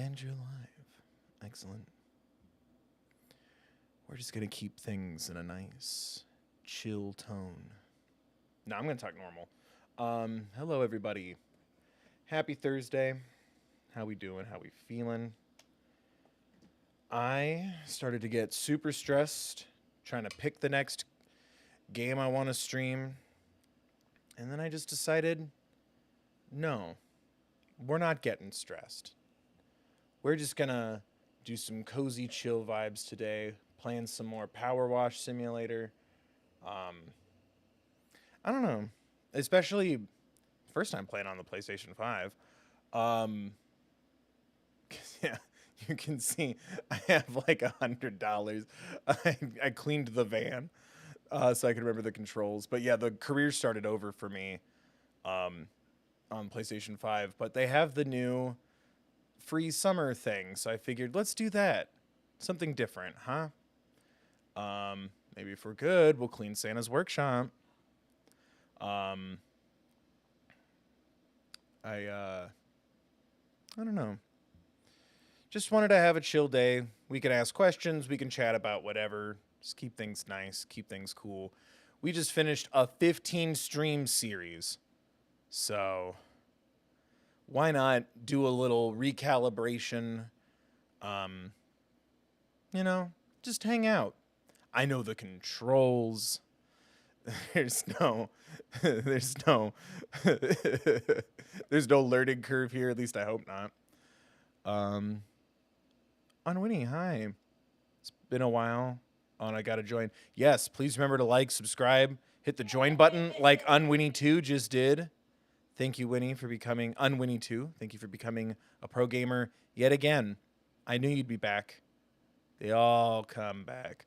And you're live. Excellent. We're just going to keep things in a nice, chill tone. No, I'm going to talk normal. Hello, everybody. Happy Thursday. How we doing? How we feeling? I started to get super stressed trying to pick the next game I want to stream. And then I just decided, no, we're not getting stressed. We're just going to do some cozy chill vibes today, playing some more Powerwash Simulator. I don't know, especially first time playing on the PlayStation 5. Yeah, you can see I have like $100. I cleaned the van so I could remember the controls. But yeah, the career started over for me on PlayStation 5. But they have the new free summer thing, so I figured let's do that. Something different, huh? Maybe if we're good, we'll clean Santa's workshop. I don't know. Just wanted to have a chill day. We can ask questions, we can chat about whatever. Just keep things nice, keep things cool. We just finished a 15 stream series. So why not do a little recalibration? Just hang out. I know the controls. There's no there's no there's no learning curve here, at least I hope not. Unwinnie, hi. It's been a while. Oh, and I gotta join. Yes, please remember to like, subscribe, hit the join button like Unwinnie2 just did. Thank you, Winnie, for becoming Unwinnie2. Thank you for becoming a pro gamer yet again. I knew you'd be back. They all come back.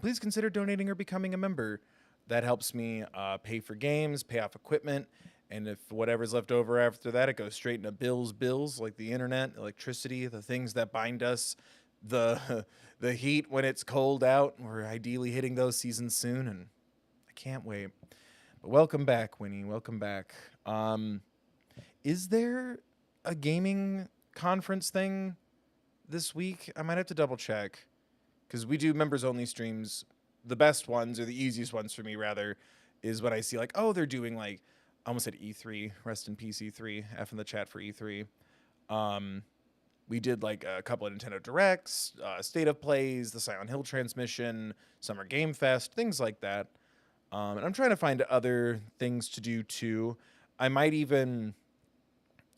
Please consider donating or becoming a member. That helps me pay for games, pay off equipment, and if whatever's left over after that, it goes straight into bills like the internet, electricity, the things that bind us, the heat when it's cold out. We're ideally hitting those seasons soon, and I can't wait. But welcome back, Winnie. Welcome back. Is there a gaming conference thing this week? I might have to double check, because we do members only streams. The best ones, or the easiest ones for me rather, is when I see like, oh, they're doing like, I almost said E3, rest in peace E3, F in the chat for E3. We did like a couple of Nintendo Directs, State of Plays, the Silent Hill transmission, Summer Game Fest, things like that. And I'm trying to find other things to do too. I might even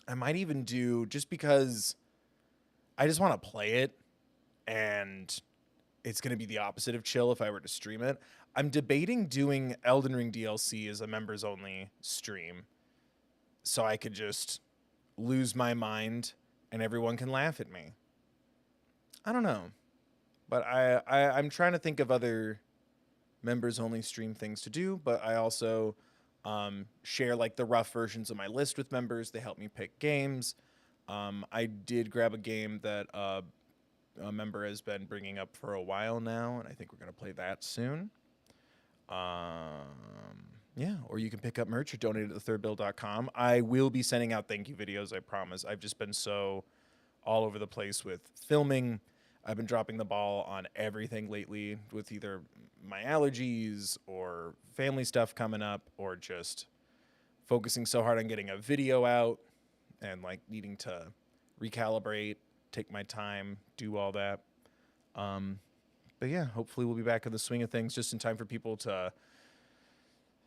do, just because I just want to play it, and it's going to be the opposite of chill if I were to stream it. I'm debating doing Elden Ring DLC as a members only stream, so I could just lose my mind and everyone can laugh at me. I don't know, but I'm trying to think of other members only stream things to do, but I also share like the rough versions of my list with members. They help me pick games. I did grab a game that a member has been bringing up for a while now, and I think we're going to play that soon. Yeah, or you can pick up merch or donate at thethirdbill.com. I will be sending out thank you videos, I promise. I've just been so all over the place with filming. I've been dropping the ball on everything lately, with either my allergies or family stuff coming up, or just focusing so hard on getting a video out and like needing to recalibrate, take my time, do all that. But yeah, hopefully we'll be back in the swing of things just in time for people to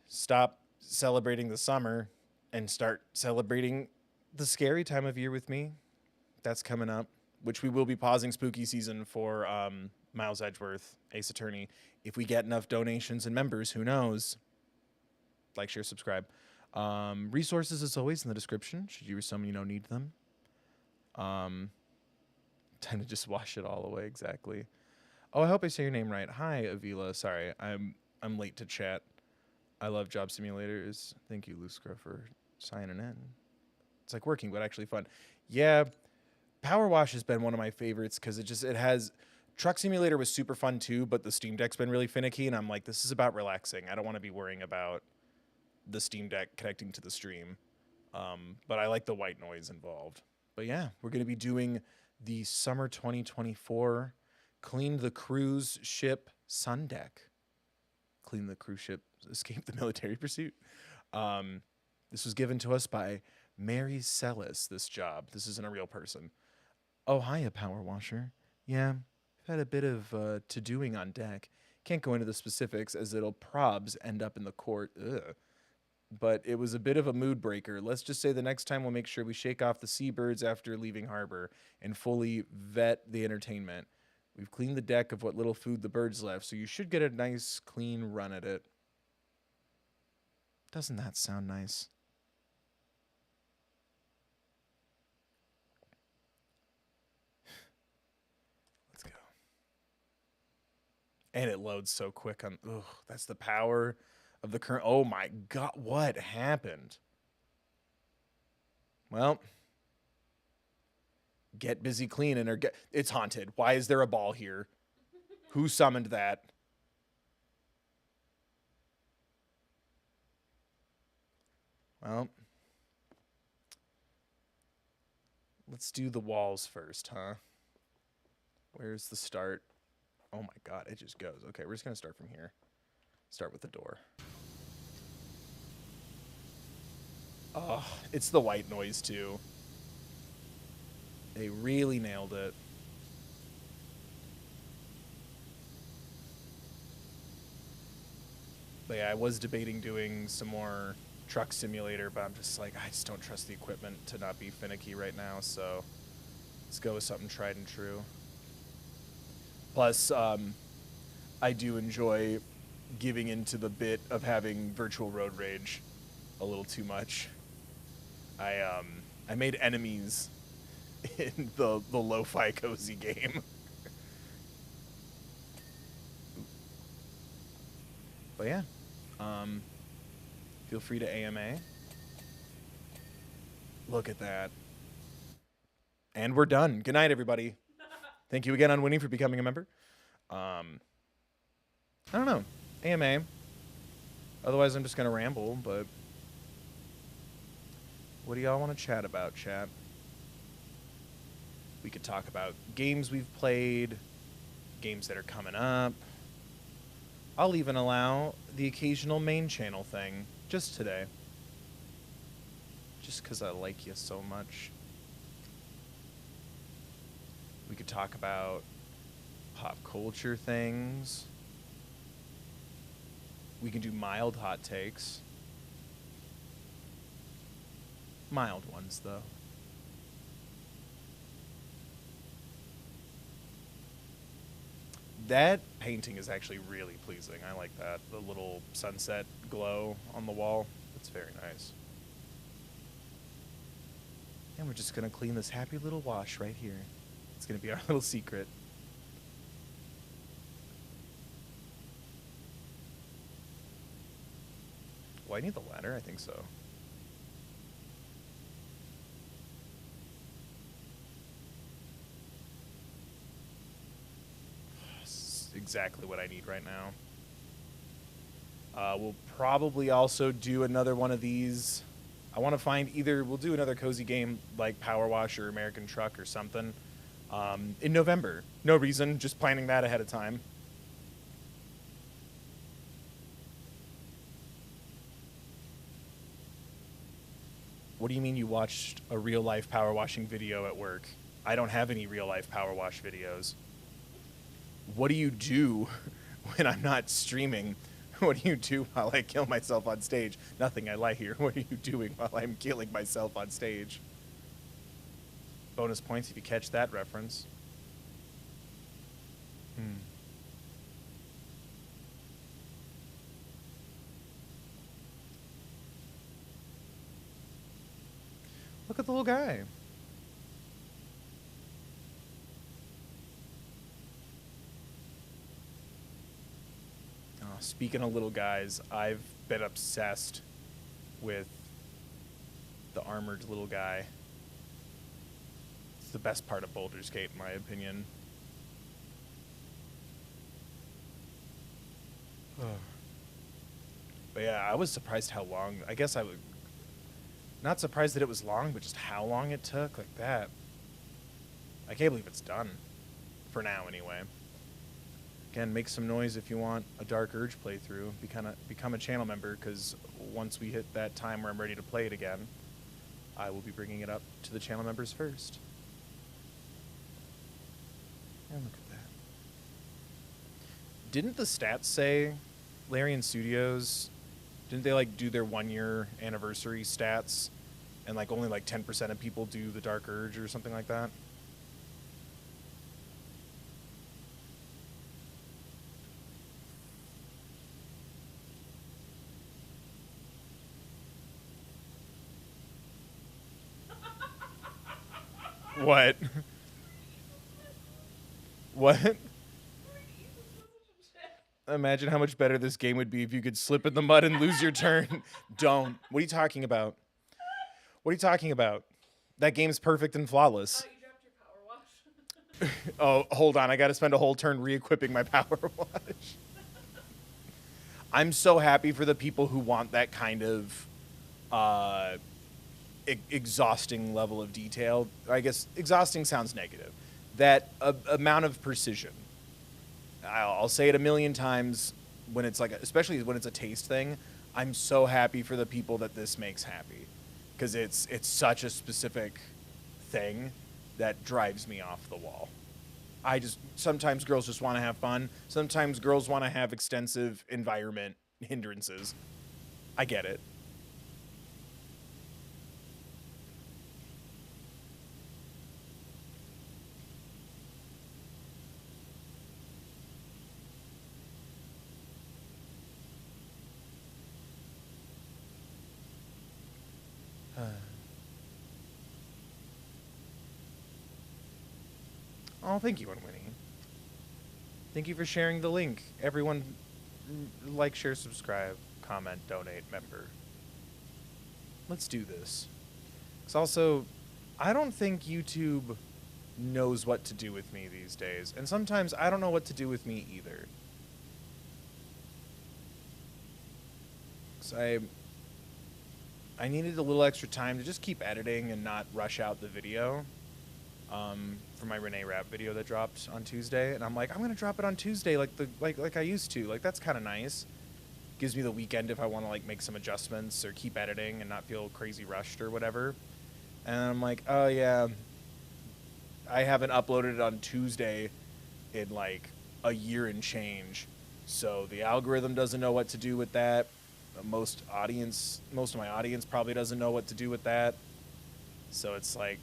stop celebrating the summer and start celebrating the scary time of year with me. That's coming up, which we will be pausing spooky season for Miles Edgeworth, Ace Attorney. If we get enough donations and members, who knows? Like, share, subscribe. Resources, as always, in the description, should you or someone you know need them. Time to just wash it all away, exactly. Oh, I hope I say your name right. Hi, Avila. Sorry, I'm late to chat. I love job simulators. Thank you, Luskra, for signing in. It's like working, but actually fun. Yeah, Powerwash has been one of my favorites because it has. Truck Simulator was super fun too, but the Steam Deck's been really finicky, and I'm like, this is about relaxing. I don't want to be worrying about the Steam Deck connecting to the stream. But I like the white noise involved. But yeah, we're going to be doing the summer 2024 cleaned the cruise ship sun deck. Clean the cruise ship, escape the military pursuit. This was given to us by Mary Sellis, this job. This isn't a real person. Oh, hiya, power washer. Yeah, I've had a bit of to-doing on deck. Can't go into the specifics as it'll probs end up in the court. Ugh. But it was a bit of a mood breaker. Let's just say the next time we'll make sure we shake off the seabirds after leaving harbor and fully vet the entertainment. We've cleaned the deck of what little food the birds left, so you should get a nice, clean run at it. Doesn't that sound nice? Let's go. And it loads so quick on... Ugh, that's the power of the current... Oh my god, what happened? Well... Get busy cleaning or get... It's haunted. Why is there a ball here? Who summoned that? Well... Let's do the walls first, huh? Where's the start? Oh my god, it just goes. Okay, we're just gonna start from here. Start with the door. Oh, it's the white noise too. They really nailed it. But yeah, I was debating doing some more truck simulator, but I'm just like, I just don't trust the equipment to not be finicky right now, so let's go with something tried and true. Plus, I do enjoy giving into the bit of having virtual road rage a little too much. I made enemies in the lo-fi cozy game. But yeah, feel free to AMA. Look at that. And we're done. Good night, everybody. Thank you again, Unwinning, for becoming a member. I don't know. AMA. Otherwise, I'm just going to ramble, but... What do y'all want to chat about, chat? We could talk about games we've played, games that are coming up. I'll even allow the occasional main channel thing, just today. Just because I like you so much. We could talk about pop culture things. We can do mild hot takes. Mild ones, though. That painting is actually really pleasing. I like that. The little sunset glow on the wall. It's very nice. And we're just going to clean this happy little wash right here. It's going to be our little secret. Well, I need the ladder? I think so. Exactly what I need right now. We'll probably also do another one of these. I want to find either, we'll do another cozy game like Powerwash or American Truck or something in November. No reason, just planning that ahead of time. What do you mean you watched a real life power washing video at work? I don't have any real life power wash videos. What do you do when I'm not streaming? What do you do while I kill myself on stage? Nothing, I lie here. What are you doing while I'm killing myself on stage? Bonus points if you catch that reference. Look at the little guy. Speaking of little guys, I've been obsessed with the armored little guy. It's the best part of Baldur's Gate, in my opinion. But yeah, I was surprised how long. I guess I would... Not surprised that it was long, but just how long it took, like that. I can't believe it's done. For now, anyway. Again, make some noise if you want a Dark Urge playthrough. Become a channel member, because once we hit that time where I'm ready to play it again, I will be bringing it up to the channel members first. And look at that. Didn't the stats say, Larian Studios, didn't they like do their 1-year anniversary stats, and like only like 10% of people do the Dark Urge or something like that? What? What? Imagine how much better this game would be if you could slip in the mud and lose your turn. Don't. What are you talking about? What are you talking about? That game's perfect and flawless. You dropped your power wash. Oh, hold on. I got to spend a whole turn re-equipping my power wash. I'm so happy for the people who want that kind of exhausting level of detail. I guess exhausting sounds negative. That amount of precision. I'll say it a million times when it's like, especially when it's a taste thing. I'm so happy for the people that this makes happy, because it's such a specific thing that drives me off the wall. Sometimes girls just want to have fun. Sometimes girls want to have extensive environment hindrances. I get it. Oh, thank you, Winnie. Thank you for sharing the link. Everyone, like, share, subscribe, comment, donate, member. Let's do this. Because also, I don't think YouTube knows what to do with me these days. And sometimes I don't know what to do with me either. Because I needed a little extra time to just keep editing and not rush out the video. For my Renee rap video that dropped on Tuesday, and I'm like, I'm gonna drop it on Tuesday like I used to. Like, that's kind of nice. Gives me the weekend if I want to like make some adjustments or keep editing and not feel crazy rushed or whatever. And I'm like, oh yeah, I haven't uploaded it on Tuesday in like a year and change, so the algorithm doesn't know what to do with that. Most of my audience probably doesn't know what to do with that. So it's like,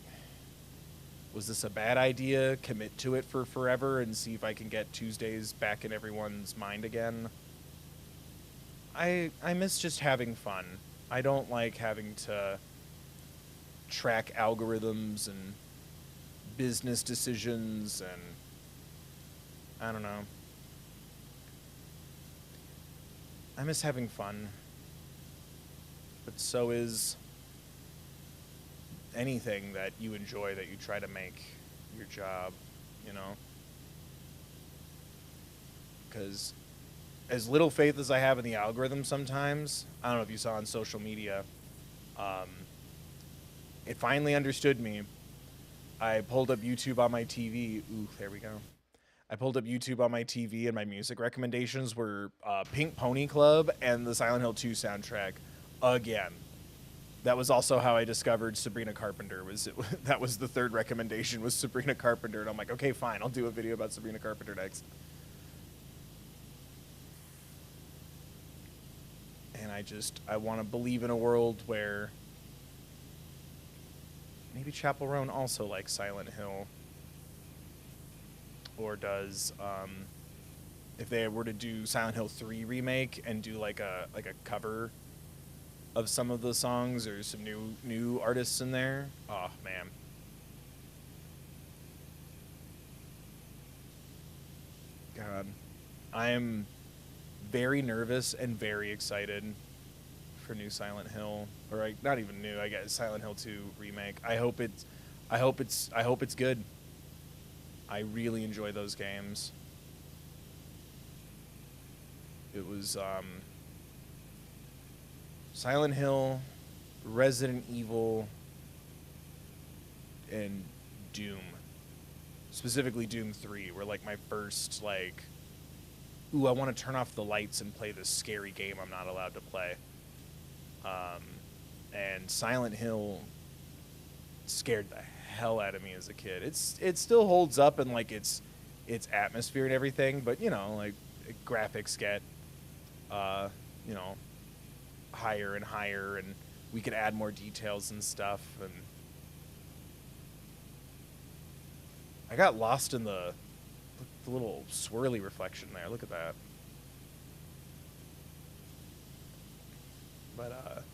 was this a bad idea? Commit to it for forever and see if I can get Tuesdays back in everyone's mind again. I miss just having fun. I don't like having to track algorithms and business decisions, and I don't know. I miss having fun. But so is anything that you enjoy that you try to make your job, you know? Because as little faith as I have in the algorithm sometimes, I don't know if you saw on social media, it finally understood me. I pulled up YouTube on my TV. Ooh, there we go. I pulled up YouTube on my TV, and my music recommendations were Pink Pony Club and the Silent Hill 2 soundtrack again. That was also how I discovered Sabrina Carpenter. That was the third recommendation, was Sabrina Carpenter, and I'm like, okay, fine, I'll do a video about Sabrina Carpenter next. And I want to believe in a world where maybe Chapel Roan also likes Silent Hill, or does if they were to do Silent Hill 3 remake and do like a cover of some of the songs or some new artists in there. Oh man. God. I am very nervous and very excited for new Silent Hill, or like not even new, I guess Silent Hill 2 remake. I hope it's good. I really enjoy those games. It was Silent Hill, Resident Evil, and Doom specifically Doom 3 were like my first like, ooh, I want to turn off the lights and play this scary game I'm not allowed to play. And Silent Hill scared the hell out of me as a kid. It still holds up in like its atmosphere and everything, but you know, like graphics get you know, higher and higher, and we could add more details and stuff. And I got lost in the little swirly reflection there. Look at that. But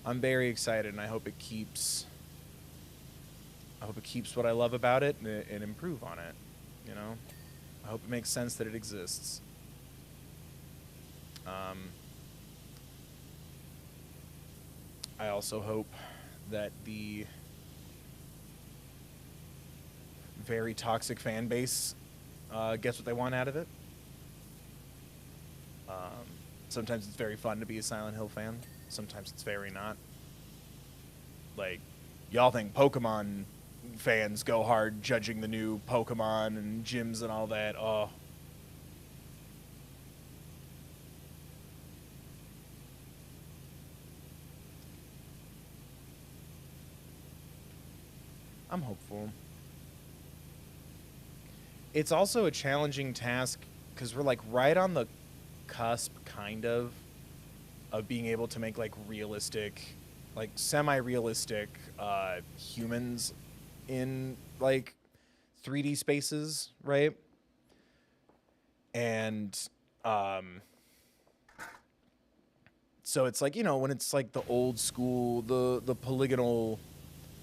I'm very excited, and I hope it keeps what I love about it and improve on it. You know, I hope it makes sense that it exists. I also hope that the very toxic fan base gets what they want out of it. Sometimes it's very fun to be a Silent Hill fan. Sometimes it's very not. Like, y'all think Pokemon fans go hard judging the new Pokemon and gyms and all that. Oh. I'm hopeful. It's also a challenging task because we're like right on the cusp, kind of being able to make like realistic, like semi-realistic humans in like 3D spaces, right? And so it's like, you know, when it's like the old school, the polygonal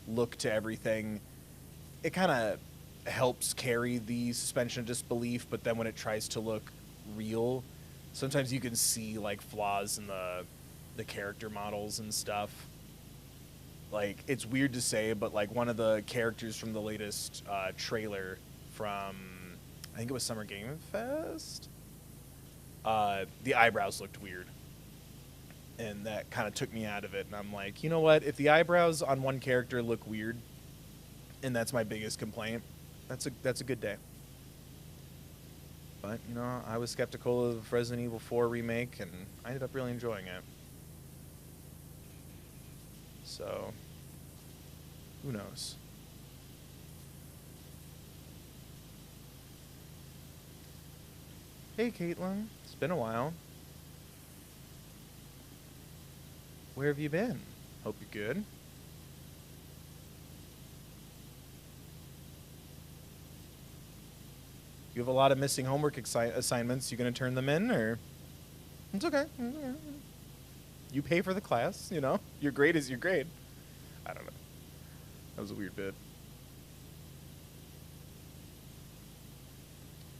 look to everything, it kind of helps carry the suspension of disbelief. But then when it tries to look real, sometimes you can see like flaws in the character models and stuff. Like, it's weird to say, but like one of the characters from the latest trailer from, I think it was Summer Game Fest, the eyebrows looked weird. And that kind of took me out of it. And I'm like, you know what? If the eyebrows on one character look weird, and that's my biggest complaint, that's a good day. But, you know, I was skeptical of Resident Evil 4 remake, and I ended up really enjoying it. So, who knows? Hey, Caitlin. It's been a while. Where have you been? Hope you're good. You have a lot of missing homework assignments. You gonna turn them in, or? It's okay. You pay for the class, you know? Your grade is your grade. I don't know. That was a weird bit.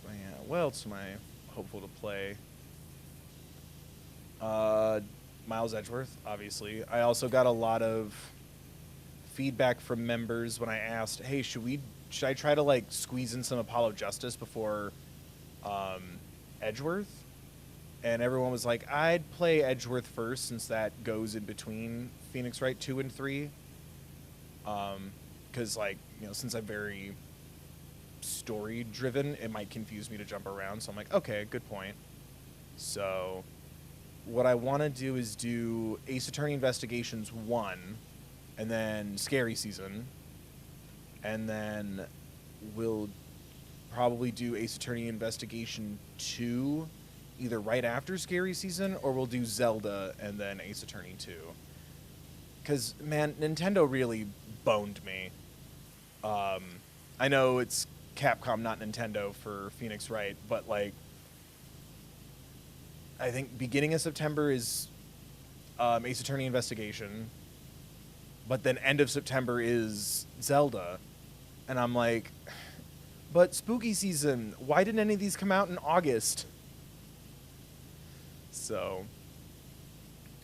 But yeah, what else am I hopeful to play? Miles Edgeworth, obviously. I also got a lot of feedback from members when I asked, hey, should I try to like squeeze in some Apollo Justice before Edgeworth? And everyone was like, I'd play Edgeworth first, since that goes in between Phoenix Wright 2 and 3. Because, like, you know, since I'm very story driven, it might confuse me to jump around. So I'm like, okay, good point. So what I want to do is do Ace Attorney Investigations 1, and then Scary Season, and then we'll probably do Ace Attorney Investigation 2 either right after Scary Season, or we'll do Zelda and then Ace Attorney 2. Because, man, Nintendo really boned me. I know it's Capcom, not Nintendo, for Phoenix Wright, but, like, I think beginning of September is Ace Attorney Investigation, but then end of September is Zelda. And I'm like, but spooky season, why didn't any of these come out in August? So,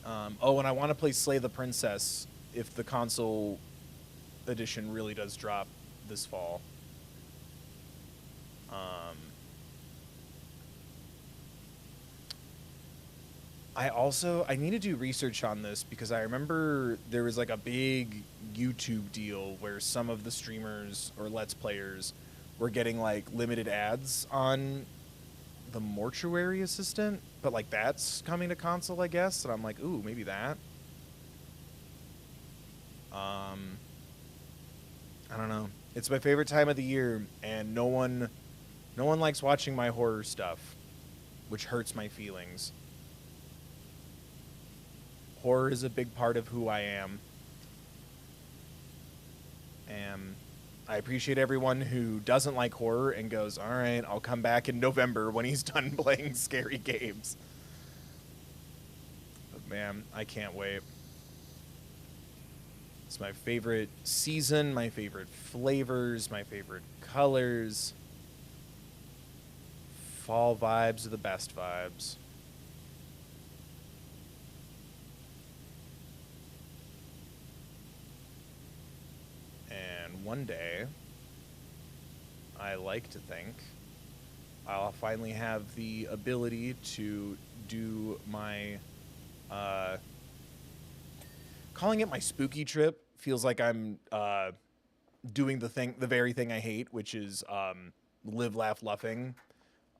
oh, and I want to play Slay the Princess if the console edition really does drop this fall. I need to do research on this, because I remember there was like a big YouTube deal where some of the streamers or Let's Players we're getting like limited ads on the Mortuary Assistant, but like that's coming to console, I guess. And I'm like, ooh, maybe that. I don't know. It's my favorite time of the year, and no one likes watching my horror stuff, which hurts my feelings. Horror is a big part of who I am. And I appreciate everyone who doesn't like horror and goes, all right, I'll come back in November when he's done playing scary games. But man, I can't wait. It's my favorite season, my favorite flavors, my favorite colors. Fall vibes are the best vibes. And one day, I like to think, I'll finally have the ability to do my, calling it my spooky trip feels like I'm doing the very thing I hate, which is live, laugh, luffing,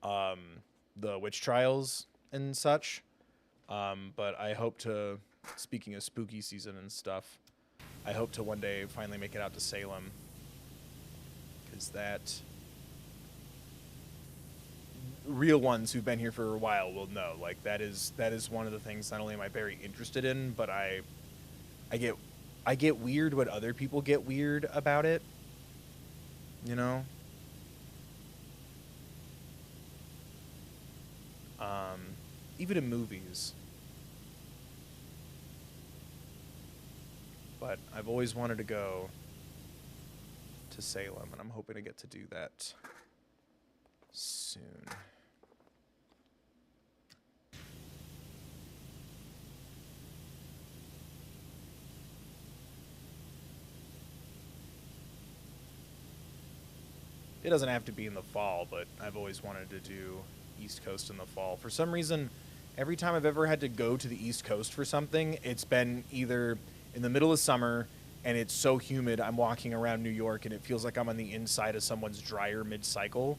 the witch trials and such. But I hope to, speaking of spooky season and stuff, I hope to one day finally make it out to Salem, because that real ones who've been here for a while will know. Like that is one of the things not only am I very interested in, but I get weird when other people get weird about it. You know? Even in movies. But I've always wanted to go to Salem, and I'm hoping to get to do that soon. It doesn't have to be in the fall, but I've always wanted to do East Coast in the fall. For some reason, every time I've ever had to go to the East Coast for something, it's been either in the middle of summer and it's so humid I'm walking around New York and it feels like I'm on the inside of someone's dryer mid-cycle,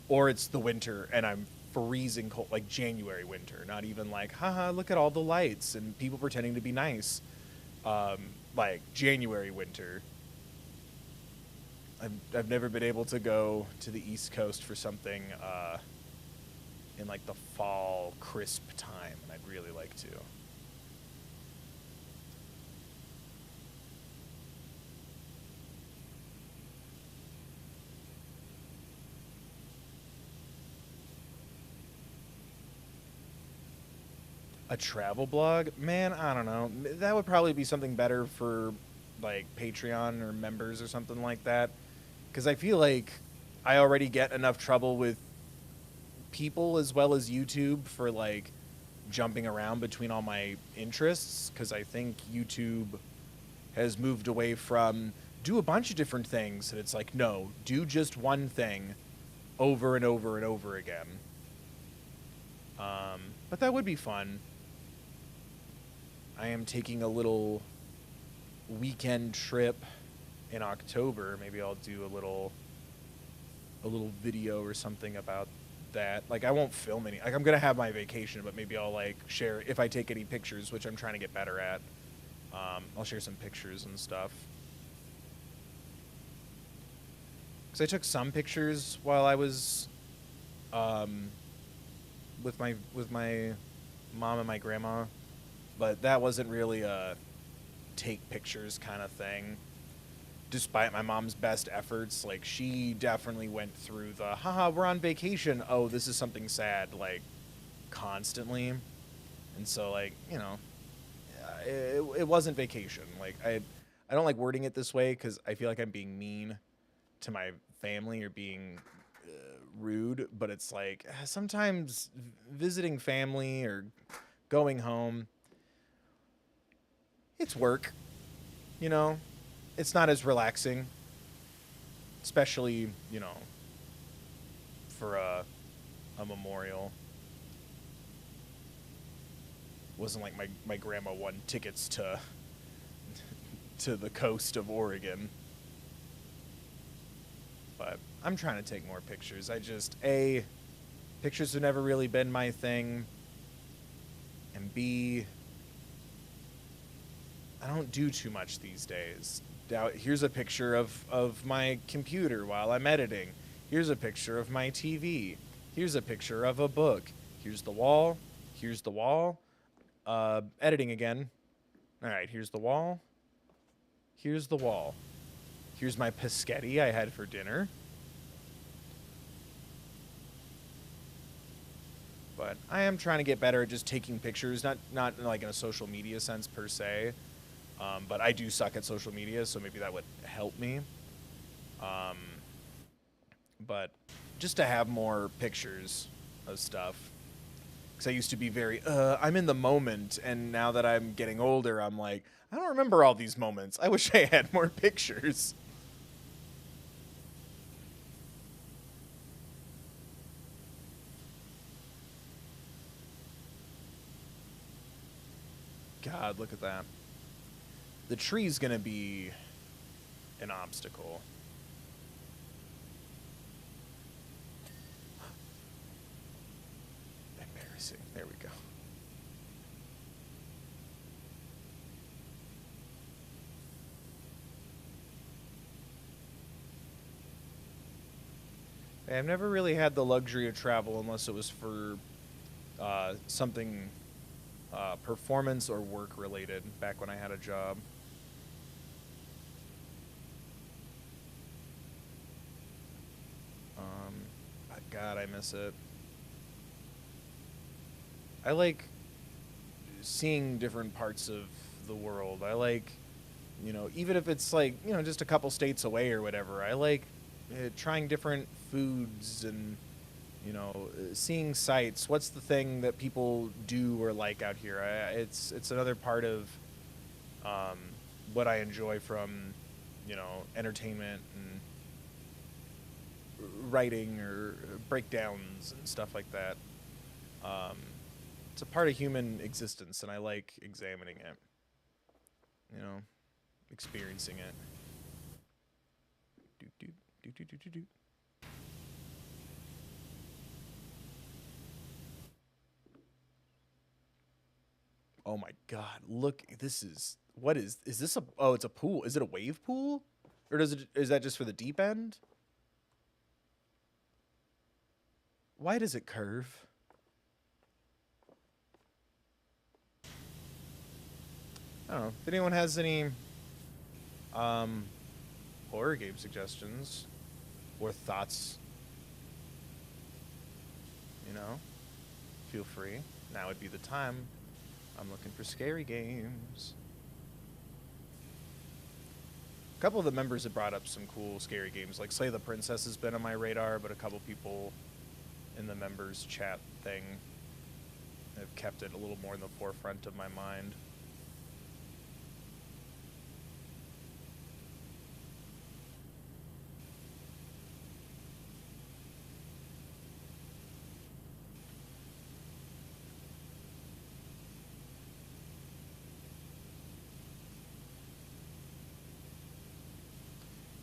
or it's the winter and I'm freezing cold, like January winter, not even like, haha, look at all the lights and people pretending to be nice. Like January winter. I've never been able to go to the East Coast for something in like the fall crisp time, and I'd really like to. A travel blog? Man, I don't know. That would probably be something better for like Patreon or members or something like that. Because I feel like I already get enough trouble with people as well as YouTube for like jumping around between all my interests. Because I think YouTube has moved away from do a bunch of different things. And it's like, no, do just one thing over and over and over again. But that would be fun. I am taking a little weekend trip in October. Maybe I'll do a little video or something about that. Like I won't film any, like I'm gonna have my vacation, but maybe I'll like share if I take any pictures, which I'm trying to get better at. I'll share some pictures and stuff. Cause I took some pictures while I was with my mom and my grandma, but that wasn't really a take pictures kind of thing. Despite my mom's best efforts, like she definitely went through the haha, we're on vacation, oh, this is something sad, like constantly. And so like, you know, it wasn't vacation. Like I don't like wording it this way because I feel like I'm being mean to my family or being rude, but it's like sometimes visiting family or going home, it's work, you know. It's not as relaxing, especially, you know, for a memorial. Wasn't like my grandma won tickets to to the coast of Oregon. But I'm trying to take more pictures. Pictures have never really been my thing. And B, I don't do too much these days. Now, here's a picture of my computer while I'm editing. Here's a picture of my TV. Here's a picture of a book. Here's the wall. Here's the wall. Editing again. All right, here's the wall. Here's the wall. Here's my pescetti I had for dinner. But I am trying to get better at just taking pictures, not like in a social media sense per se. But I do suck at social media, so maybe that would help me. But just to have more pictures of stuff. Because I used to be very, I'm in the moment, and now that I'm getting older, I'm like, I don't remember all these moments. I wish I had more pictures. God, look at that. The tree's gonna be an obstacle. Embarrassing. There we go. I've never really had the luxury of travel unless it was for something performance or work related back when I had a job. God, I miss it. I like seeing different parts of the world. I like, even if it's like, just a couple states away or whatever, I like trying different foods and, seeing sights. What's the thing that people do or like out here? It's another part of what I enjoy from, entertainment and writing or breakdowns and stuff like that. It's a part of human existence, and I like examining it, experiencing it. Doot, doot, doot, doot, doot, doot, doot. Oh my God, look, is this it's a pool. Is it a wave pool? Or is that just for the deep end? Why does it curve? I don't know. If anyone has any horror game suggestions or thoughts, feel free. Now would be the time. I'm looking for scary games. A couple of the members have brought up some cool scary games, like Slay the Princess has been on my radar, but a couple people in the members chat thing have kept it a little more in the forefront of my mind.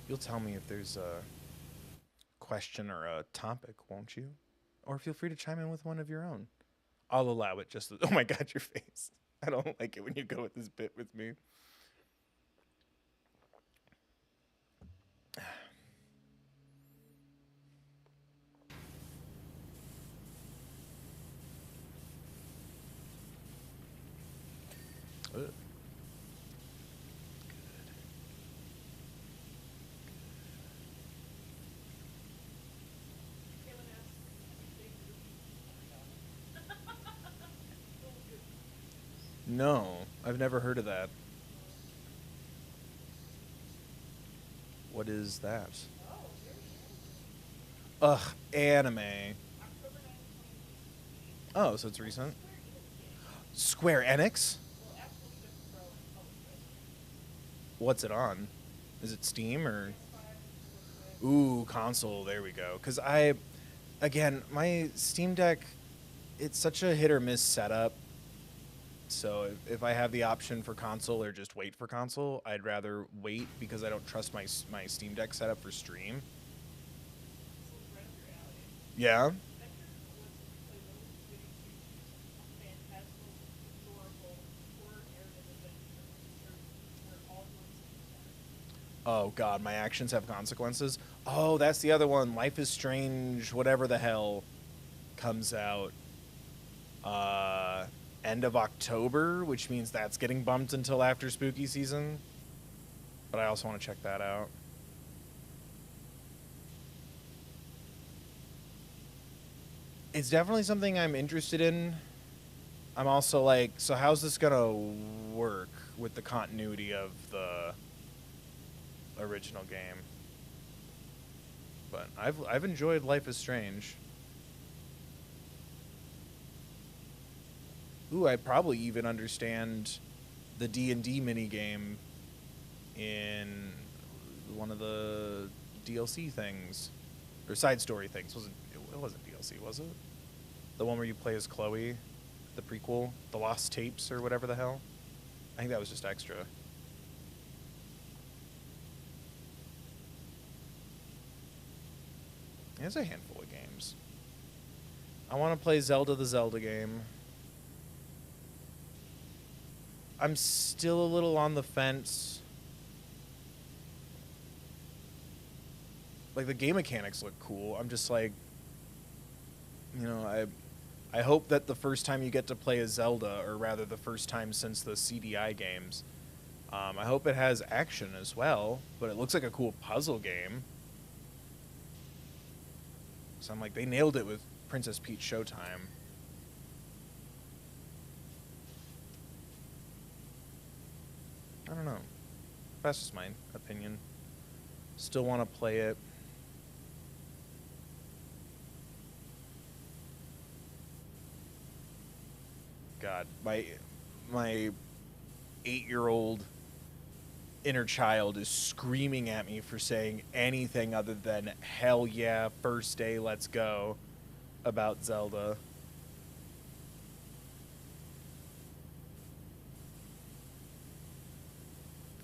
You'll tell me if there's a question or a topic, won't you? Or feel free to chime in with one of your own. I'll allow it just... Oh my God, your face. I don't like it when you go with this bit with me. Ugh. No, I've never heard of that. What is that? Ugh, anime. Oh, so it's recent. Square Enix? What's it on? Is it Steam or? Ooh, console. There we go. Because again, my Steam Deck, it's such a hit or miss setup. So if I have the option for console or just wait for console, I'd rather wait because I don't trust my Steam Deck setup for stream. Yeah. Vector lets you play those goody two-shoes, fantastical, adorable, horror narrative adventure where all your decisions matter. Oh God, my actions have consequences. Oh, that's the other one. Life is Strange, whatever the hell, comes out uh end of October, which means that's getting bumped until after spooky season. But I also want to check that out. It's definitely something I'm interested in. I'm also like, so how's this gonna work with the continuity of the original game? But I've enjoyed Life is Strange. Ooh, I probably even understand the D&D minigame in one of the DLC things or side story things. It wasn't DLC, was it? The one where you play as Chloe, the prequel, The Lost Tapes or whatever the hell. I think that was just extra. There's a handful of games. I want to play Zelda the Zelda game. I'm still a little on the fence. Like, the game mechanics look cool. I'm just like, you know, I hope that the first time you get to play a Zelda, or rather the first time since the CDI games, I hope it has action as well, but it looks like a cool puzzle game. So I'm like, they nailed it with Princess Peach Showtime. I don't know. That's just my opinion. Still want to play it. God, my 8-year-old inner child is screaming at me for saying anything other than hell yeah, first day, let's go about Zelda.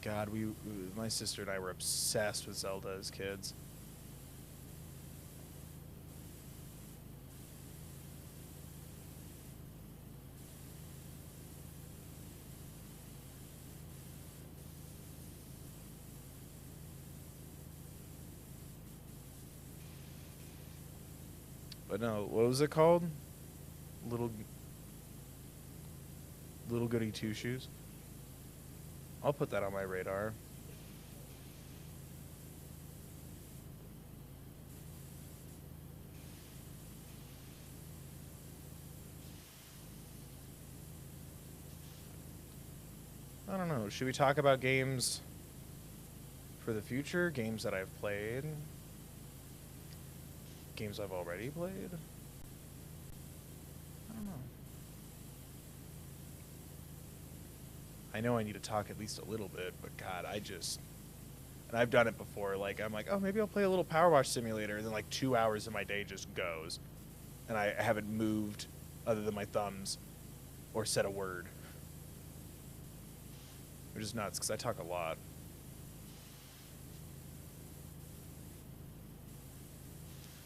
God, my sister and I were obsessed with Zelda as kids. But no, what was it called? Little Little Goody Two Shoes. I'll put that on my radar. I don't know. Should we talk about games for the future? Games that I've played? Games I've already played? I don't know. I know I need to talk at least a little bit, but God, and I've done it before. Like, I'm like, oh, maybe I'll play a little Powerwash simulator, and then like 2 hours of my day just goes, and I haven't moved other than my thumbs or said a word, which is nuts because I talk a lot.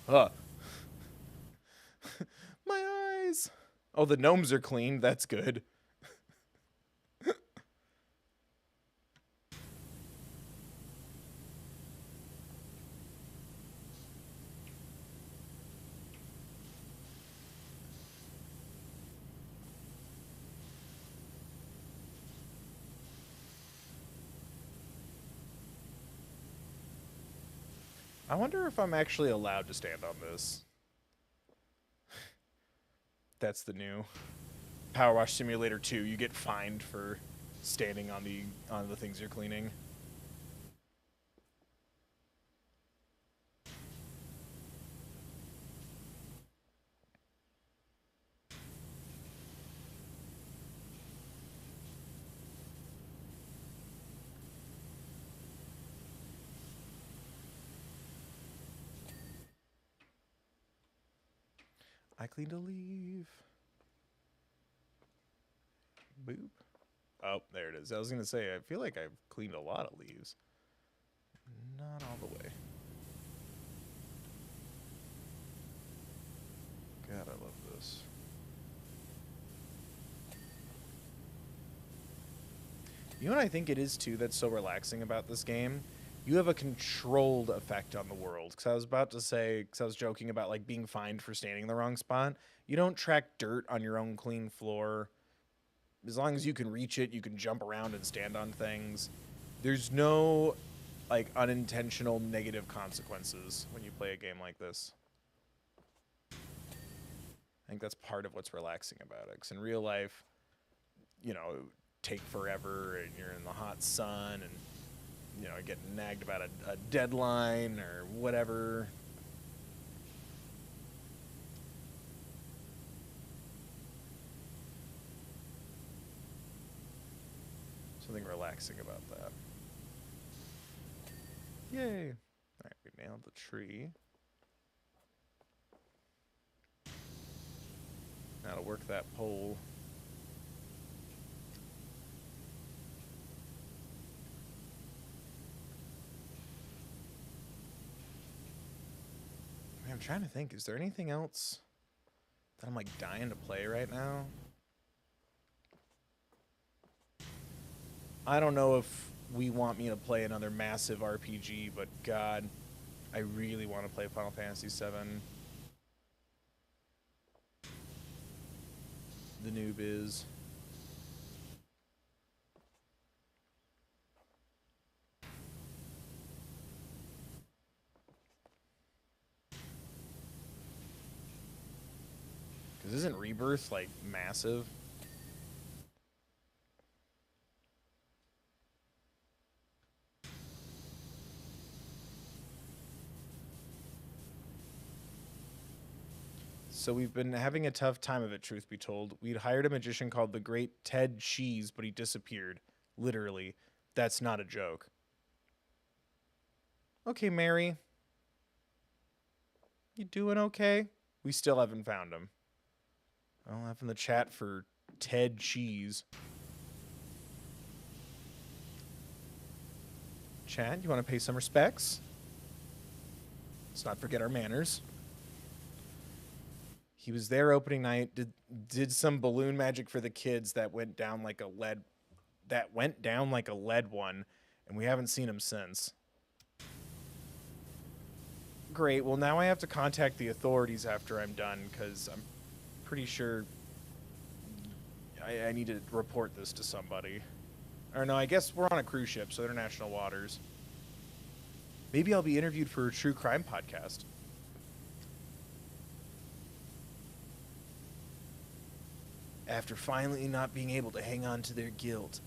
Huh. My eyes. Oh, the gnomes are clean. That's good. I wonder if I'm actually allowed to stand on this. That's the new Powerwash Simulator 2. You get fined for standing on the things you're cleaning. I cleaned a leaf. Boop. Oh, there it is. I was going to say, I feel like I've cleaned a lot of leaves. Not all the way. You know what I think it is, too, that's so relaxing about this game? You have a controlled effect on the world. Because I was about to say, because I was joking about, like, being fined for standing in the wrong spot. You don't track dirt on your own clean floor. As long as you can reach it, you can jump around and stand on things. There's no, like, unintentional negative consequences when you play a game like this. I think that's part of what's relaxing about it. Because in real life, you know, it would take forever, and you're in the hot sun, and, you know, getting nagged about a deadline or whatever. Something relaxing about that. Yay. Alright, we nailed the tree. Now to work that pole. Man, I'm trying to think, is there anything else that I'm like dying to play right now? I don't know if we want me to play another massive RPG, but God, I really want to play Final Fantasy VII. The noob is. Because isn't Rebirth, like, massive? So we've been having a tough time of it, truth be told. We'd hired a magician called the Great Ted Cheese, but he disappeared. Literally. That's not a joke. Okay, Mary. You doing okay? We still haven't found him. I'll have in the chat for Ted Cheese. Chat, you want to pay some respects? Let's not forget our manners. He was there opening night, did some balloon magic for the kids that went down like a lead one, and we haven't seen him since. Great. Well, now I have to contact the authorities after I'm done, because I'm pretty sure I need to report this to somebody. Or no, I guess we're on a cruise ship, so international waters. Maybe I'll be interviewed for a true crime podcast. After finally not being able to hang on to their guilt,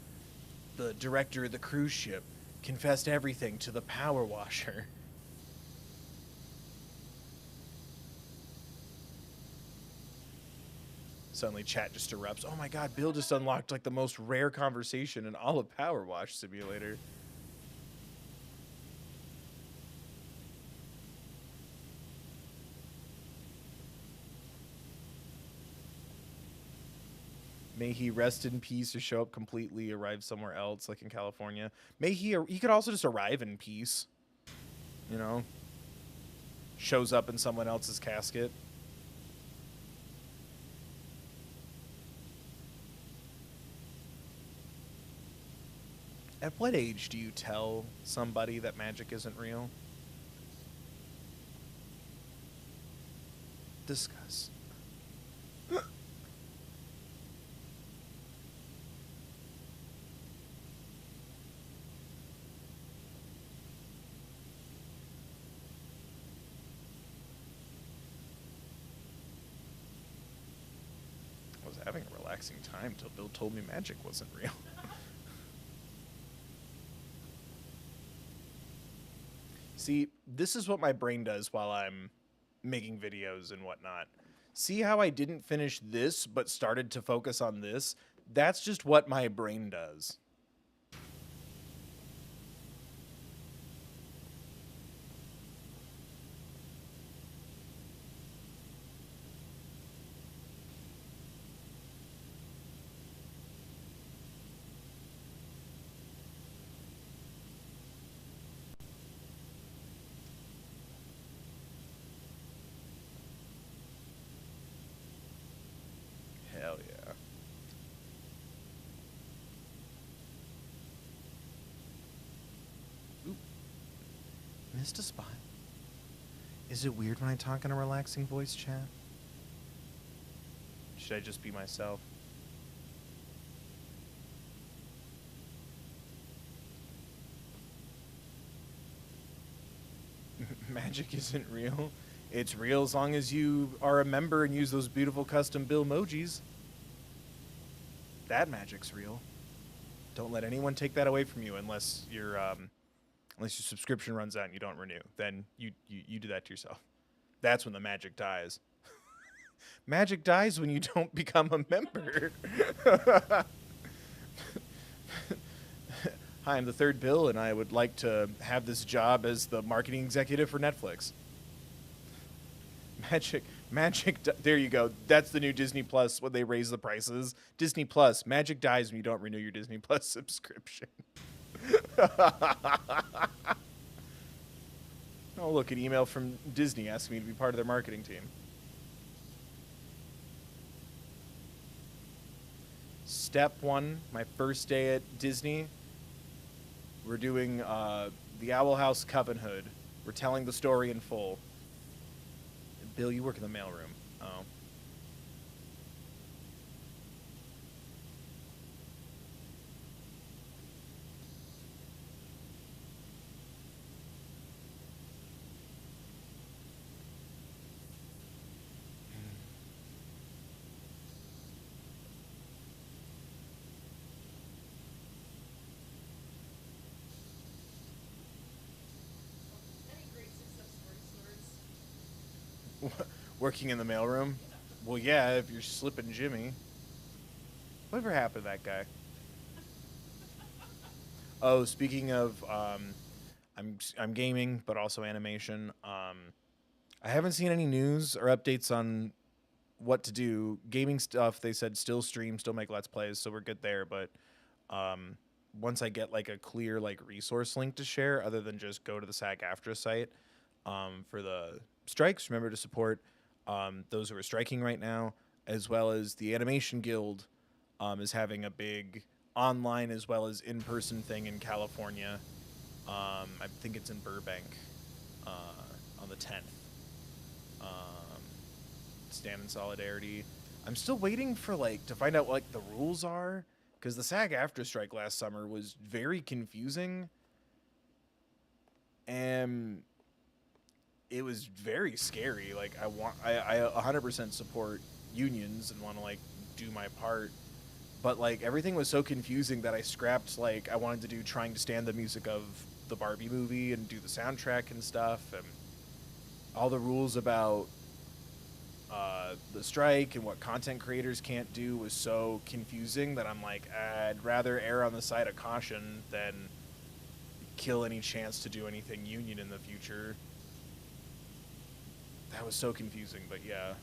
the director of the cruise ship confessed everything to the power washer. Suddenly chat just erupts. Oh my god, Bill just unlocked like the most rare conversation in all of Power Wash Simulator. May he rest in peace or show up completely, arrive somewhere else, like in California. May he could also just arrive in peace. You know? Shows up in someone else's casket. At what age do you tell somebody that magic isn't real? Discuss. I was having a relaxing time till Bill told me magic wasn't real. See, this is what my brain does while I'm making videos and whatnot. See how I didn't finish this but started to focus on this? That's just what my brain does. Hell yeah. missed a spot. Is it weird when I talk in a relaxing voice chat? Should I just be myself? Magic isn't real. It's real as long as you are a member and use those beautiful custom bill emojis. That magic's real. Don't let anyone take that away from you unless your subscription runs out and you don't renew. Then you do that to yourself. That's when the magic dies. Magic dies when you don't become a member. Hi, I'm the third Bill, and I would like to have this job as the marketing executive for Netflix. There you go. That's the new Disney Plus when they raise the prices. Disney Plus, magic dies when you don't renew your Disney Plus subscription. Oh, look, an email from Disney asking me to be part of their marketing team. Step one, my first day at Disney. We're doing the Owl House Covenhood. We're telling the story in full. Bill, you work in the mailroom. Oh. Any great success stories? Working in the mailroom? Well, yeah, if you're slipping Jimmy. Whatever happened to that guy? Oh, speaking of, I'm gaming, but also animation. I haven't seen any news or updates on what to do. Gaming stuff, they said still stream, still make Let's Plays, so we're good there. But once I get like a clear like resource link to share, other than just go to the SAG-AFTRA site for the strikes, remember to support those who are striking right now, as well as the Animation Guild is having a big online as well as in-person thing in California. I think it's in Burbank on the 10th. Stand in solidarity. I'm still waiting for like to find out what like the rules are, because the SAG-AFTRA strike last summer was very confusing, and it was very scary. Like I 100% support unions and want to like do my part, but like everything was so confusing that I scrapped like I wanted to do trying to stand the music of the Barbie movie and do the soundtrack and stuff, and all the rules about the strike and what content creators can't do was so confusing that I'm like, I'd rather err on the side of caution than kill any chance to do anything union in the future. That was so confusing, but yeah.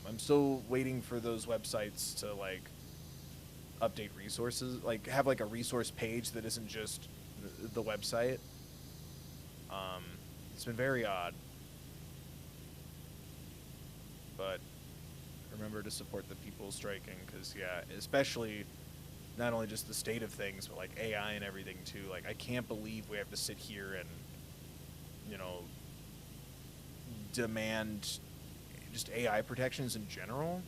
I'm still waiting for those websites to like update resources, like have like a resource page that isn't just the website. It's been very odd. But remember to support the people striking, because yeah, especially not only just the state of things, but like AI and everything too. Like I can't believe we have to sit here and, you know, demand just AI protections in general.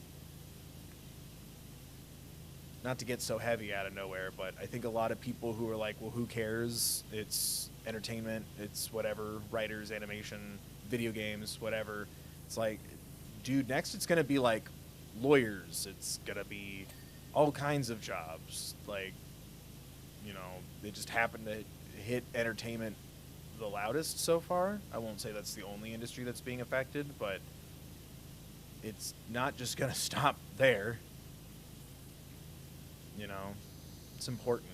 Not to get so heavy out of nowhere, but I think a lot of people who are like, well, who cares? It's entertainment, it's whatever, writers, animation, video games, whatever. It's like, dude, next it's gonna be like lawyers, it's gonna be all kinds of jobs. Like, you know, they just happen to hit entertainment the loudest so far. I won't say that's the only industry that's being affected, but it's not just gonna stop there. You know, it's important.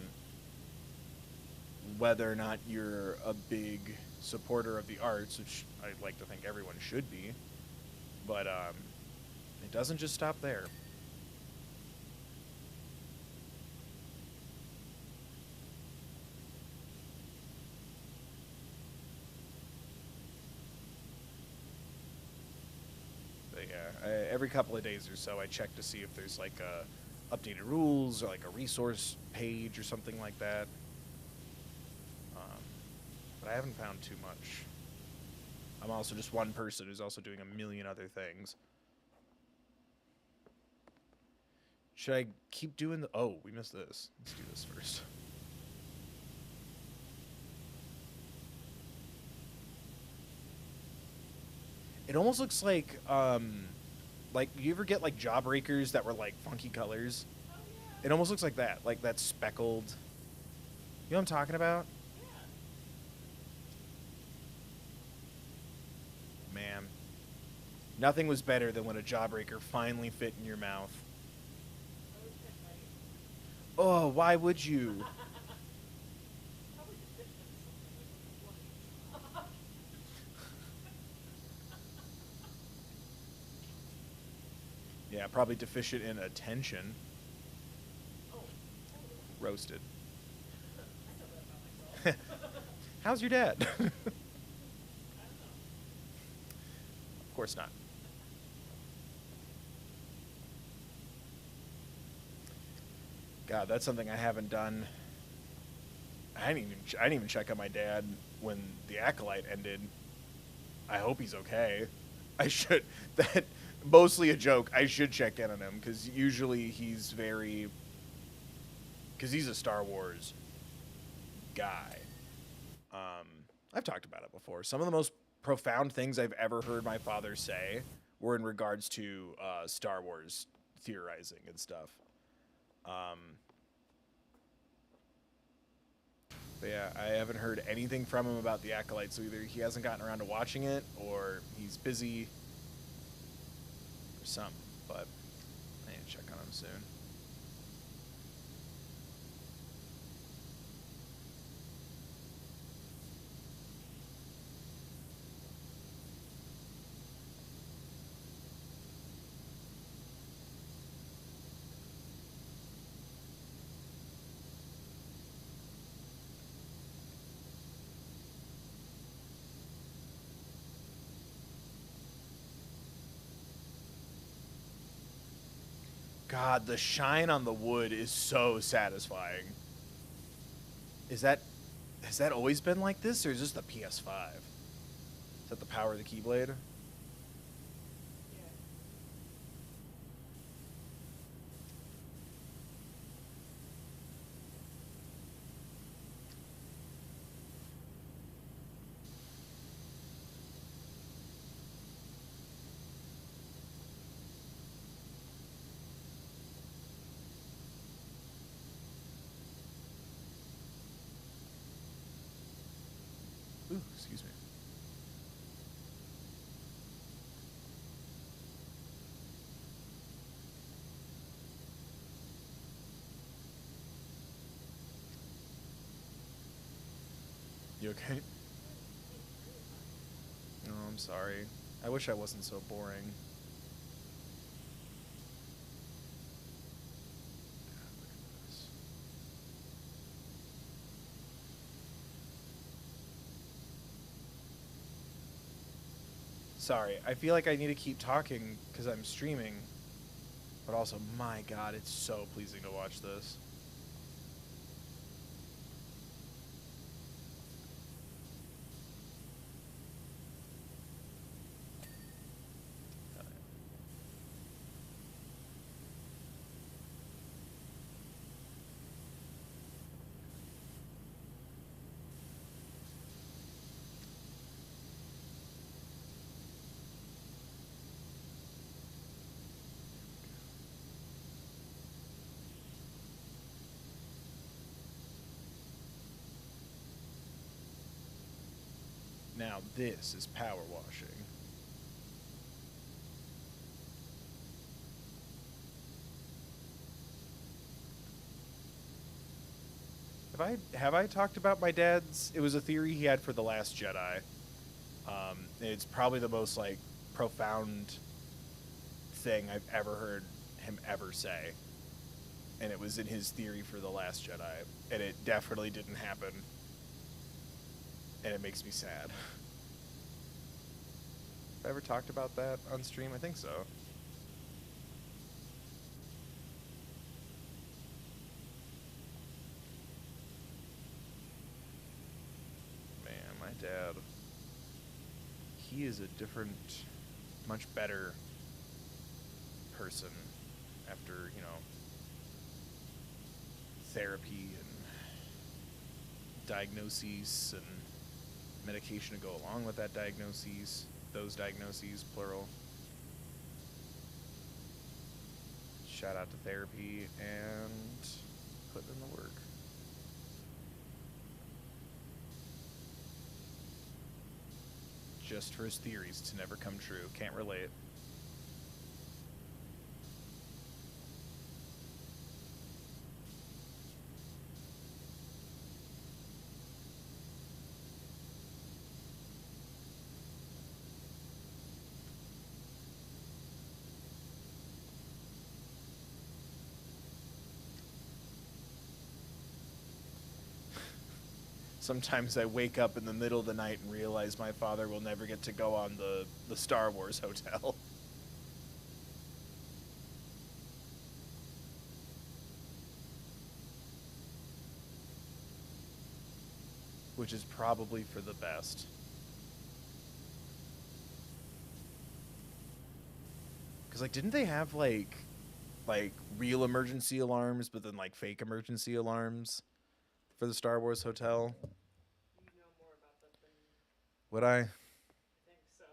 Whether or not you're a big supporter of the arts, which I'd like to think everyone should be, but it doesn't just stop there. But yeah, every couple of days or so I check to see if there's like updated rules or like a resource page or something like that. but I haven't found too much. I'm also just one person who's also doing a million other things. Should I keep doing the... Oh, we missed this. Let's do this first. It almost looks like you ever get, like, Jawbreakers that were, like, funky colors? Oh, yeah. It almost looks like that speckled... You know what I'm talking about? Yeah. Man. Nothing was better than when a Jawbreaker finally fit in your mouth. I would check my... Oh, why would you? Probably deficient in something. Like Yeah, probably deficient in attention. oh, totally. Roasted. I know that about myself. How's your dad? I don't know. Of course not. God, that's something I haven't done. I didn't even check on my dad when the Acolyte ended. I hope he's okay. I should. That mostly a joke. I should check in on him because usually he's very. Because he's a Star Wars guy. I've talked about it before. Some of the most profound things I've ever heard my father say were in regards to Star Wars theorizing and stuff. But yeah, I haven't heard anything from him about the Acolyte, so either he hasn't gotten around to watching it, or he's busy, or something. But I need to check on him soon. God, the shine on the wood is so satisfying. Has that always been like this, or is this the PS5? Is that the power of the Keyblade? Yeah. Ooh, excuse me. You okay? Oh, I'm sorry. I wish I wasn't so boring. God, look at this. Sorry, I feel like I need to keep talking because I'm streaming. But also, my God, it's so pleasing to watch this. Now this is power washing. Have I talked about my dad's? It was a theory he had for The Last Jedi. It's probably the most like profound thing I've ever heard him ever say, and it was in his theory for The Last Jedi, and it definitely didn't happen, and it makes me sad. Have I ever talked about that on stream? I think so. Man, my dad. He is a different, much better person after, you know, therapy and diagnoses and medication to go along with that diagnoses, those diagnoses, plural. Shout out to therapy and putting in the work. Just for his theories to never come true. Can't relate. Sometimes I wake up in the middle of the night and realize my father will never get to go on the Star Wars hotel. Which is probably for the best. Because, like, didn't they have, like real emergency alarms, but then, like, fake emergency alarms for the Star Wars hotel? You know more about that than Would I? I think so.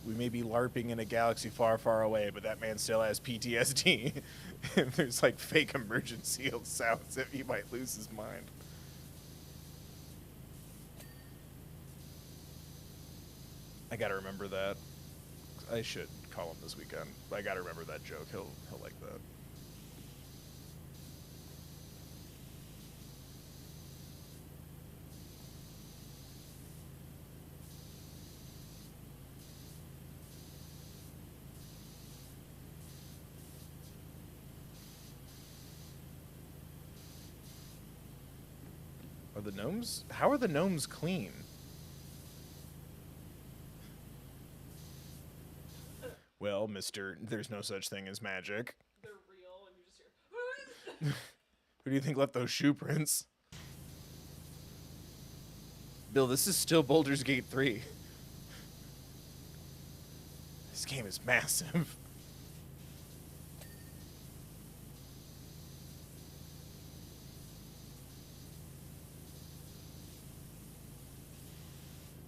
We may be LARPing in a galaxy far, far away, but that man still has PTSD. If there's like fake emergency sounds, that he might lose his mind. I gotta remember that. I should call him this weekend. I gotta remember that joke. He'll like that. Are the gnomes? How are the gnomes clean? Well, mister, there's no such thing as magic. They're real, and you just hear. Who do you think left those shoe prints? Bill, this is still Baldur's Gate 3. This game is massive.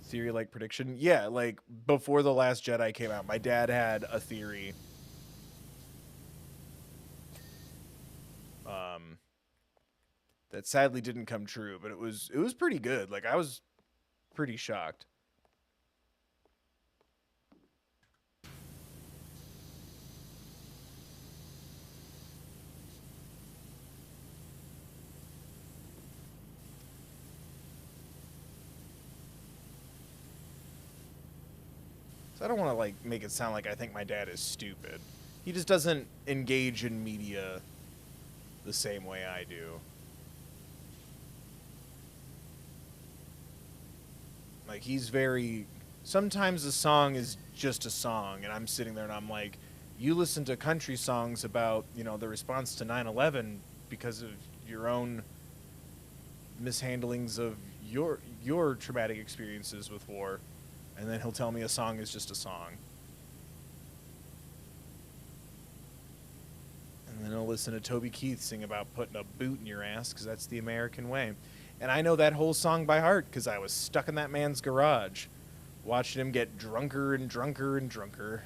Theory like prediction? Yeah, like before The Last Jedi came out, my dad had a theory. That sadly didn't come true, but it was pretty good. Like I was pretty shocked. So I don't want to like make it sound like I think my dad is stupid. He just doesn't engage in media the same way I do. Like he's very sometimes a song is just a song and I'm sitting there and I'm like, you listen to country songs about, you know, the response to 9/11 because of your own mishandlings of your traumatic experiences with war, and then he'll tell me a song is just a song. And then he'll listen to Toby Keith sing about putting a boot in your ass because that's the American way. And I know that whole song by heart because I was stuck in that man's garage watching him get drunker and drunker and drunker.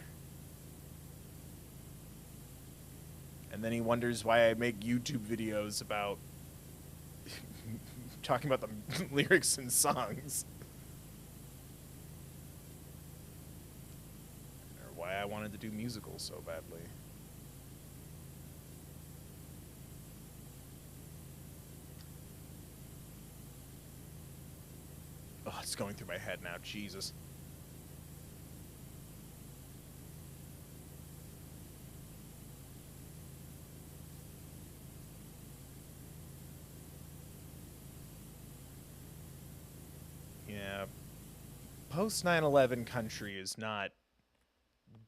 And then he wonders why I make YouTube videos about talking about the lyrics and songs. Or why I wanted to do musicals so badly. Oh, it's going through my head now. Jesus. Yeah. post 9/11 country is not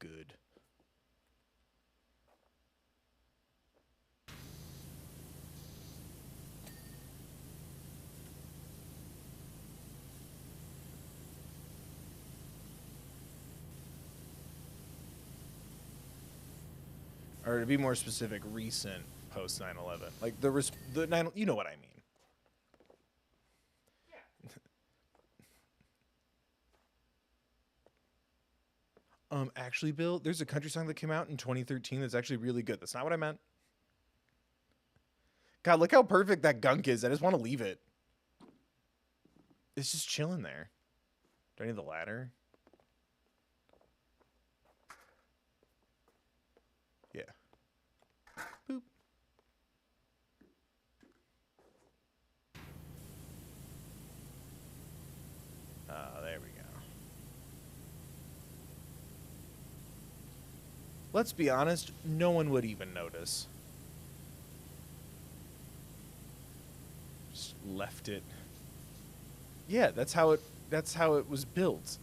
good. Or to be more specific, recent post 9/11. Like the 9, you know what I mean. Actually, Bill, there's a country song that came out in 2013 that's actually really good. That's not what I meant. God, look how perfect that gunk is. I just want to leave it. It's just chilling there. Do I need the ladder? Yeah. Boop. There we go. Let's be honest, no one would even notice. Just left it. Yeah, that's how it was built.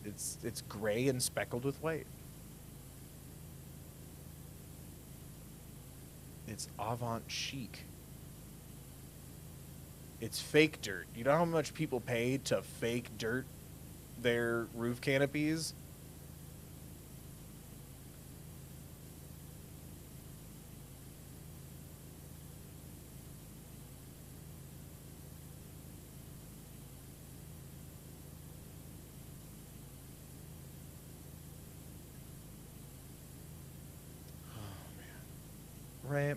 It's gray and speckled with white. It's avant chic. It's fake dirt. You know how much people pay to fake dirt their roof canopies? Oh, man. Right.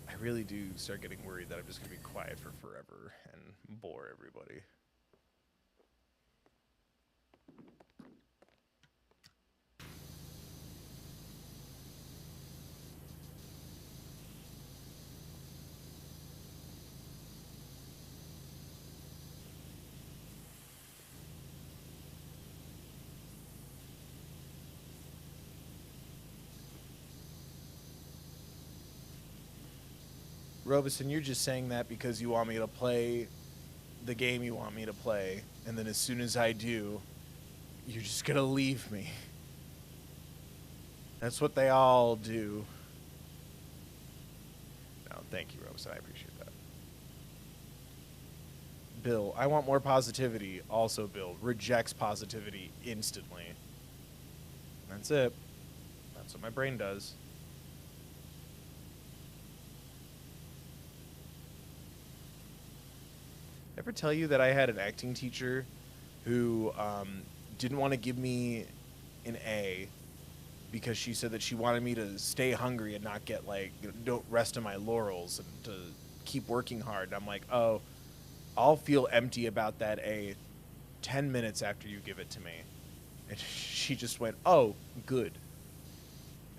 I really do start getting worried that I'm just going to be quiet for forever and bore everybody. Robeson, you're just saying that because you want me to play the game you want me to play, and then as soon as I do, you're just gonna leave me. That's what they all do. No, thank you, Robeson. I appreciate that. Bill, I want more positivity. Also, Bill rejects positivity instantly. That's it. That's what my brain does. Ever tell you that I had an acting teacher who didn't want to give me an A because she said that she wanted me to stay hungry and not get like, don't rest on my laurels and to keep working hard. And I'm like, oh, I'll feel empty about that A 10 minutes after you give it to me. And she just went, oh, good.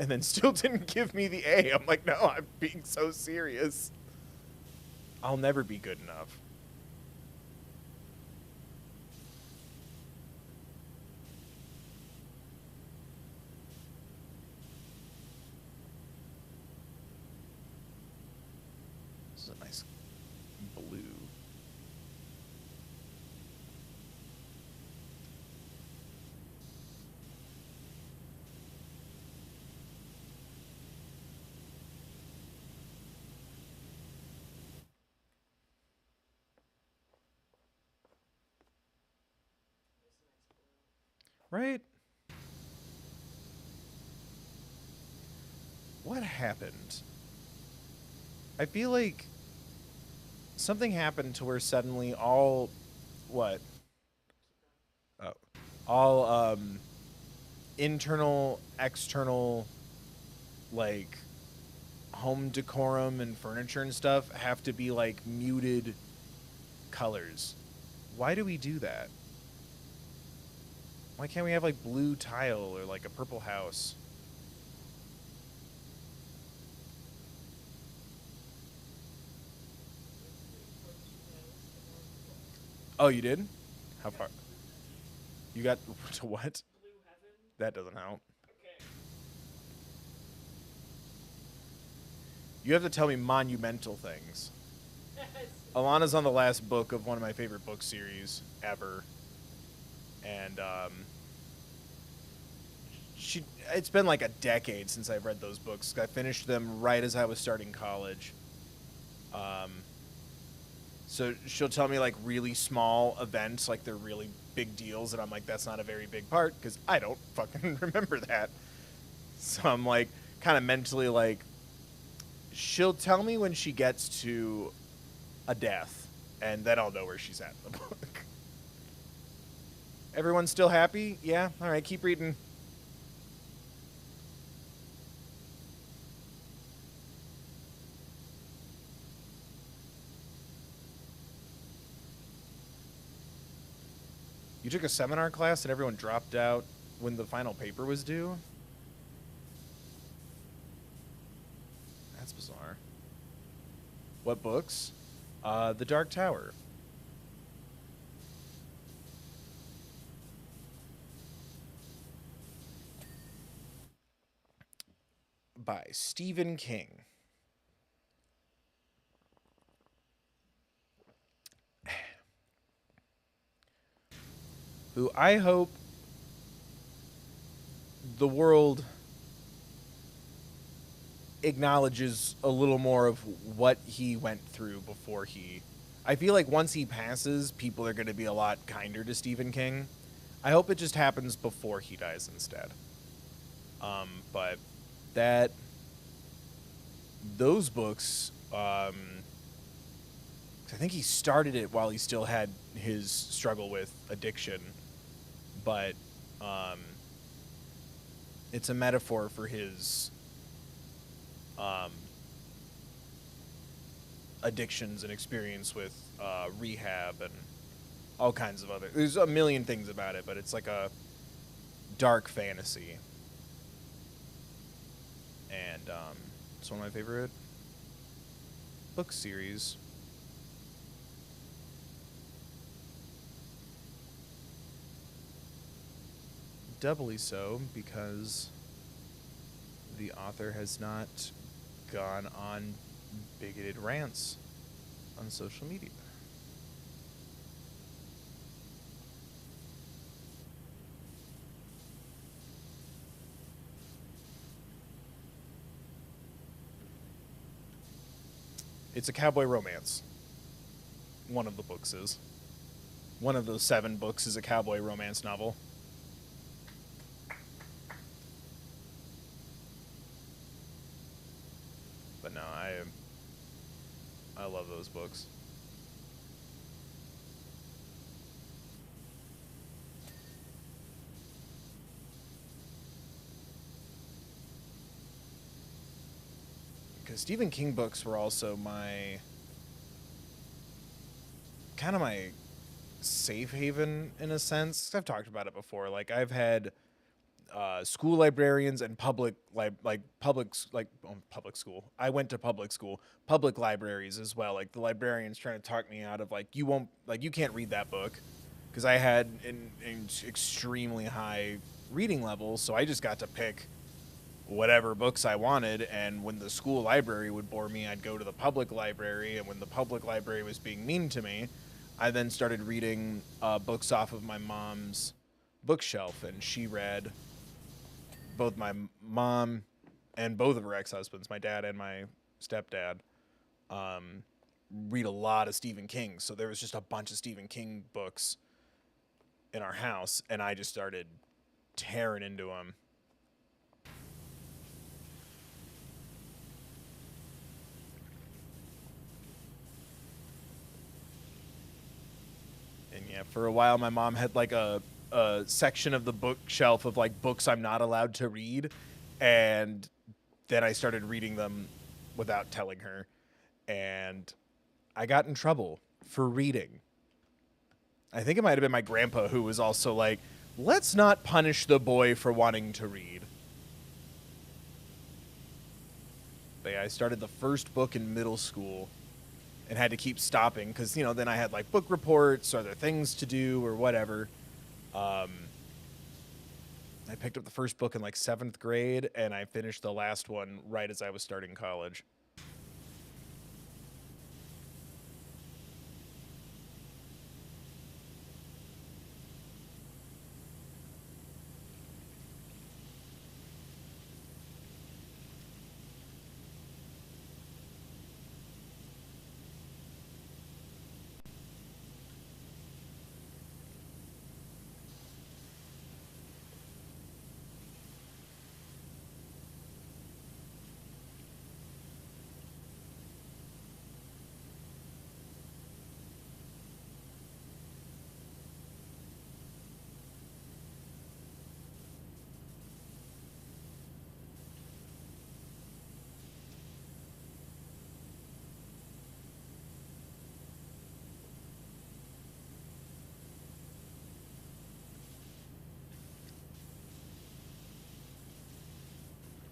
And then still didn't give me the A. I'm like, no, I'm being so serious. I'll never be good enough. This is a nice blue. Right? What happened? I feel like something happened to where suddenly all what? Oh, all internal, external, like home decorum and furniture and stuff have to be like muted colors. Why do we do that? Why can't we have like blue tile or like a purple house? Oh, you did? How far? You got to what? Blue heaven. That doesn't help. Okay. You have to tell me monumental things. Alana's on the last book of one of my favorite book series ever. And it's been like a decade since I've read those books. I finished them right as I was starting college. So she'll tell me like really small events, like they're really big deals, and I'm like, that's not a very big part because I don't fucking remember that. So I'm like kind of mentally like, she'll tell me when she gets to a death, and then I'll know where she's at in the book. Everyone's still happy? Yeah? All right, keep reading. You took a seminar class and everyone dropped out when the final paper was due? That's bizarre. What books? The Dark Tower. By Stephen King. Who I hope the world acknowledges a little more of what he went through before he... I feel like once he passes, people are going to be a lot kinder to Stephen King. I hope it just happens before he dies instead. But those books, I think he started it while he still had his struggle with addiction, but it's a metaphor for his addictions and experience with rehab and all kinds of other... There's a million things about it, but it's like a dark fantasy. And it's one of my favorite book series. Doubly so because the author has not gone on bigoted rants on social media. It's a cowboy romance. One of the books is. One of those 7 books is a cowboy romance novel. But no, I love those books. Because Stephen King books were also my safe haven in a sense. I've talked about it before. Like I've had school librarians and public school. I went to public school, public libraries as well. Like the librarians trying to talk me out of like you can't read that book because I had an extremely high reading level, so I just got to pick whatever books I wanted, and when the school library would bore me, I'd go to the public library, and when the public library was being mean to me, I then started reading books off of my mom's bookshelf, and she read... Both my mom and both of her ex-husbands, my dad and my stepdad, read a lot of Stephen King. So there was just a bunch of Stephen King books in our house, and I just started tearing into them. And yeah, for a while, my mom had like a section of the bookshelf of like books I'm not allowed to read, and then I started reading them without telling her, and I got in trouble for reading. I think it might have been my grandpa who was also like, let's not punish the boy for wanting to read. But yeah, I started the first book in middle school and had to keep stopping because, you know, then I had like book reports or other things to do or whatever. I picked up the first book in like 7th grade and I finished the last one right as I was starting college.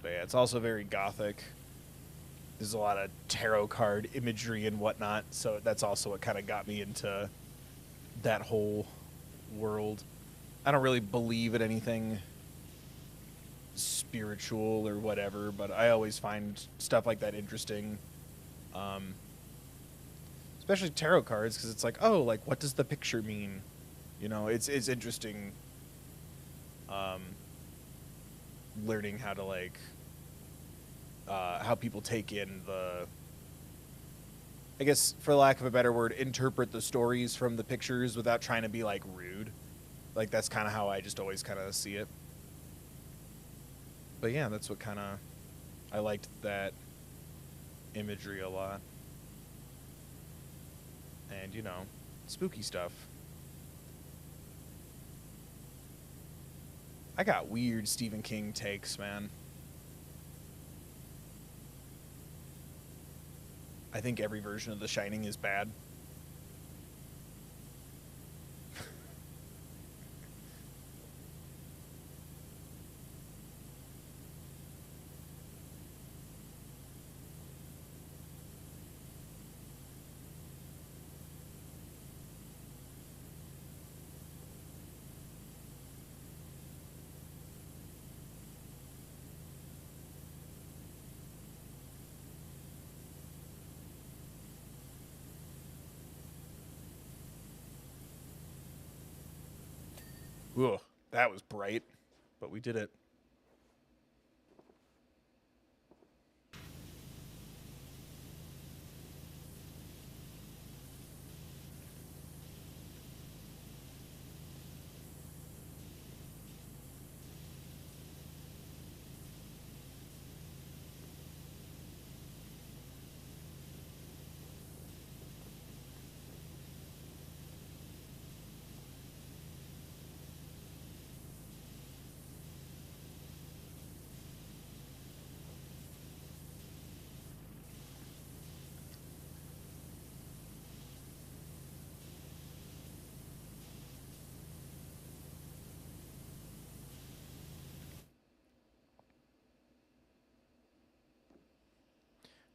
But yeah, it's also very gothic. There's a lot of tarot card imagery and whatnot, so that's also what kind of got me into that whole world. I don't really believe in anything spiritual or whatever, but I always find stuff like that interesting. Um, Especially tarot cards, because it's like, oh, like what does the picture mean? You know, it's interesting. Um, Learning how to like how people take in the, I guess for lack of a better word, interpret the stories from the pictures without trying to be like rude. Like that's kind of how I just always kind of see it. But yeah, that's what kind of, I liked that imagery a lot. And you know, spooky stuff. I got weird Stephen King takes, man. I think every version of The Shining is bad. Ugh, that was bright, but we did it.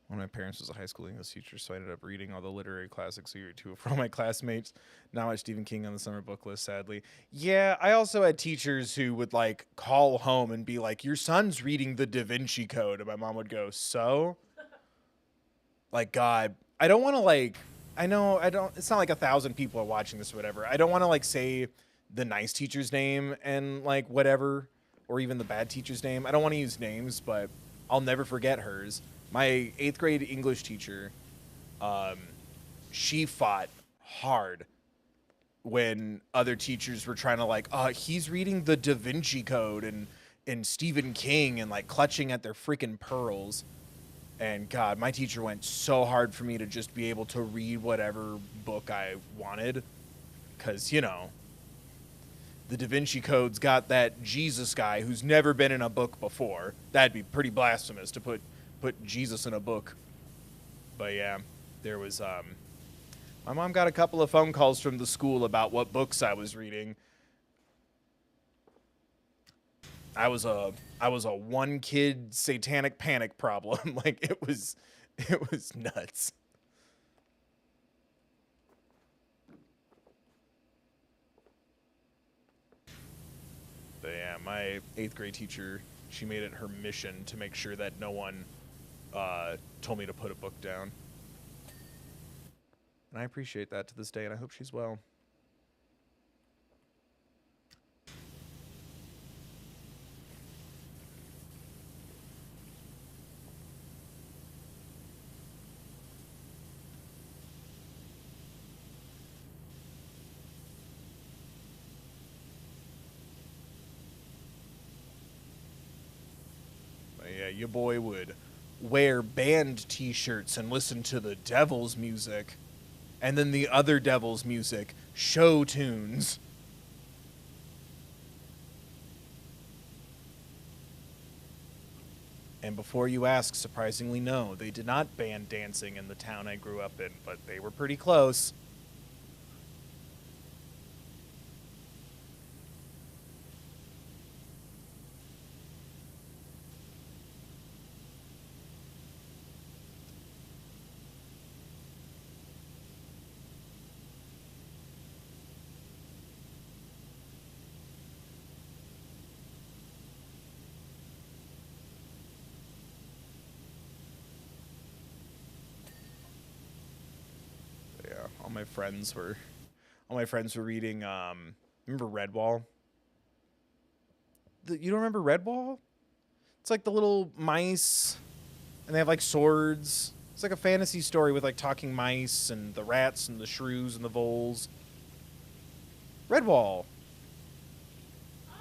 One of my parents was a high school English teacher, so I ended up reading all the literary classics a year or two for all my classmates. Not much Stephen King on the summer book list, sadly. Yeah, I also had teachers who would like call home and be like, "Your son's reading the Da Vinci Code," and my mom would go, "So?" Like, God, I don't want to like. I know I don't. It's not like 1,000 people are watching this or whatever. I don't want to like say the nice teacher's name and like whatever, or even the bad teacher's name. I don't want to use names, but I'll never forget hers. My 8th grade English teacher, um, she fought hard when other teachers were trying to like, he's reading the Da Vinci Code and Stephen King and like clutching at their freaking pearls. And God, my teacher went so hard for me to just be able to read whatever book I wanted. Because, you know, the Da Vinci Code's got that Jesus guy who's never been in a book before. That'd be pretty blasphemous to put Jesus in a book. But yeah, there was my mom got a couple of phone calls from the school about what books I was reading. I was a one kid satanic panic problem. Like it was nuts. But yeah, my 8th grade teacher, she made it her mission to make sure that no one told me to put a book down. And I appreciate that to this day, and I hope she's well. But yeah, your boy would wear band t-shirts and listen to the devil's music. And then the other devil's music, show tunes. And before you ask, surprisingly, no, they did not ban dancing in the town I grew up in, but they were pretty close. But yeah, all my friends were reading. Remember Redwall? You don't remember Redwall? It's like the little mice, and they have like swords. It's like a fantasy story with like talking mice and the rats and the shrews and the voles. Redwall. Oh.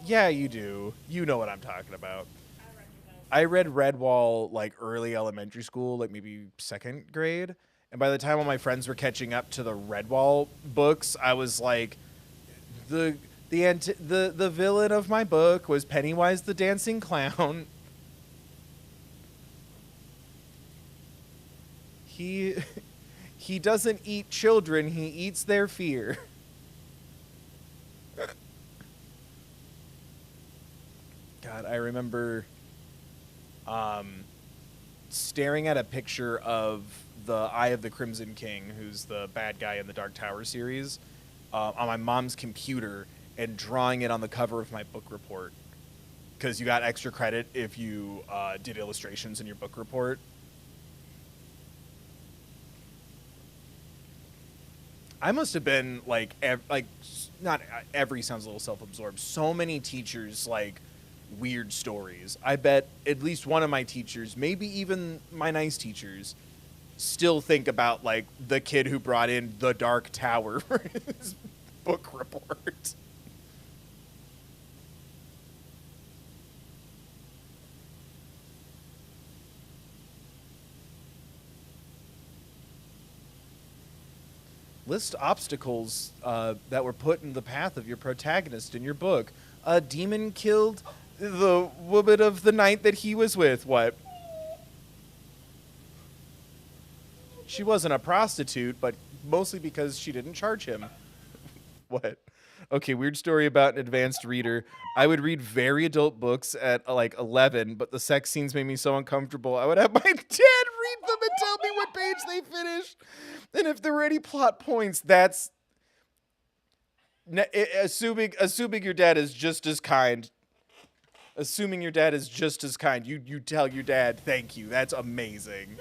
Yeah, you do. You know what I'm talking about. I recognize. I read Redwall like early elementary school, like maybe 2nd grade. And by the time all my friends were catching up to the Redwall books, I was like, the villain of my book was Pennywise the Dancing Clown. He he doesn't eat children, he eats their fear. God, I remember staring at a picture of the Eye of the Crimson King, who's the bad guy in the Dark Tower series, on my mom's computer and drawing it on the cover of my book report. Because you got extra credit if you did illustrations in your book report. I must have been like, not every sounds a little self-absorbed. So many teachers like weird stories. I bet at least one of my teachers, maybe even my nice teachers, still think about like the kid who brought in the Dark Tower for his book report. List obstacles that were put in the path of your protagonist in your book. A demon killed the woman of the night that he was with. What? She wasn't a prostitute, but mostly because she didn't charge him. What? Okay, weird story about an advanced reader. I would read very adult books at like 11, but the sex scenes made me so uncomfortable. I would have my dad read them and tell me what page they finished. And if there were any plot points, that's assuming your dad is just as kind. Assuming your dad is just as kind, you tell your dad, "Thank you. That's amazing."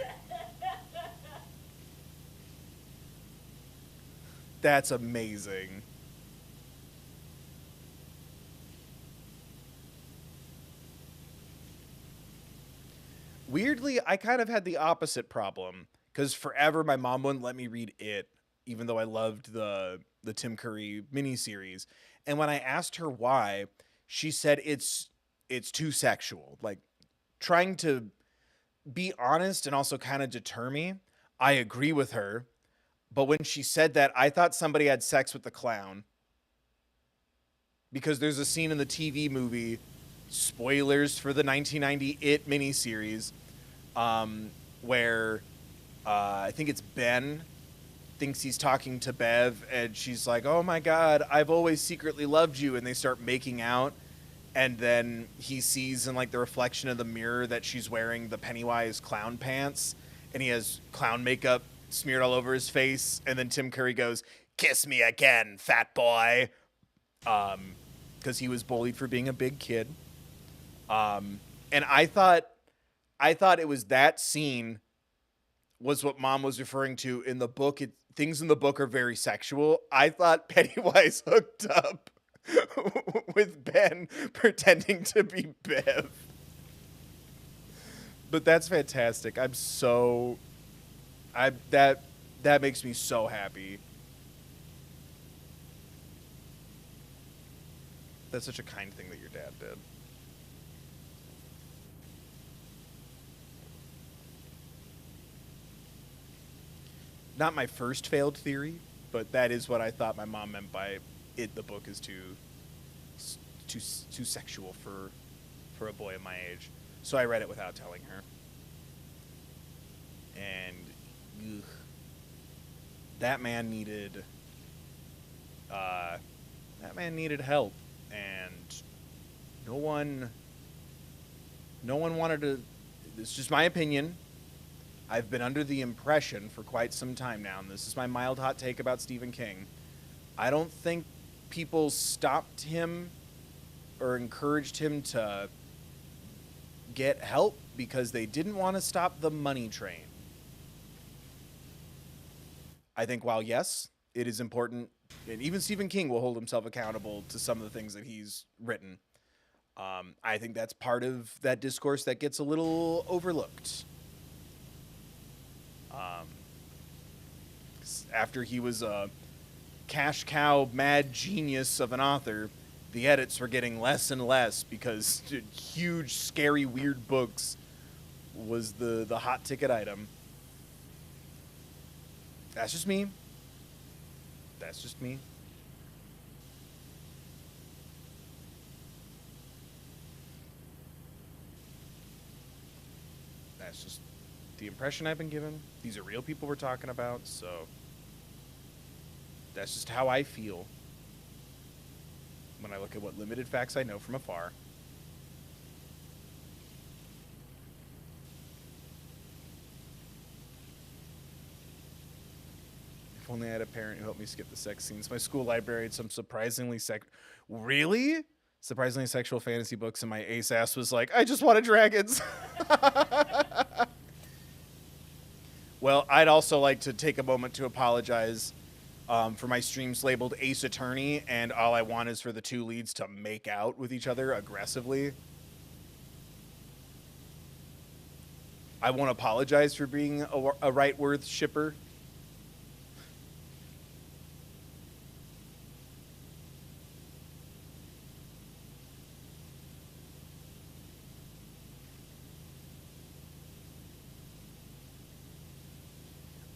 That's amazing. Weirdly, I kind of had the opposite problem because forever my mom wouldn't let me read it, even though I loved the Tim Curry miniseries. And when I asked her why, she said it's too sexual. Like trying to be honest and also kind of deter me. I agree with her, but when she said that, I thought somebody had sex with the clown because there's a scene in the TV movie. Spoilers for the 1990 It miniseries, where I think it's Ben thinks he's talking to Bev, and she's like, "Oh my God, I've always secretly loved you," and they start making out, and then he sees in like the reflection of the mirror that she's wearing the Pennywise clown pants, and he has clown makeup smeared all over his face, and then Tim Curry goes, "Kiss me again, fat boy," because he was bullied for being a big kid. And I thought it was that scene was what Mom was referring to in the book. Things in the book are very sexual. I thought Pennywise hooked up with Ben pretending to be Bev. But that's fantastic. That makes me so happy. That's such a kind thing that your dad did. Not my first failed theory, but that is what I thought my mom meant by it. The book is too sexual for a boy of my age, so I read it without telling her. And ugh, that man needed help, and no one wanted to. It's just my opinion. I've been under the impression for quite some time now, and this is my mild hot take about Stephen King. I don't think people stopped him or encouraged him to get help because they didn't want to stop the money train. I think while yes, it is important, and even Stephen King will hold himself accountable to some of the things that he's written. I think that's part of that discourse that gets a little overlooked. After he was a cash cow mad genius of an author, the edits were getting less and less because huge, scary, weird books was the hot ticket item. That's just me. That's just me. That's just the impression I've been given. These are real people we're talking about, so that's just how I feel when I look at what limited facts I know from afar. If only I had a parent who helped me skip the sex scenes. My school library had some surprisingly sexual fantasy books, and my ace ass was like, I just wanted dragons. Well, I'd also like to take a moment to apologize for my streams labeled Ace Attorney, and all I want is for the two leads to make out with each other aggressively. I won't apologize for being a right-worth shipper.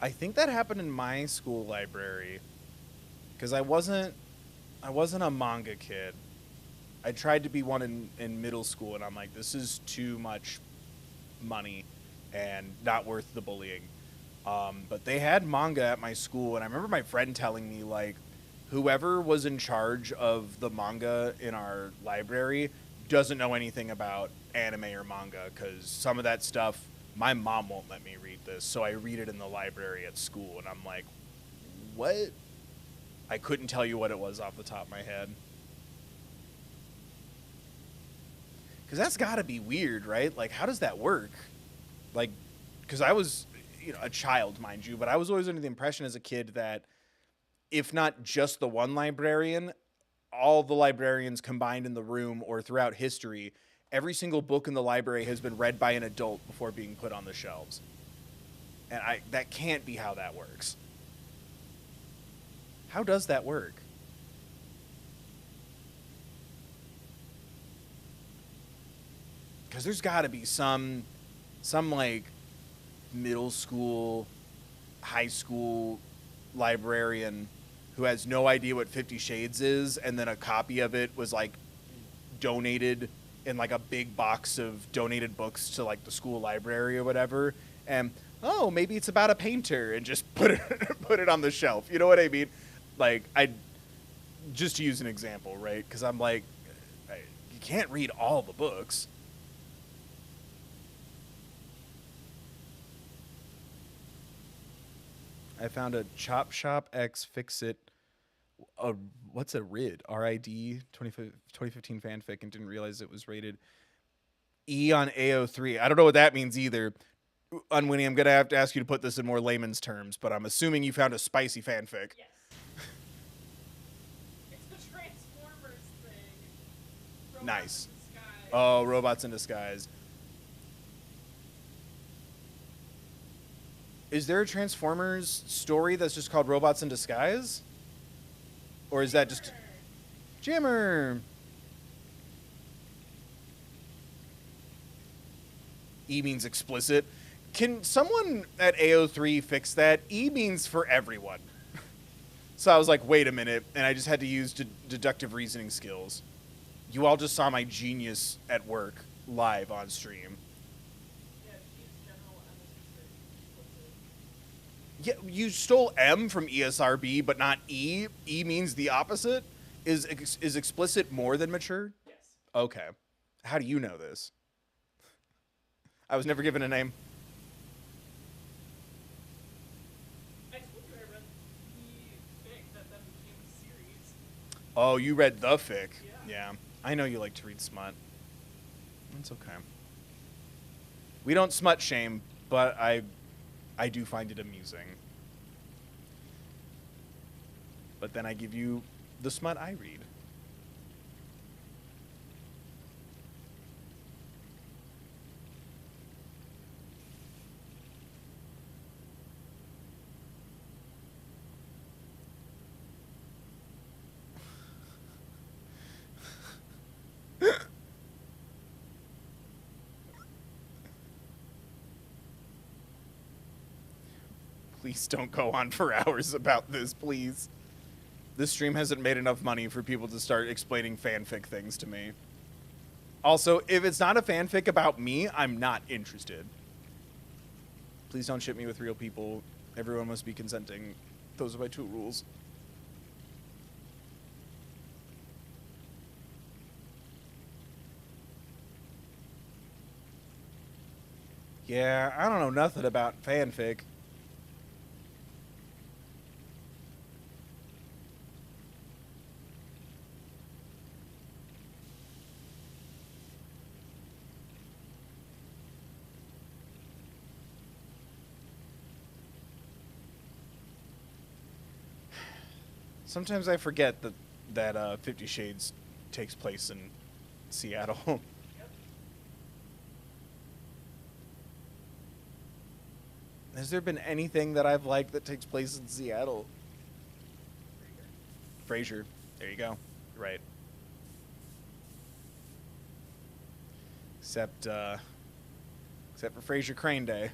I think that happened in my school library because I wasn't a manga kid. I tried to be one in middle school, and I'm like, this is too much money and not worth the bullying. But they had manga at my school, and I remember my friend telling me, like, whoever was in charge of the manga in our library doesn't know anything about anime or manga because some of that stuff, my mom won't let me read this, so I read it in the library at school, and I'm like, what? I couldn't tell you what it was off the top of my head. Because that's got to be weird, right? Like, how does that work? Like, because I was, a child, mind you, but I was always under the impression as a kid that if not just the one librarian, all the librarians combined in the room or throughout history, every single book in the library has been read by an adult before being put on the shelves. And that can't be how that works. How does that work? Because there's got to be some like middle school, high school librarian who has no idea what 50 Shades is, and then a copy of it was like donated in like a big box of donated books to like the school library or whatever, and maybe it's about a painter, and just put it on the shelf. You know what I mean? Like, I just to use an example, right? Because I'm like, can't read all the books. I found a Chop Shop X Fix It. What's a RID? RID 2015 fanfic, and didn't realize it was rated E on AO3. I don't know what that means either. Unwinnie, I'm going to have to ask you to put this in more layman's terms, but I'm assuming you found a spicy fanfic. Yes. It's the Transformers thing. Robots Nice. in disguise. Oh, robots in disguise. Is there a Transformers story that's just called Robots in Disguise? Or is that just... Jimmer! E means explicit. Can someone at AO3 fix that? E means for everyone. So I was like, wait a minute, and I just had to use deductive reasoning skills. You all just saw my genius at work live on stream. Yeah, she's general MS. Yeah, you stole M from ESRB, but not E. E means the opposite. Is explicit more than mature? Yes. Okay. How do you know this? I was never given a name. I told you I read the fic that then became a series. Oh, you read the fic. Yeah. I know you like to read smut. That's okay. We don't smut shame, but I do find it amusing. But then I give you the smut I read. Please don't go on for hours about this, please. This stream hasn't made enough money for people to start explaining fanfic things to me. Also, if it's not a fanfic about me, I'm not interested. Please don't ship me with real people. Everyone must be consenting. Those are my 2 rules. Yeah, I don't know nothing about fanfic. Sometimes I forget that 50 Shades takes place in Seattle. Yep. Has there been anything that I've liked that takes place in Seattle? Frasier. There you go. You're right. Except for Frasier Crane Day.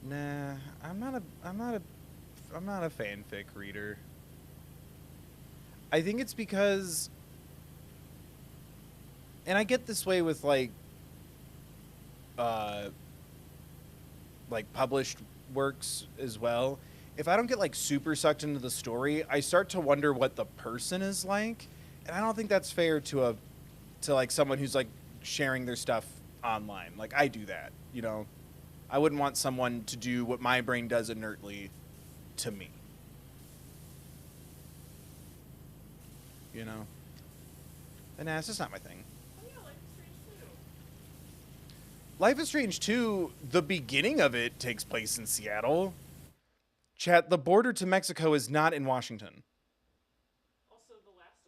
Nah, I'm not a fanfic reader. I think it's because, and I get this way with like published works as well. If I don't get like super sucked into the story, I start to wonder what the person is like, and I don't think that's fair to like someone who's like sharing their stuff online. Like I do that, you know. I wouldn't want someone to do what my brain does inertly to me. You know? And nah, it's just not my thing. Oh yeah, Life is Strange 2. Life is Strange 2, the beginning of it takes place in Seattle. Chat, the border to Mexico is not in Washington. Also, The Last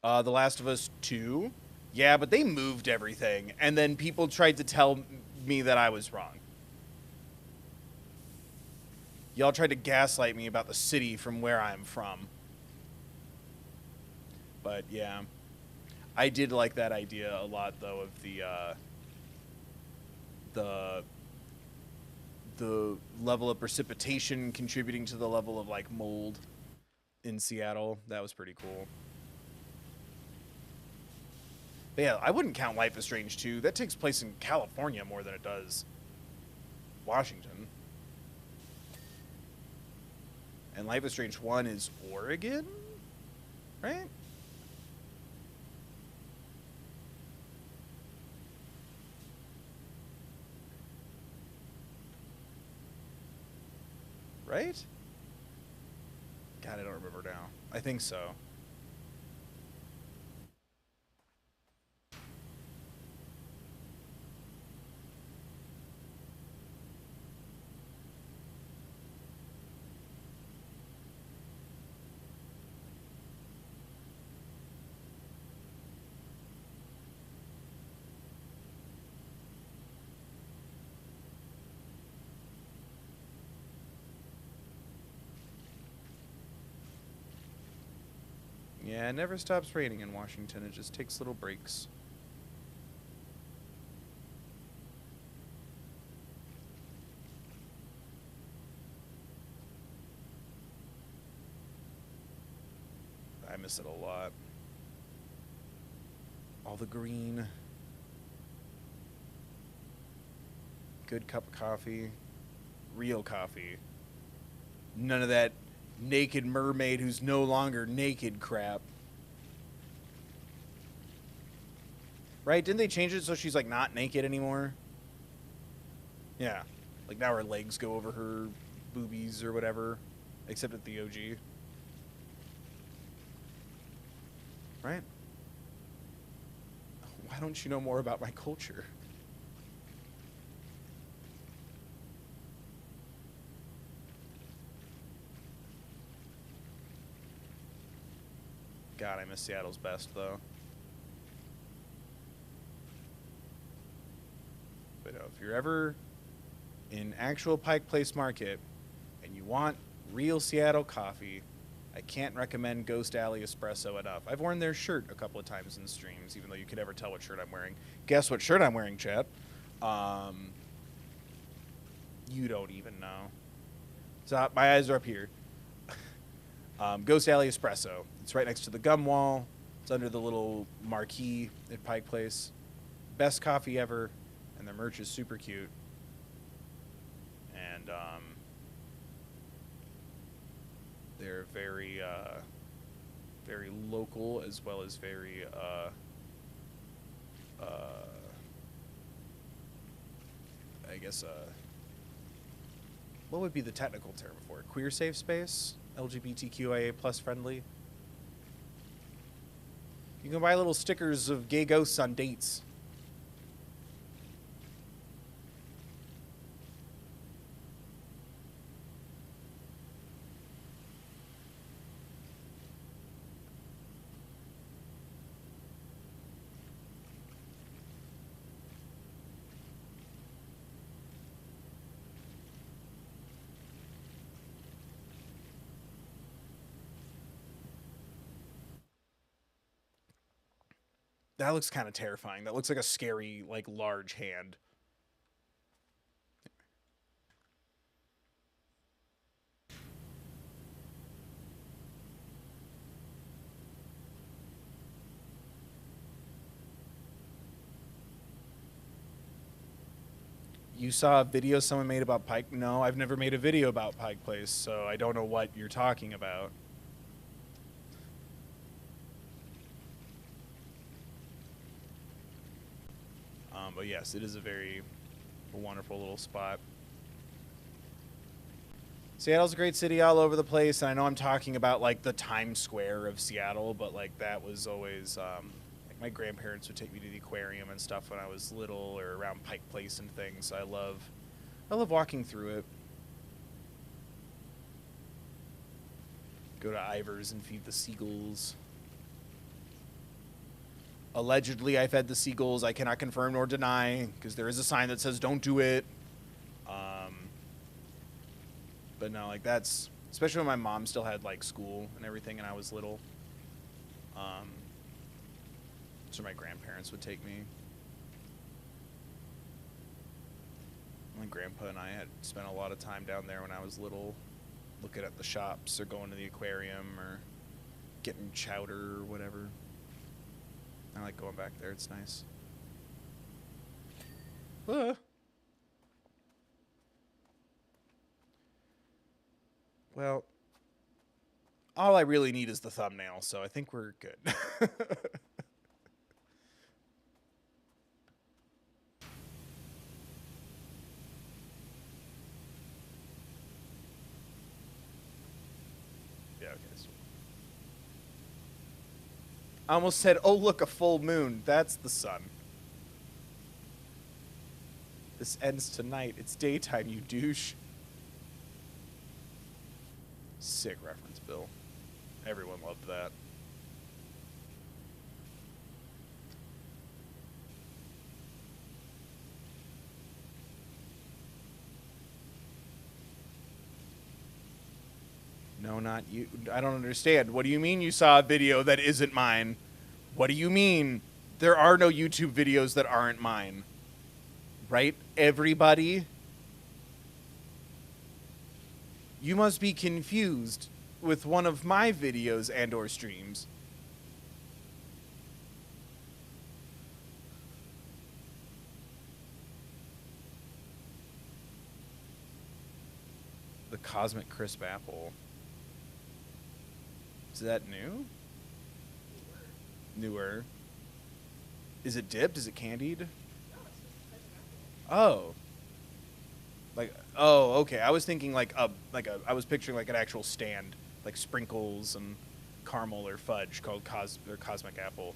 of Us. The Last of Us 2? Yeah, but they moved everything, and then people tried to tell me that I was wrong. Y'all tried to gaslight me about the city from where I'm from. But yeah, I did like that idea a lot, though, of the the level of precipitation contributing to the level of like mold in Seattle. That was pretty cool. But yeah, I wouldn't count Life is Strange 2. That takes place in California more than it does Washington. And Life is Strange 1 is Oregon? Right? Right? God, I don't remember now. I think so. Yeah, it never stops raining in Washington. It just takes little breaks. I miss it a lot. All the green. Good cup of coffee. Real coffee. None of that naked mermaid who's no longer naked crap. Right? Didn't they change it so she's like not naked anymore? Yeah. Like now her legs go over her boobies or whatever. Except at the OG. Right? Why don't you know more about my culture? God, I miss Seattle's best, though. But if you're ever in actual Pike Place Market and you want real Seattle coffee, I can't recommend Ghost Alley Espresso enough. I've worn their shirt a couple of times in streams, even though you could never tell what shirt I'm wearing. Guess what shirt I'm wearing, chat? You don't even know. So my eyes are up here. Ghost Alley Espresso. It's right next to the gum wall. It's under the little marquee at Pike Place. Best coffee ever, and their merch is super cute. And they're very, very local as well as very, I guess, what would be the technical term for it? Queer safe space? LGBTQIA plus friendly? You can buy little stickers of gay ghosts on dates. That looks kind of terrifying. That looks like a scary, like, large hand. You saw a video someone made about Pike? No, I've never made a video about Pike Place, so I don't know what you're talking about. But yes, it is a very wonderful little spot. Seattle's a great city all over the place, and I know I'm talking about like the Times Square of Seattle, but like that was always like my grandparents would take me to the aquarium and stuff when I was little, or around Pike Place and things. I love walking through it. Go to Ivers and feed the seagulls. Allegedly, I fed the seagulls. I cannot confirm nor deny, because there is a sign that says don't do it. But no, like that's, especially when my mom still had like school and everything and I was little. So my grandparents would take me. My grandpa and I had spent a lot of time down there when I was little, looking at the shops or going to the aquarium or getting chowder or whatever. I like going back there. It's nice. Well, all I really need is the thumbnail, so I think we're good. Yeah, okay. I almost said, oh, look, a full moon. That's the sun. This ends tonight. It's daytime, you douche. Sick reference, Bill. Everyone loved that. No, not you. I don't understand. What do you mean you saw a video that isn't mine? What do you mean? There are no YouTube videos that aren't mine. Right, everybody? You must be confused with one of my videos and or streams. The Cosmic Crisp Apple. Is that new? Newer. Is it dipped? Is it candied? Oh. Oh, okay. I was thinking I was picturing like an actual stand, like sprinkles and caramel or fudge called Cosmic Apple.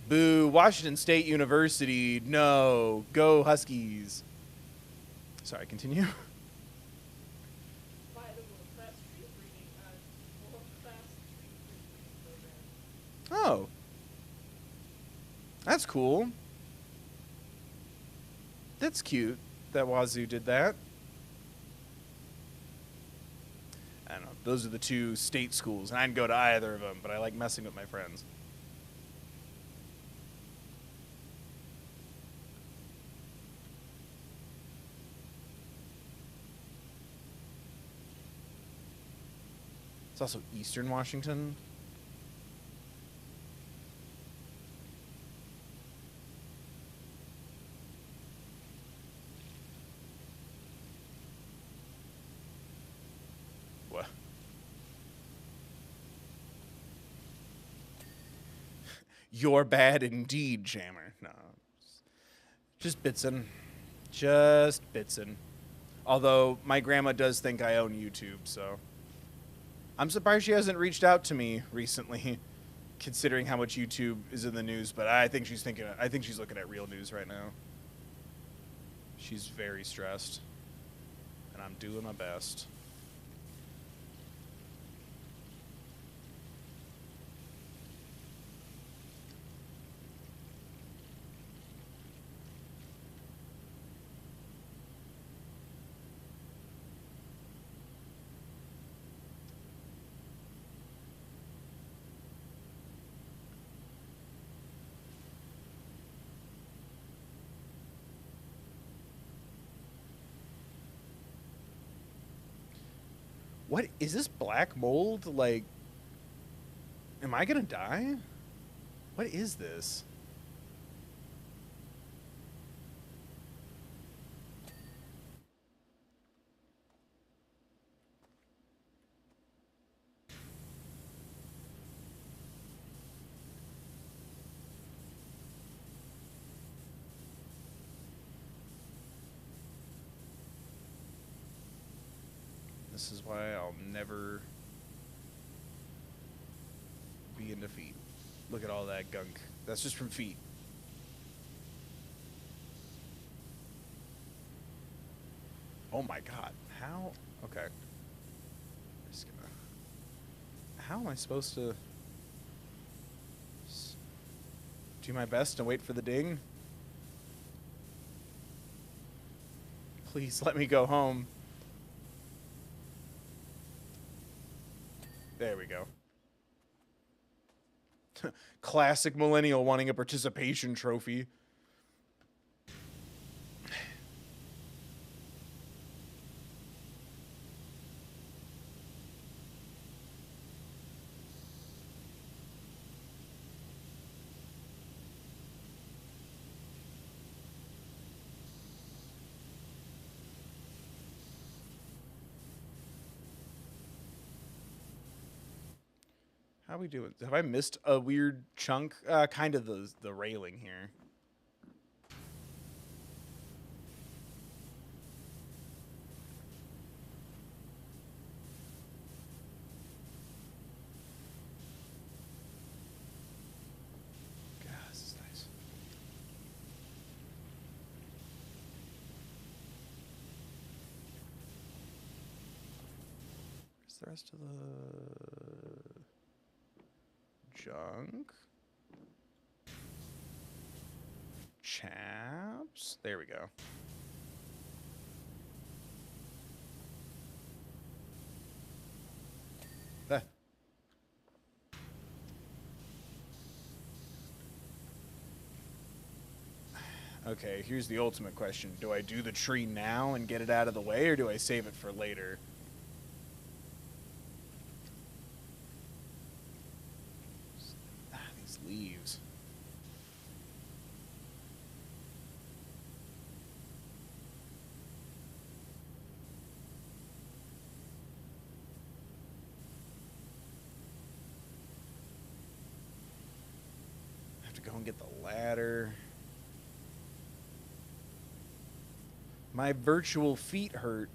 Boo, Washington State University. No, go Huskies. Sorry, continue. Oh. That's cool. That's cute that Wazoo did that. I don't know. Those are the two state schools, and I didn't go to either of them, but I like messing with my friends. It's also Eastern Washington. What? You're bad indeed, Jammer. No. Just Bitsin. Just Bitsin. Although, my grandma does think I own YouTube, so... I'm surprised she hasn't reached out to me recently, considering how much YouTube is in the news, but I think she's looking at real news right now. She's very stressed, and I'm doing my best. What is this black mold? Like, am I gonna die? What is this? This is why I'll never be into feet. Look at all that gunk. That's just from feet. Oh my god. How? Okay. Just gonna... How am I supposed to do my best and wait for the ding? Please let me go home. There we go. Classic millennial wanting a participation trophy. How we doing? Have I missed a weird chunk? Kind of the railing here. God, this is nice. Where's the rest of the junk? Chaps. There we go. Ah. Okay, here's the ultimate question. Do I do the tree now and get it out of the way, or do I save it for later? Ah, these leaves. I have to go and get the ladder. My virtual feet hurt.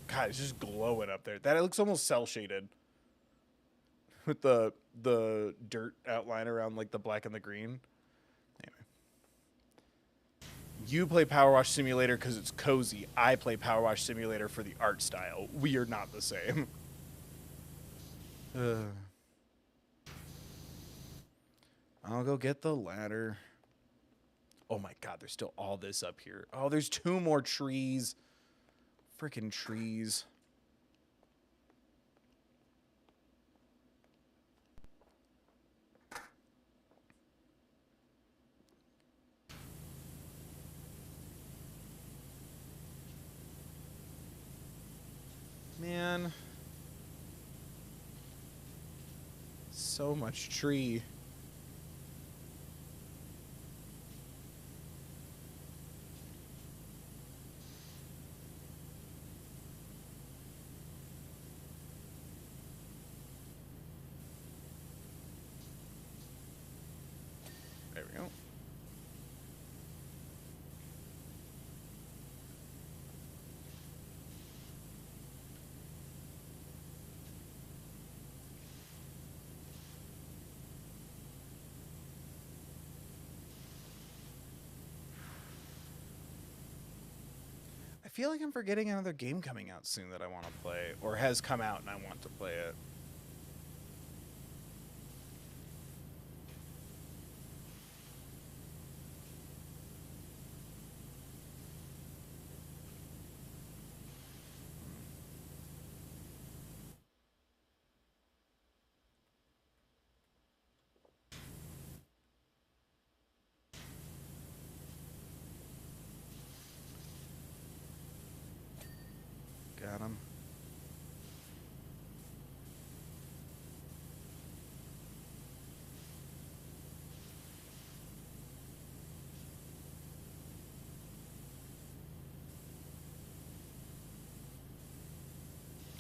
God, it's just glowing up there. That looks almost cell shaded with the dirt outline around like the black and the green. Anyway, you play Powerwash Simulator because it's cozy. I play Powerwash Simulator for the art style. We are not the same. I'll go get the ladder. Oh my God, there's still all this up here. Oh, there's 2 more trees. Freaking trees. Man. So much tree. There we go. I feel like I'm forgetting another game coming out soon that I want to play, or has come out and I want to play it. Got him.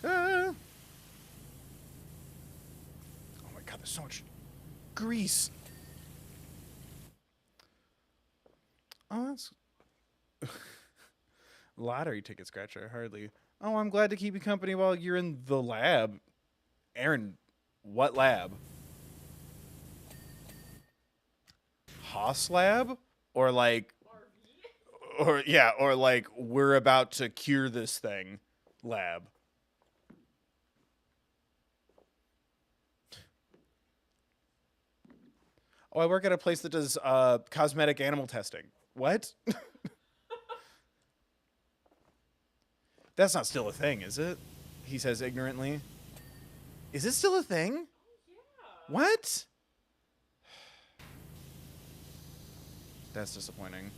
Ah! Oh my God, there's so much grease. Oh, that's lottery ticket scratcher. Hardly. Oh, I'm glad to keep you company while you're in the lab. Aaron, what lab? Haas lab? Or like, RV? or yeah, or like we're about to cure this thing lab. Oh, I work at a place that does cosmetic animal testing. What? That's not still a thing, is it? He says ignorantly. Is it still a thing? Yeah. What? That's disappointing.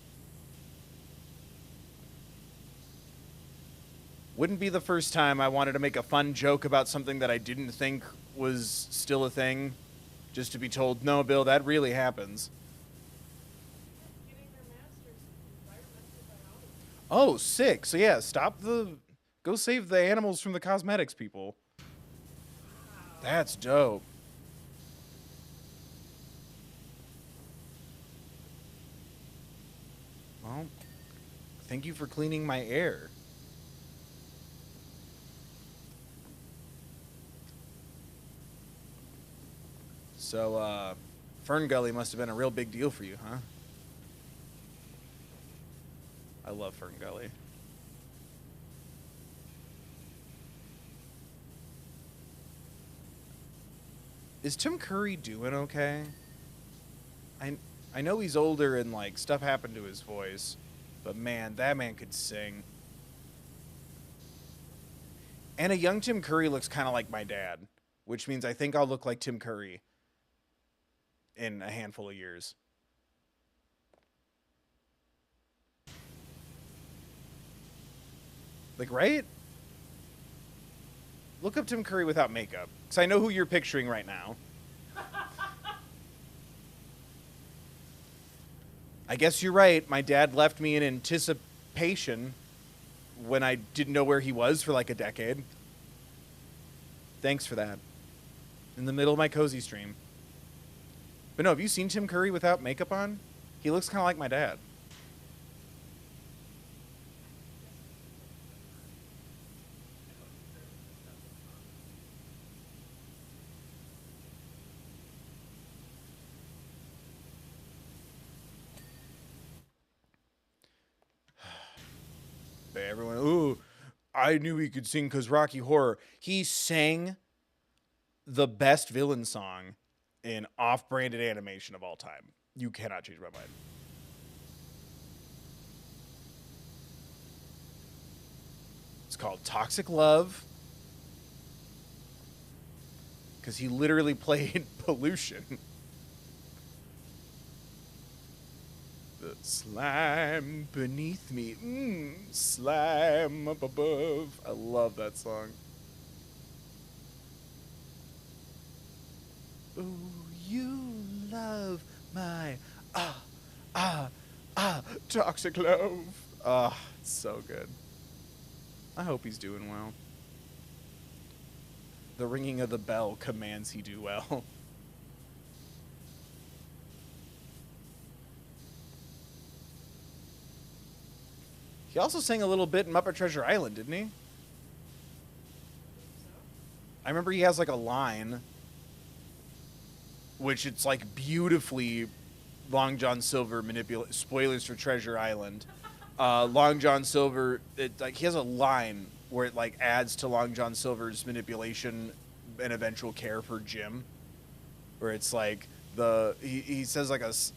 Wouldn't be the first time I wanted to make a fun joke about something that I didn't think was still a thing, just to be told, no, Bill, that really happens. Getting their master's in environmental biology. Oh, sick. So yeah, stop the... Go save the animals from the cosmetics people. Wow. That's dope. Well, thank you for cleaning my air. So, Fern Gully must have been a real big deal for you, huh? I love Fern Gully. Is Tim Curry doing okay? I know he's older and like stuff happened to his voice, but man, that man could sing. And a young Tim Curry looks kind of like my dad, which means I think I'll look like Tim Curry in a handful of years. Like, right? Look up Tim Curry without makeup, because I know who you're picturing right now. I guess you're right. My dad left me in anticipation when I didn't know where he was for like a decade. Thanks for that. In the middle of my cozy stream. But no, have you seen Tim Curry without makeup on? He looks kind of like my dad. But everyone, ooh, I knew he could sing because Rocky Horror. He sang the best villain song in off-branded animation of all time. You cannot change my mind. It's called Toxic Love because he literally played Pollution. The slime beneath me, slime up above. I love that song. Ooh, you love my toxic love. It's so good. I hope he's doing well. The ringing of the bell commands he do well. He also sang a little bit in Muppet Treasure Island, didn't he? I remember he has like a line, which it's like beautifully Long John Silver manipulate. Spoilers for Treasure Island. Long John Silver, like he has a line where it like adds to Long John Silver's manipulation and eventual care for Jim, where it's like he says like it's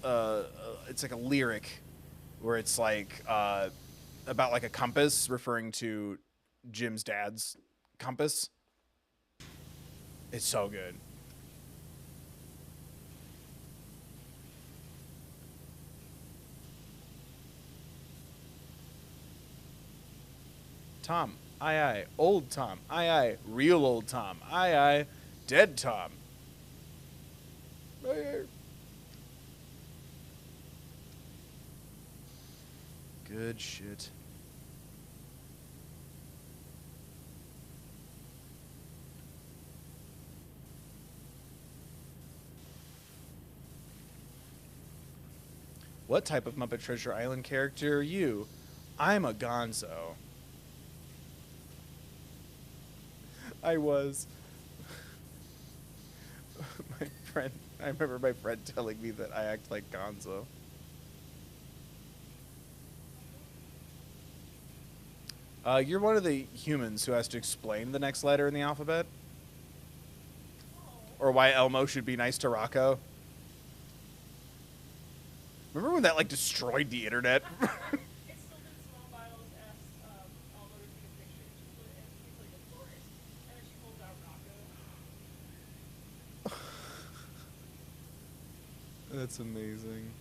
like a lyric where it's like about like a compass referring to Jim's dad's compass. It's so good. Tom, aye aye. Old Tom, aye aye. Real old Tom, aye aye. Dead Tom. Aye aye. Good shit. What type of Muppet Treasure Island character are you? I'm a gonzo. I was. My friend, I remember my friend telling me that I act like Gonzo. You're one of the humans who has to explain the next letter in the alphabet. Or why Elmo should be nice to Rocco. Remember when that, like, destroyed the internet? It's still been small files asked Elmo to take a picture, and he's like, of course. And then she pulls out Rocco. That's amazing.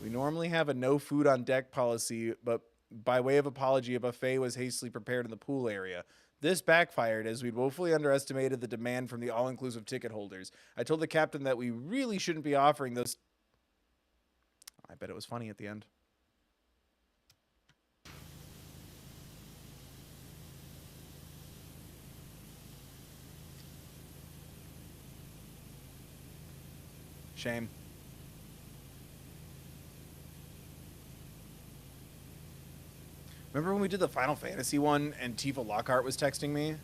We normally have a no food on deck policy, but by way of apology, a buffet was hastily prepared in the pool area. This backfired as we'd woefully underestimated the demand from the all-inclusive ticket holders. I told the captain that we really shouldn't be offering those. I bet it was funny at the end. Shame. Remember when we did the Final Fantasy one and Tifa Lockhart was texting me?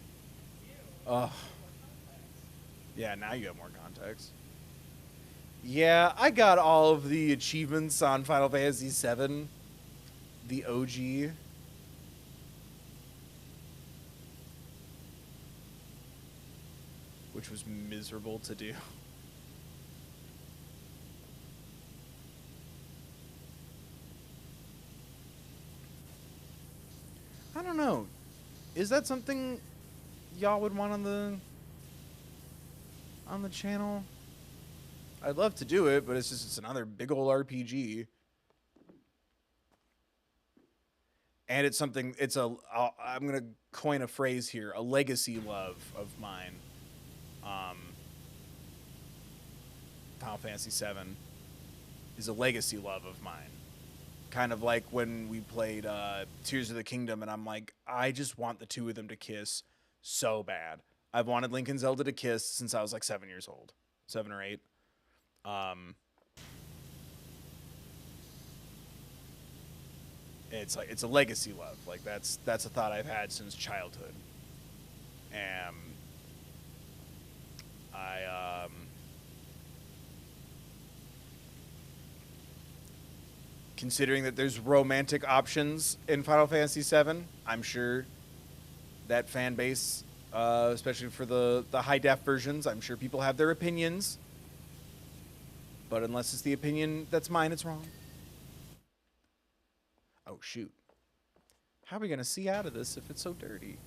Ugh. Yeah, now you have more context. Yeah, I got all of the achievements on Final Fantasy VII. The OG. Which was miserable to do. I don't know. Is that something y'all would want on the channel? I'd love to do it, but it's another big old RPG. And it's something, I'm going to coin a phrase here, a legacy love of mine. Final Fantasy VII is a legacy love of mine. Kind of like when we played Tears of the Kingdom, and I'm like, I just want the two of them to kiss so bad. I've wanted Link and Zelda to kiss since I was like 7 years old. 7 or 8. It's like, it's a legacy love. Like that's a thought I've had since childhood. And considering that there's romantic options in Final Fantasy VII, I'm sure that fan base, especially for the high def versions, I'm sure people have their opinions. But unless it's the opinion that's mine, it's wrong. Oh, shoot. How are we going to see out of this if it's so dirty?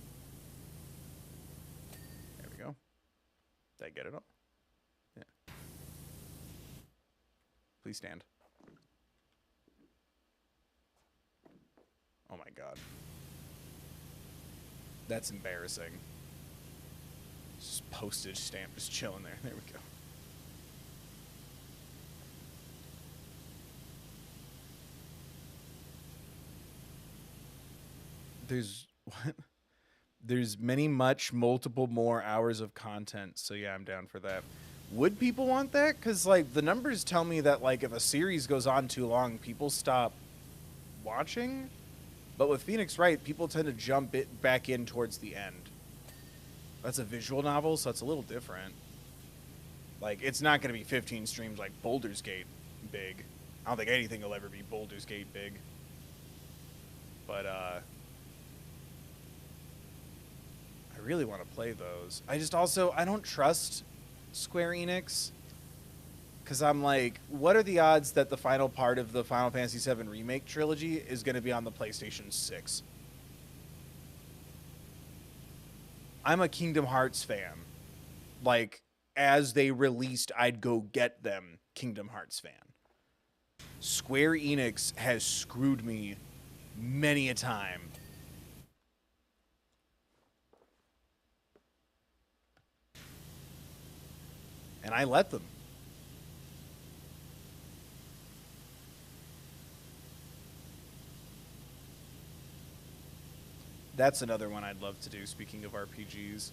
There we go. Did I get it all? Yeah. Please stand. Oh my god. That's embarrassing. Just postage stamp just chilling there. There we go. There's what? There's multiple more hours of content. So yeah, I'm down for that. Would people want that? Because like the numbers tell me that like if a series goes on too long, people stop watching. But with Phoenix Wright, people tend to jump it back in towards the end. That's a visual novel, so it's a little different. Like, it's not going to be 15 streams like Baldur's Gate big. I don't think anything will ever be Baldur's Gate big. But, I really want to play those. I don't trust Square Enix. Because I'm like, what are the odds that the final part of the Final Fantasy VII Remake trilogy is going to be on the PlayStation 6? I'm a Kingdom Hearts fan. Like, as they released, I'd go get them Kingdom Hearts fan. Square Enix has screwed me many a time. And I let them. That's another one I'd love to do, speaking of RPGs.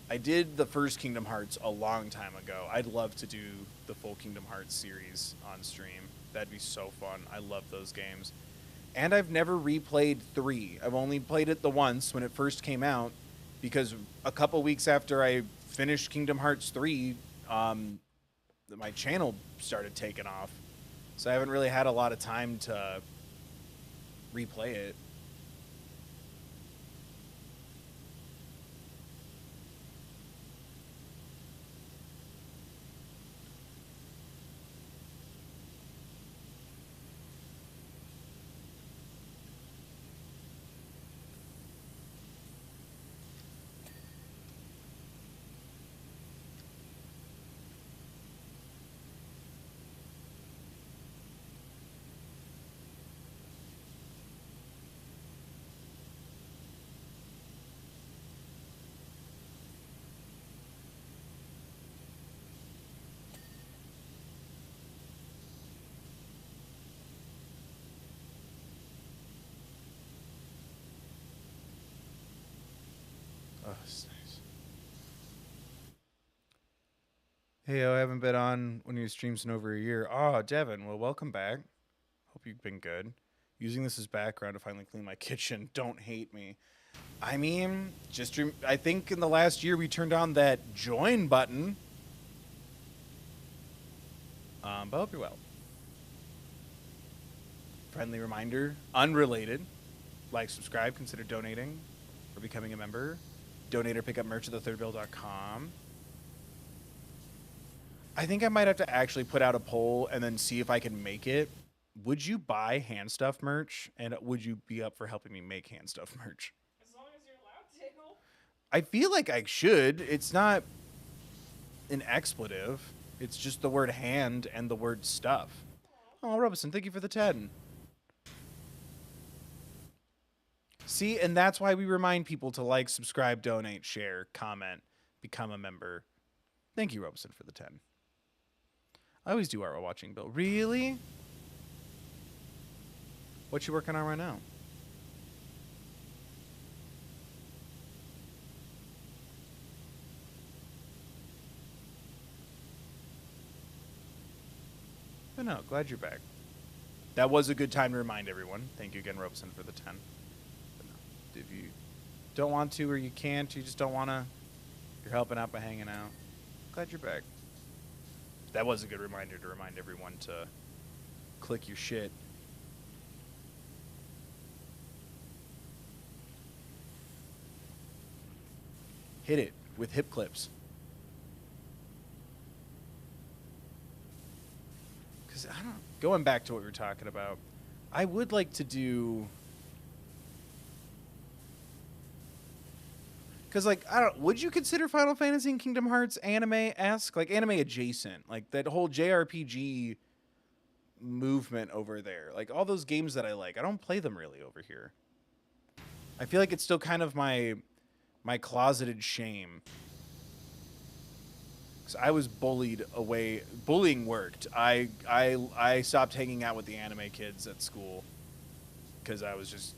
I did the first Kingdom Hearts a long time ago. I'd love to do the full Kingdom Hearts series on stream. That'd be so fun. I love those games. And I've never replayed 3. I've only played it the once when it first came out, because a couple weeks after I finished Kingdom Hearts 3, my channel started taking off. So I haven't really had a lot of time to replay it. Oh, that's nice. Hey, I haven't been on one of your streams in over a year. Oh, Devin, well, welcome back. Hope you've been good. Using this as background to finally clean my kitchen. Don't hate me. I mean, I think in the last year we turned on that join button. But I hope you're well. Friendly reminder, unrelated. Like, subscribe, consider donating or becoming a member. Donate or pick up merch at thethirdbill.com. I think I might have to actually put out a poll and then see if I can make it. Would you buy hand stuff merch? And would you be up for helping me make hand stuff merch? As long as you're allowed to. I feel like I should. It's not an expletive. It's just the word hand and the word stuff. Oh, Robinson, thank you for the 10. See, and that's why we remind people to like, subscribe, donate, share, comment, become a member. Thank you, Robinson, for the 10. I always do art while watching Bill. Really? What you working on right now? But no, glad you're back. That was a good time to remind everyone. Thank you again, Robinson, for the 10. But no, if you don't want to or you can't, you just don't want to, you're helping out by hanging out. Glad you're back. That was a good reminder to remind everyone to click your shit. Hit it with hip clips. Because I don't, going back to what we were talking about, I would like to do, because like, I don't, would you consider Final Fantasy and Kingdom Hearts anime-esque? Like anime adjacent, like that whole JRPG movement over there. Like all those games that I like, I don't play them really over here. I feel like it's still kind of my closeted shame. Because I was bullied away. Bullying worked. I stopped hanging out with the anime kids at school because I was just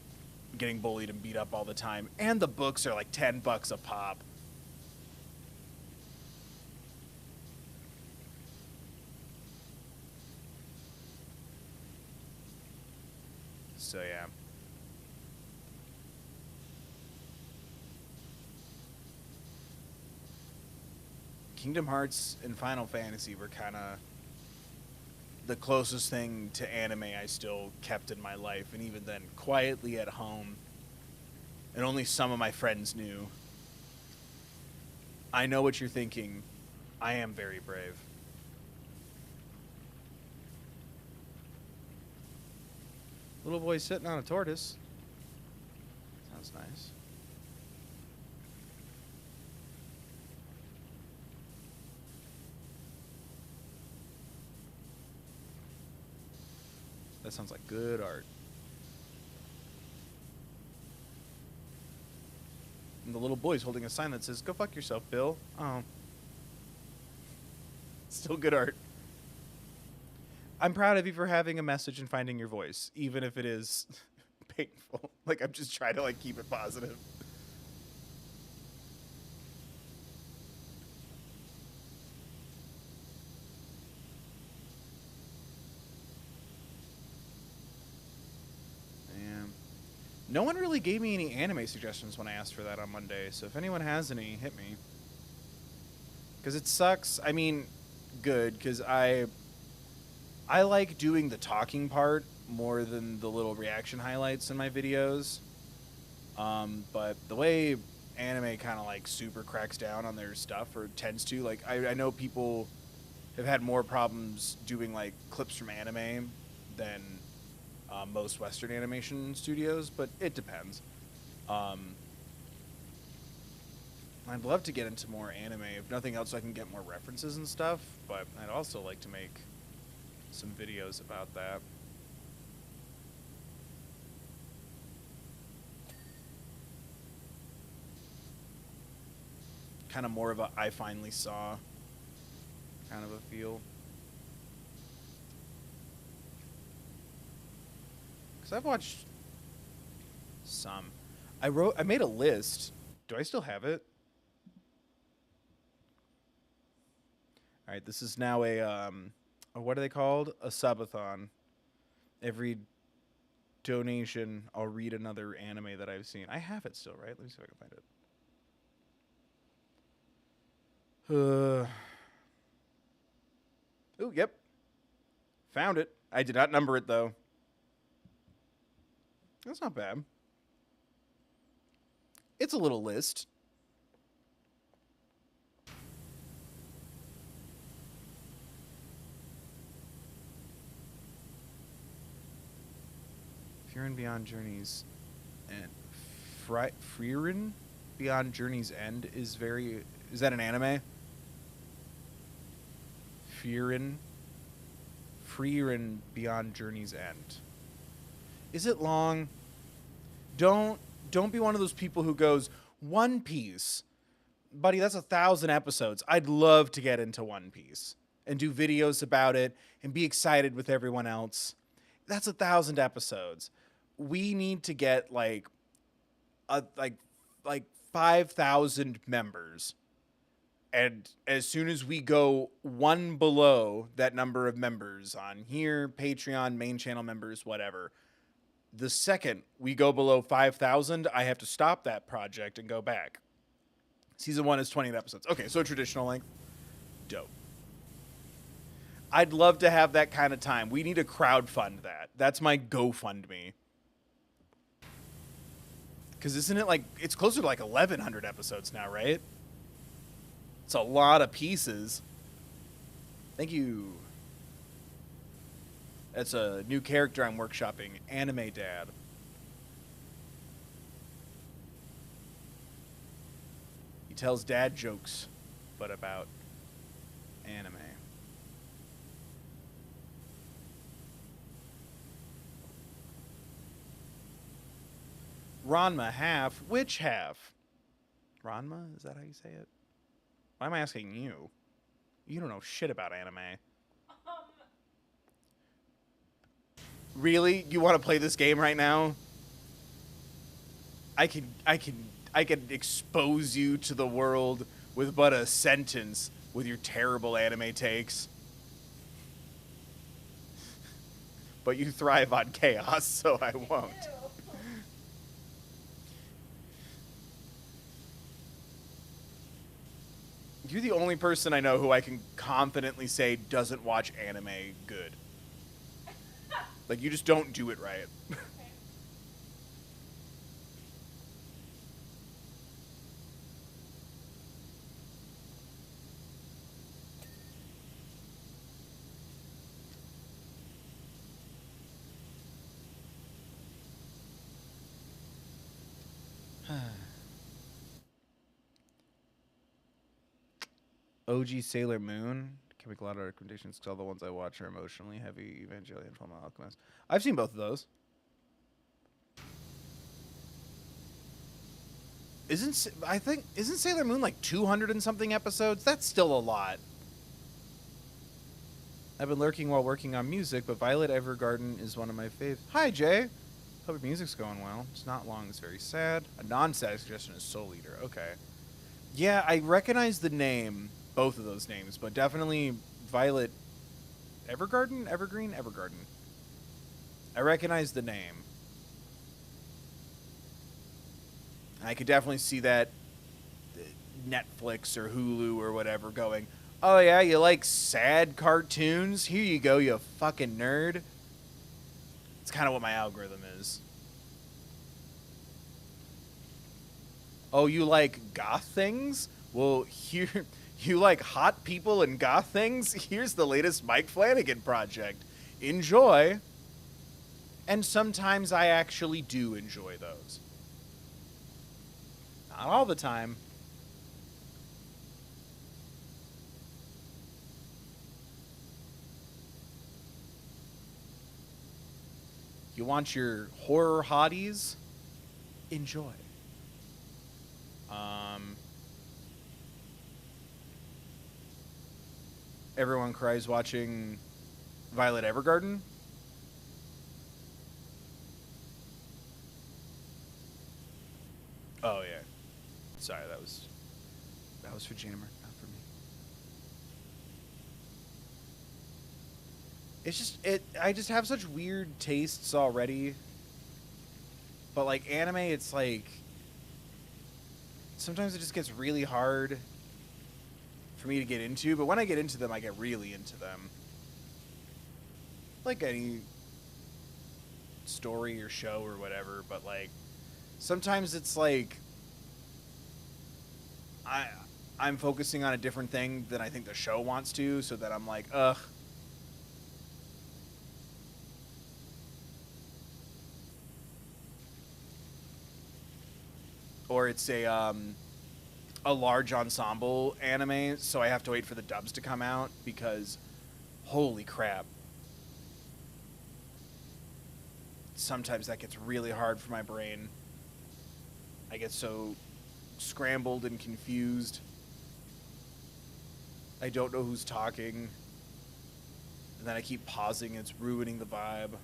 getting bullied and beat up all the time. And the books are like $10 a pop. So yeah. Kingdom Hearts and Final Fantasy were kind of the closest thing to anime I still kept in my life, and even then, quietly at home, and only some of my friends knew. I know what you're thinking. I am very brave. Little boy sitting on a tortoise. Sounds nice. That sounds like good art. And the little boy's holding a sign that says, "Go fuck yourself, Bill." Oh. Still good art. I'm proud of you for having a message and finding your voice, even if it is painful. Like, I'm just trying to, like, keep it positive. No one really gave me any anime suggestions when I asked for that on Monday, so if anyone has any, hit me. Because it sucks. I mean, good, because I like doing the talking part more than the little reaction highlights in my videos. But the way anime kind of like super cracks down on their stuff, or tends to, like, I know people have had more problems doing like clips from anime than most Western animation studios, but it depends. I'd love to get into more anime, if nothing else so I can get more references and stuff, but I'd also like to make some videos about that. Kind of more of a I finally saw kind of a feel. Because I've watched some. I made a list. Do I still have it? All right, this is now a what are they called? A subathon. Every donation, I'll read another anime that I've seen. I have it still, right? Let me see if I can find it. Oh, yep. Found it. I did not number it, though. That's not bad. It's a little list. Frieren Beyond Journey's End. Frieren Beyond Journey's End is very... Is that an anime? Frieren Beyond Journey's End. Is it long? Don't be one of those people who goes, One Piece. Buddy, that's 1,000 episodes. I'd love to get into One Piece and do videos about it and be excited with everyone else. That's 1,000 episodes. We need to get like 5,000 members. And as soon as we go one below that number of members on here, Patreon, main channel members, whatever, the second we go below 5,000, I have to stop that project and go back. Season 1 is 20 episodes. Okay, so traditional length. Dope. I'd love to have that kind of time. We need to crowdfund that. That's my GoFundMe. Because isn't it like, it's closer to like 1,100 episodes now, right? It's a lot of pieces. Thank you. That's a new character I'm workshopping. Anime Dad. He tells dad jokes, but about anime. Ranma half. Which half? Ranma? Is that how you say it? Why am I asking you? You don't know shit about anime. Really? You want to play this game right now? I can expose you to the world with but a sentence with your terrible anime takes. But you thrive on chaos, so I won't. You're the only person I know who I can confidently say doesn't watch anime good. Like, you just don't do it right. OG Sailor Moon. Can make a lot of recommendations because all the ones I watch are emotionally heavy. Evangelion, Fullmetal Alchemist. I've seen both of those. Isn't Sailor Moon like 200 and something episodes? That's still a lot. I've been lurking while working on music, but Violet Evergarden is one of my faves. Hi, Jay. Hope your music's going well. It's not long. It's very sad. A non-static suggestion is Soul Eater. Okay. Yeah, I recognize the name, both of those names, but definitely Violet Evergarden? Evergreen? Evergarden. I recognize the name. I could definitely see that Netflix or Hulu or whatever going, oh yeah, you like sad cartoons? Here you go, you fucking nerd. It's kind of what my algorithm is. Oh, you like goth things? Well, here, you like hot people and goth things? Here's the latest Mike Flanagan project. Enjoy. And sometimes I actually do enjoy those. Not all the time. You want your horror hotties? Enjoy. Um, Everyone cries watching Violet Evergarden. Oh yeah. Sorry, that was for Jammer, not for me. It's just I just have such weird tastes already. But like anime, it's like sometimes it just gets really hard for me to get into, but when I get into them, I get really into them. Like any story or show or whatever, but like sometimes it's like I I'm focusing on a different thing than I think the show wants to, so that I'm like, ugh. Or it's a large ensemble anime, so I have to wait for the dubs to come out because holy crap. Sometimes that gets really hard for my brain. I get so scrambled and confused. I don't know who's talking. And then I keep pausing and it's ruining the vibe.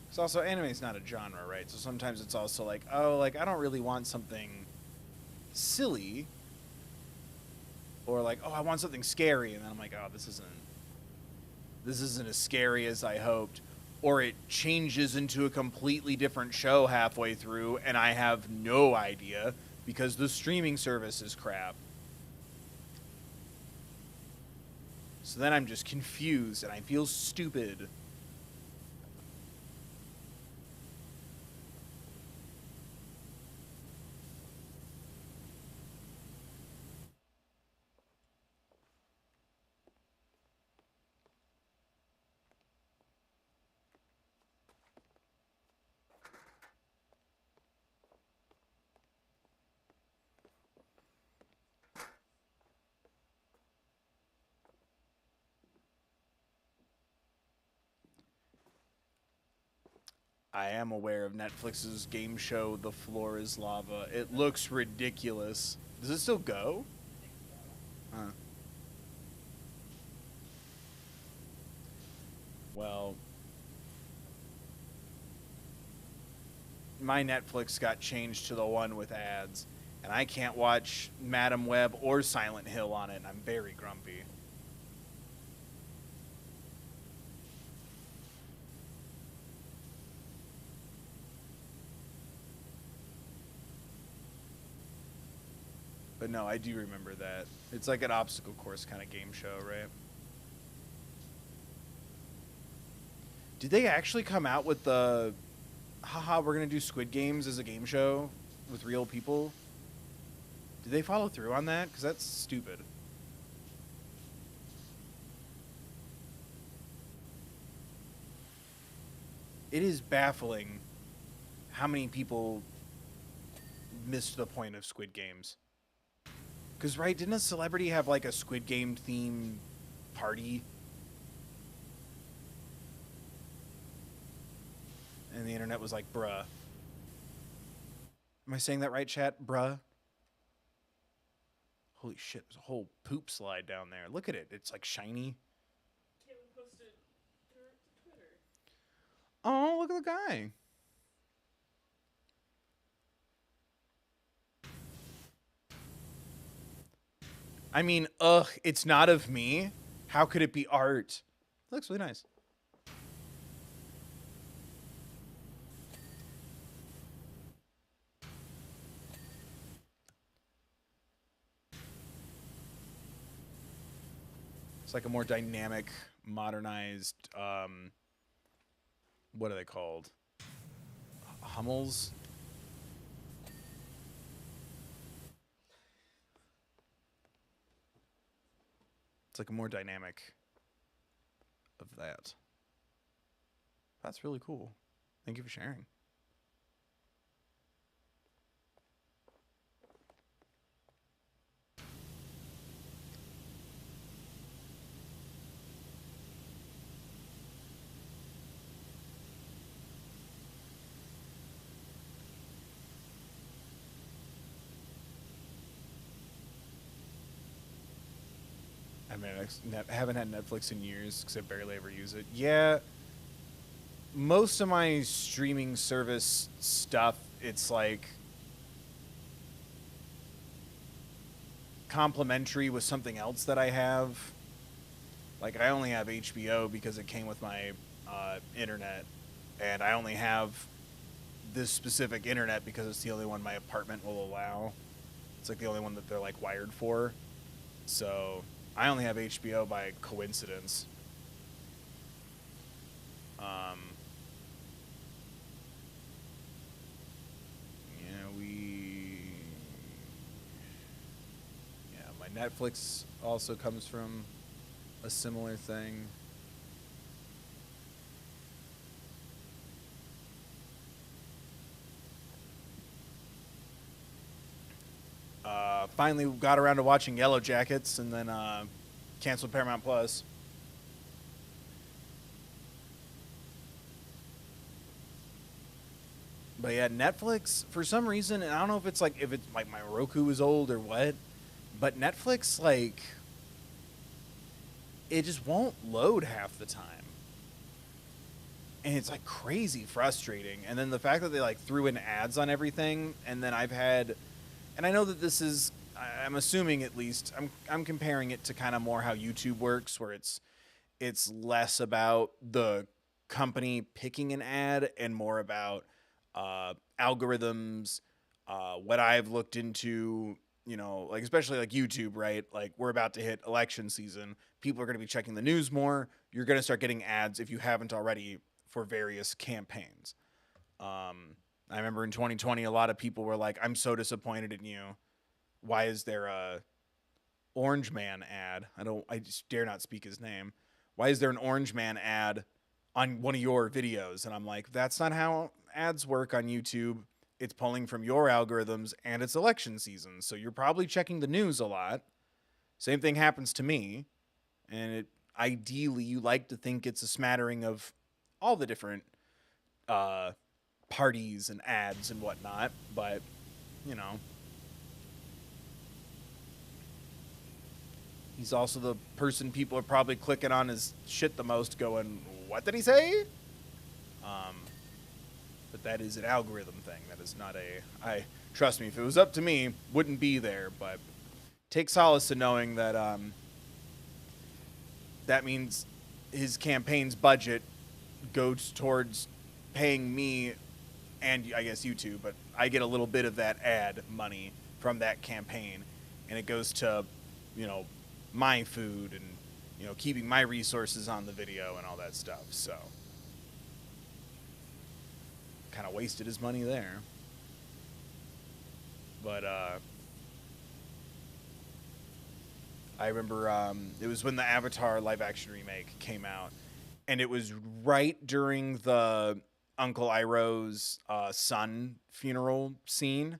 It's also anime is not a genre, right? So sometimes it's also like, oh, like I don't really want something silly, or like, oh, I want something scary, and then I'm like, oh, this isn't as scary as I hoped, or it changes into a completely different show halfway through, and I have no idea because the streaming service is crap. So then I'm just confused and I feel stupid. I am aware of Netflix's game show, The Floor is Lava. It looks ridiculous. Does it still go? Huh. Well, my Netflix got changed to the one with ads, and I can't watch Madam Web or Silent Hill on it, and I'm very grumpy. But no, I do remember that. It's like an obstacle course kind of game show, right? Did they actually come out with the haha, we're going to do Squid Games as a game show with real people? Did they follow through on that? Because that's stupid. It is baffling how many people missed the point of Squid Games. Because, right, didn't a celebrity have like a Squid Game themed party? And the internet was like, bruh. Am I saying that right, chat? Bruh. Holy shit, there's a whole poop slide down there. Look at it. It's like shiny. Can't we post it to Twitter? Oh, look at the guy. I mean, ugh, it's not of me. How could it be art? It looks really nice. It's like a more dynamic, modernized, what are they called? Hummels? It's like a more dynamic of that. That's really cool. Thank you for sharing. I mean, I haven't had Netflix in years because I barely ever use it. Yeah, most of my streaming service stuff, it's like complementary with something else that I have. Like, I only have HBO because it came with my internet, and I only have this specific internet because it's the only one my apartment will allow. It's like the only one that they're like wired for. So I only have HBO by coincidence. My Netflix also comes from a similar thing. Finally got around to watching Yellow Jackets and then canceled Paramount Plus. But yeah, Netflix, for some reason, and I don't know if it's like my Roku is old or what, but Netflix, like, it just won't load half the time. And it's like crazy frustrating. And then the fact that they like threw in ads on everything, and then and I know that this is, I'm assuming at least, I'm comparing it to kind of more how YouTube works, where it's less about the company picking an ad and more about algorithms. What I've looked into, like especially like YouTube, right? Like we're about to hit election season. People are going to be checking the news more. You're going to start getting ads if you haven't already for various campaigns. I remember in 2020, a lot of people were like, "I'm so disappointed in you. Why is there a Orange Man ad? I just dare not speak his name. Why is there an Orange Man ad on one of your videos?" And I'm like, that's not how ads work on YouTube. It's pulling from your algorithms, and it's election season, so you're probably checking the news a lot. Same thing happens to me, and ideally you like to think it's a smattering of all the different parties and ads and whatnot, but you know, he's also the person people are probably clicking on his shit the most, going, "What did he say?" But that is an algorithm thing. That is not I trust me. If it was up to me, wouldn't be there. But take solace in knowing that that means his campaign's budget goes towards paying me and I guess YouTube, but I get a little bit of that ad money from that campaign, and it goes to, my food and, keeping my resources on the video and all that stuff. So kind of wasted his money there. But I remember it was when the Avatar live action remake came out, and it was right during the Uncle Iroh's son funeral scene.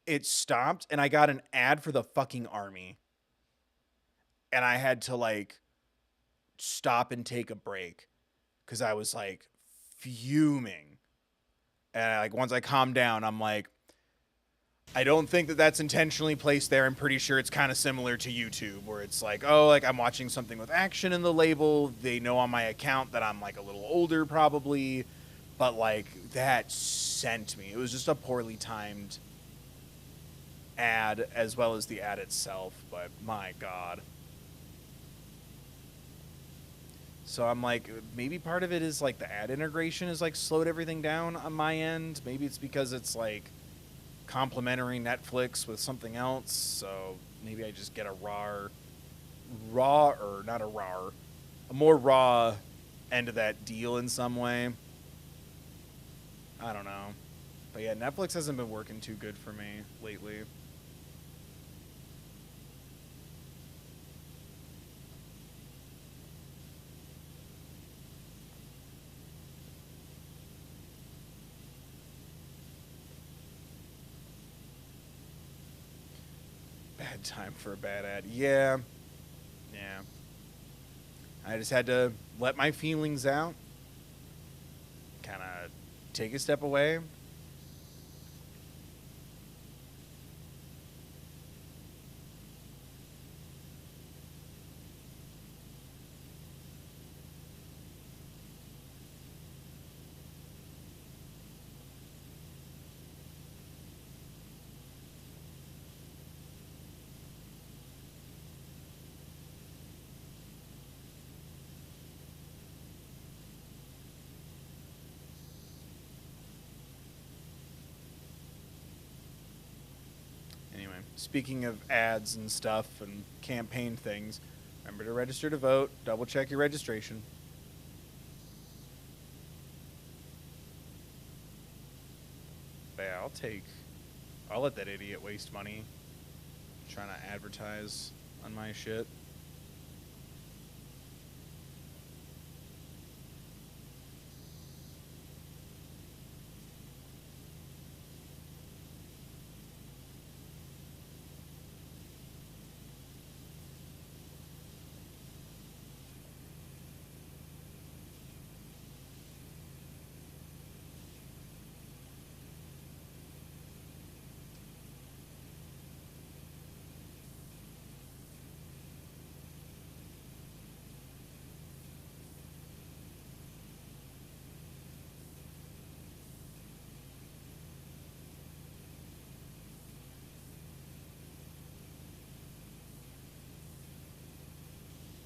It stopped, and I got an ad for the fucking army, and I had to like stop and take a break because I was like fuming. And like once I calmed down, I'm like, I don't think that that's intentionally placed there. I'm pretty sure it's kind of similar to YouTube, where it's like, oh, like I'm watching something with action in the label. They know on my account that I'm like a little older, probably, but like that sent me. It was just a poorly timed ad as well as the ad itself. But my God. So I'm like, maybe part of it is like the ad integration is like slowed everything down on my end. Maybe it's because it's like complementary Netflix with something else. So maybe I just get a raw or not a more raw end of that deal in some way. I don't know. But yeah, Netflix hasn't been working too good for me lately. Bad time for a bad ad. Yeah. Yeah. I just had to let my feelings out, kind of take a step away. Anyway, speaking of ads and stuff and campaign things, remember to register to vote. Double check your registration. But yeah, I'll let that idiot waste money trying to advertise on my shit.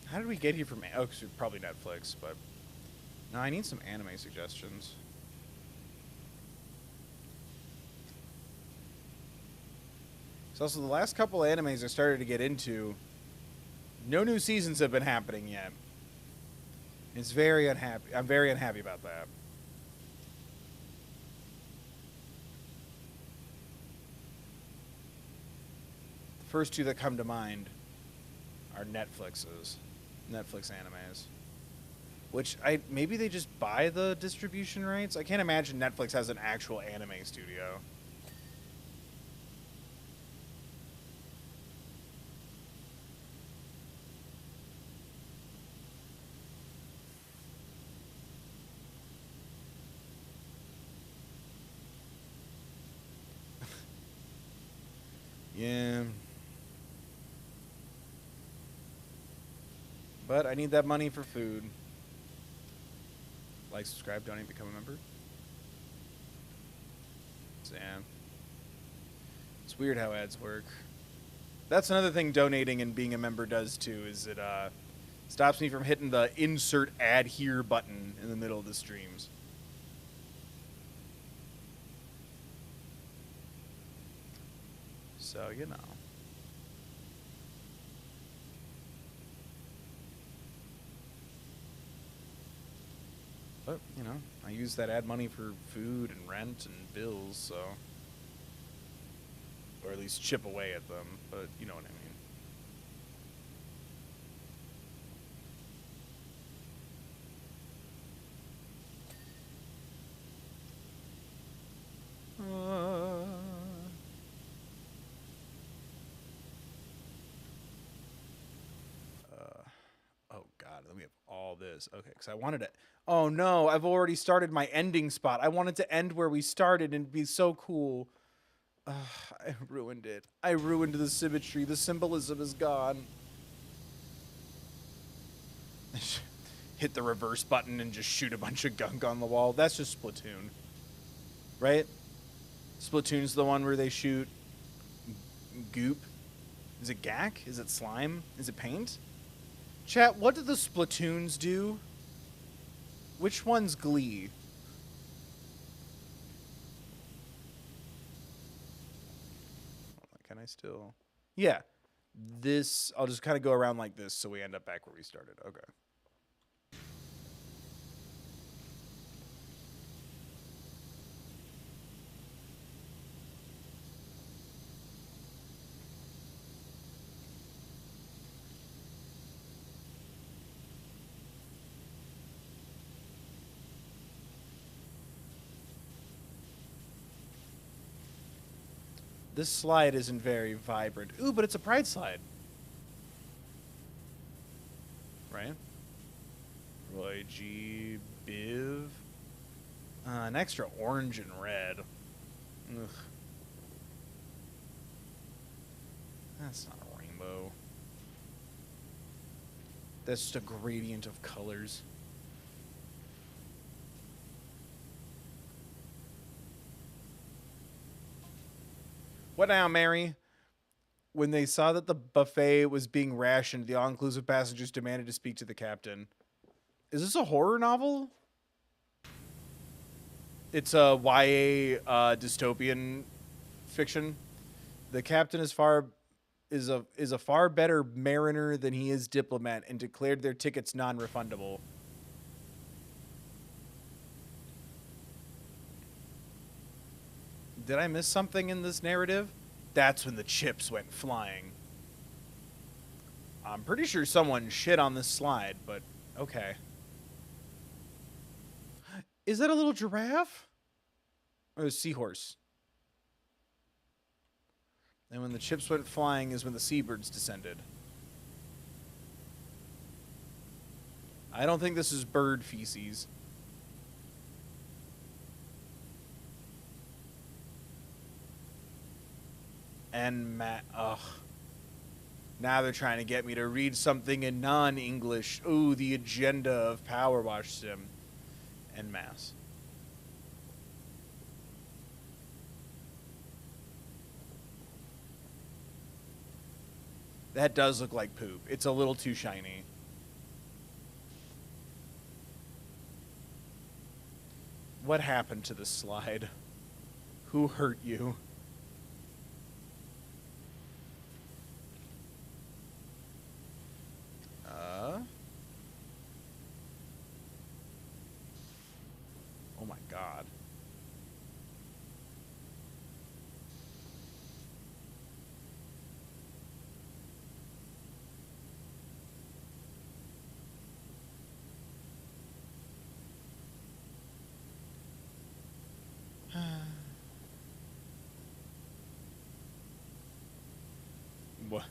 How did we get here from? Oh, cause probably Netflix, but no, I need some anime suggestions. So also the last couple animes I started to get into, no new seasons have been happening yet. It's very unhappy. I'm very unhappy about that. The first two that come to mind are Netflix animes. Which maybe they just buy the distribution rights. I can't imagine Netflix has an actual anime studio. Yeah. But I need that money for food. Like, subscribe, donate, become a member. So, yeah. It's weird how ads work. That's another thing donating and being a member does too, is it stops me from hitting the insert ad here button in the middle of the streams. So, you know. But, you know, I use that ad money for food and rent and bills, so. Or at least chip away at them, but you know what I mean. Oh God, let me have all this. Okay, because I wanted to. Oh no, I've already started my ending spot. I wanted to end where we started and be so cool. I ruined it. I ruined the symmetry. The symbolism is gone. Hit the reverse button and just shoot a bunch of gunk on the wall. That's just Splatoon. Right? Splatoon's the one where they shoot goop. Is it gack? Is it slime? Is it paint? Chat, what do the Splatoons do? Which one's Glee? Can I still... Yeah. This... I'll just kind of go around like this so we end up back where we started. Okay. This slide isn't very vibrant. Ooh, but it's a pride slide. Right? Roy G. Biv. An extra orange and red. Ugh. That's not a rainbow. That's just a gradient of colors. What now, Mary? When they saw that the buffet was being rationed, the all-inclusive passengers demanded to speak to the captain. Is this a horror novel? It's a YA dystopian fiction. The captain is a far better mariner than he is diplomat and declared their tickets non-refundable. Did I miss something in this narrative? That's when the chips went flying. I'm pretty sure someone shit on this slide, but okay. Is that a little giraffe? Or a seahorse? And when the chips went flying is when the seabirds descended. I don't think this is bird feces. And ugh. Now they're trying to get me to read something in non-English. Ooh, the agenda of Powerwash Sim. En masse. That does look like poop. It's a little too shiny. What happened to the slide? Who hurt you? Oh my god. What?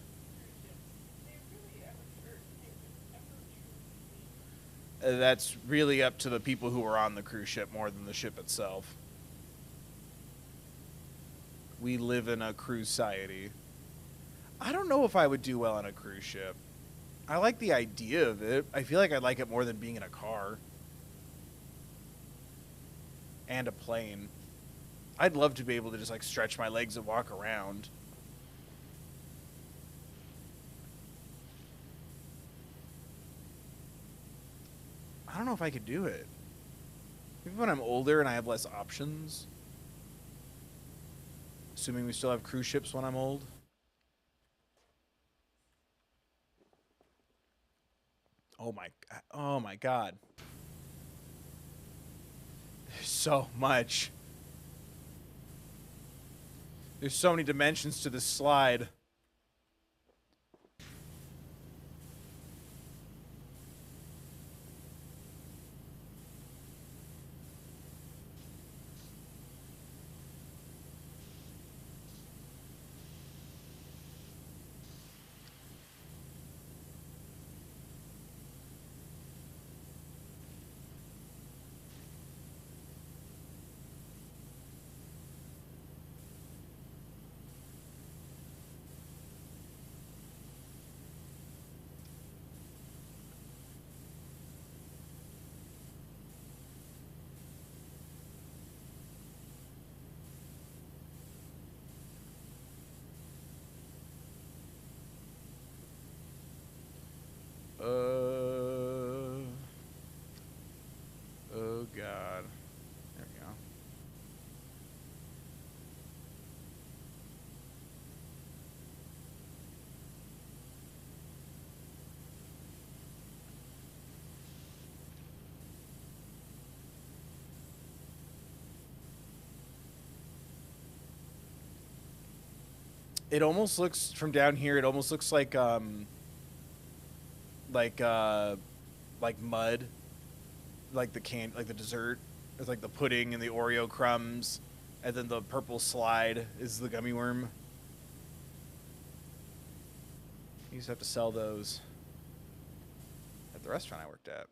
That's really up to the people who were on the cruise ship more than the ship itself. We live in a cruise society. I don't know if I would do well on a cruise ship. I like the idea of it. I feel like I'd like it more than being in a car. And a plane. I'd love to be able to just like stretch my legs and walk around. I don't know if I could do it. Maybe when I'm older and I have less options. Assuming we still have cruise ships when I'm old. Oh my god. There's so much. There's so many dimensions to this slide. It almost looks from down here. It almost looks like mud, like the dessert. It's like the pudding and the Oreo crumbs, and then the purple slide is the gummy worm. You used to have to sell those at the restaurant I worked at.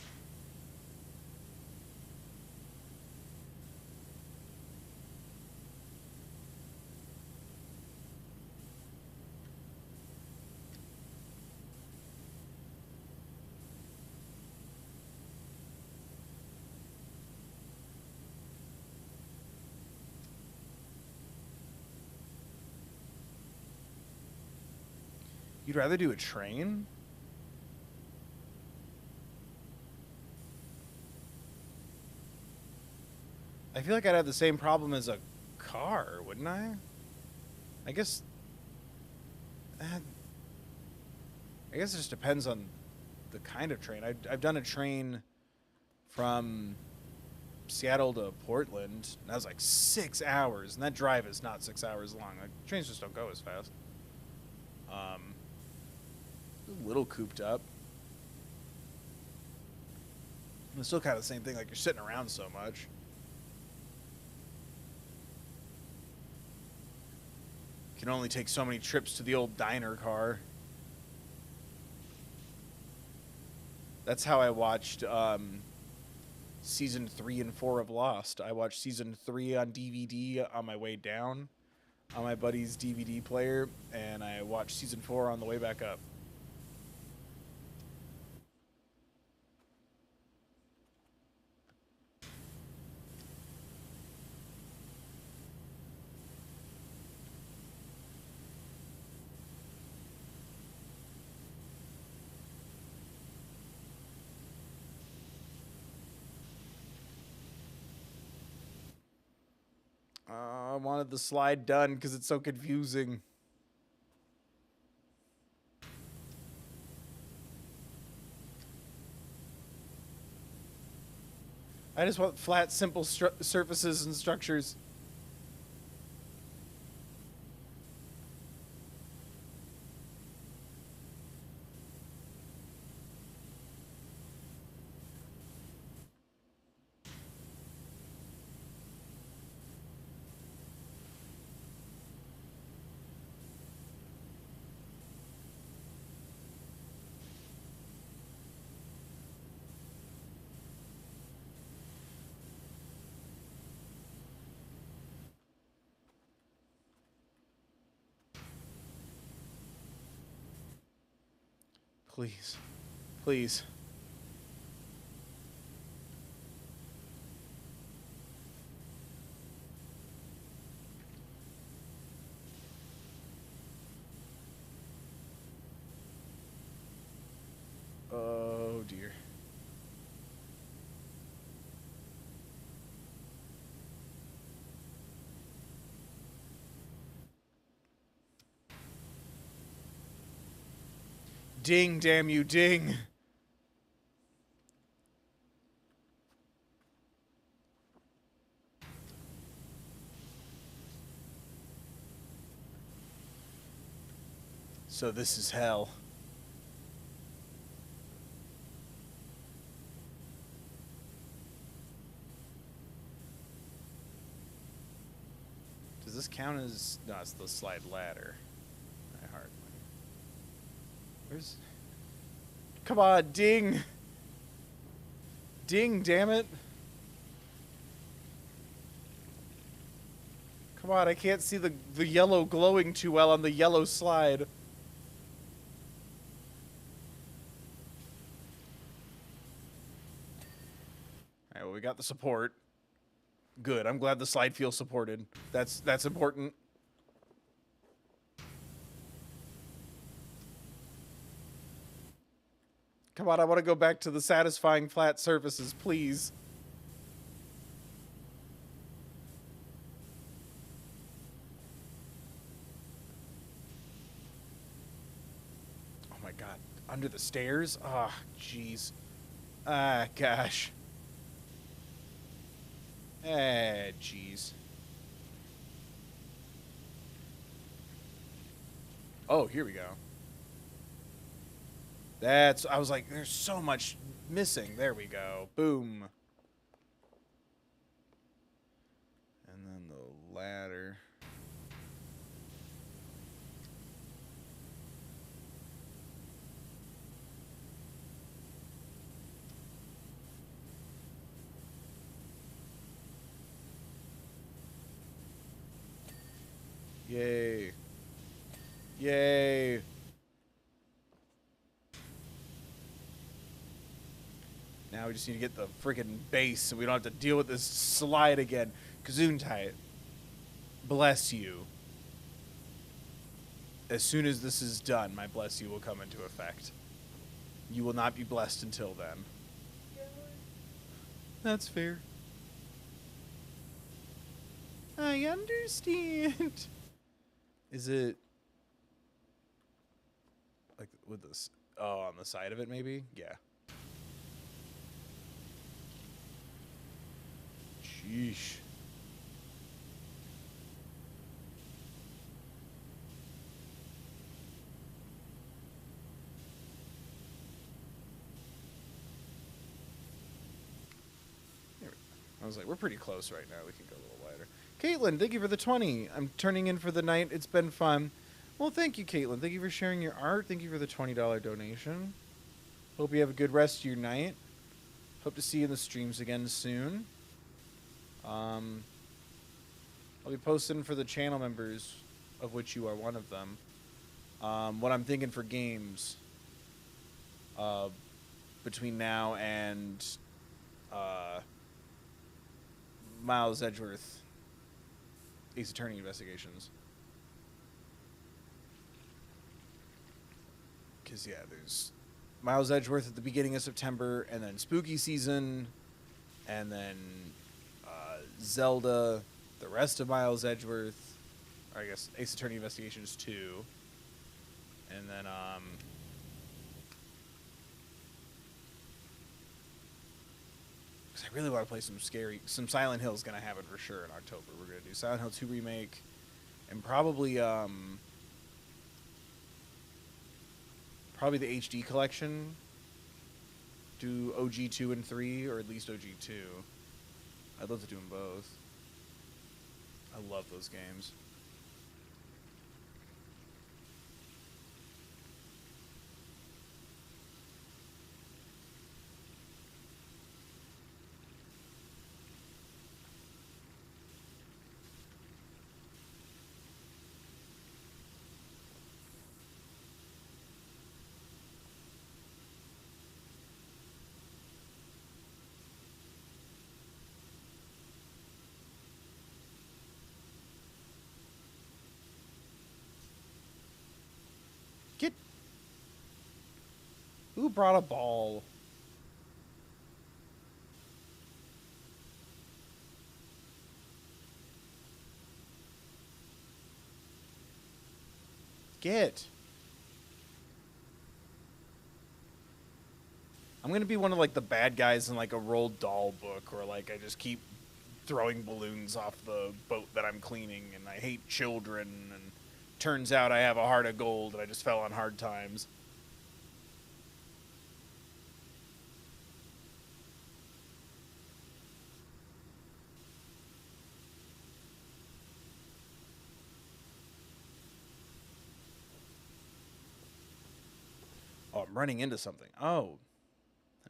You'd rather do a train? I feel like I'd have the same problem as a car, wouldn't I? I guess. I guess it just depends on the kind of train. I've done a train from Seattle to Portland, and that was like 6 hours, and that drive is not 6 hours long. Like, trains just don't go as fast. A little cooped up. It's still kind of the same thing, like you're sitting around so much. You can only take so many trips to the old diner car. That's how I watched season 3 and 4 of Lost. I watched season 3 on DVD on my way down on my buddy's DVD player, and I watched season 4 on the way back up. I wanted the slide done because it's so confusing. I just want flat, simple surfaces and structures. Please. Please. Oh, dear. Ding, damn you, ding. So this is hell. Does this count as... No, it's the slide ladder. I hardly... Where's... Come on, ding! Ding, damn it! Come on, I can't see the yellow glowing too well on the yellow slide. Alright, well, we got the support. Good, I'm glad the slide feels supported. That's important. Come on, I want to go back to the satisfying flat surfaces, please. Oh my god. Under the stairs? Ah, jeez. Ah, gosh. Eh, jeez. Oh, here we go. That's, I was like, there's so much missing. There we go. Boom. And then the ladder. Yay. Yay. Now we just need to get the freaking base so we don't have to deal with this slide again. Gesundheit. Bless you. As soon as this is done, my bless you will come into effect. You will not be blessed until then. That's fair. I understand. Is it like with this? Oh, on the side of it, maybe? Yeah. Sheesh. I was like, we're pretty close right now. We can go a little wider. Caitlin, thank you for the 20. I'm turning in for the night. It's been fun. Well, thank you, Caitlin. Thank you for sharing your art. Thank you for the $20 donation. Hope you have a good rest of your night. Hope to see you in the streams again soon. I'll be posting for the channel members, of which you are one of them, what I'm thinking for games between now and Miles Edgeworth Ace Attorney Investigations. Because, yeah, there's Miles Edgeworth at the beginning of September, and then Spooky Season, and then Zelda, the rest of Miles Edgeworth, or I guess Ace Attorney Investigations 2, and then, because I really want to play some Silent Hill's going to happen for sure in October. We're going to do Silent Hill 2 Remake, and probably the HD collection. Do OG 2 and 3, or at least OG 2. I'd love to do them both. I love those games. Get... Who brought a ball? Get... I'm gonna be one of, like, the bad guys in, like, a Roald Dahl book, or, like, I just keep throwing balloons off the boat that I'm cleaning, and I hate children, and turns out I have a heart of gold, and I just fell on hard times. Oh, I'm running into something. Oh.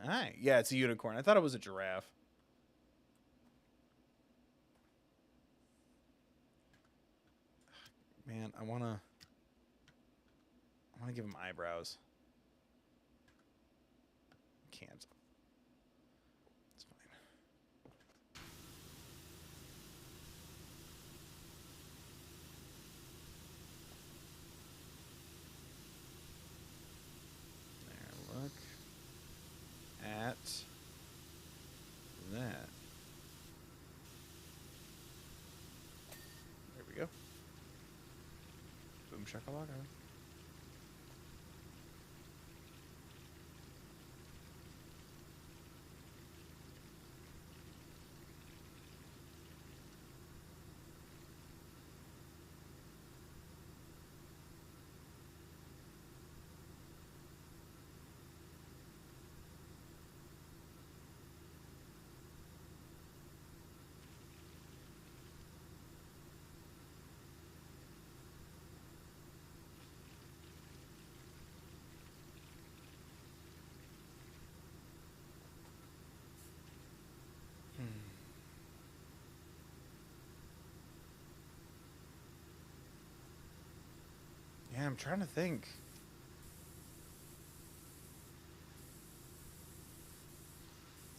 Hi. Yeah, it's a unicorn. I thought it was a giraffe. Man, I wanna give him eyebrows. Can't. It's fine. There, look at that. There we go. Boom shakalaka. trying to think.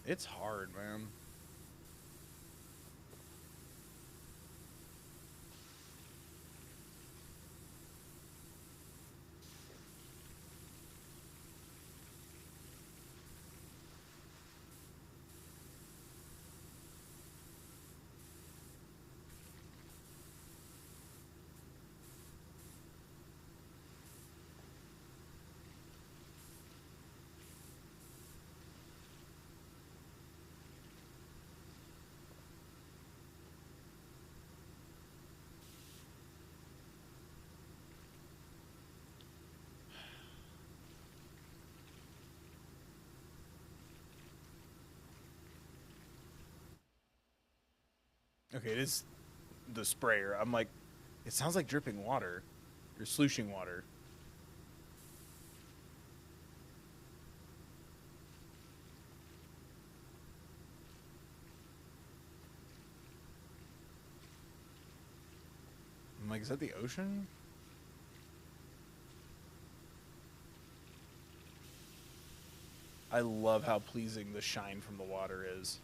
It's hard, man. Okay, it is the sprayer. I'm like, it sounds like dripping water. Or slushing water. I'm like, is that the ocean? I love how pleasing the shine from the water is.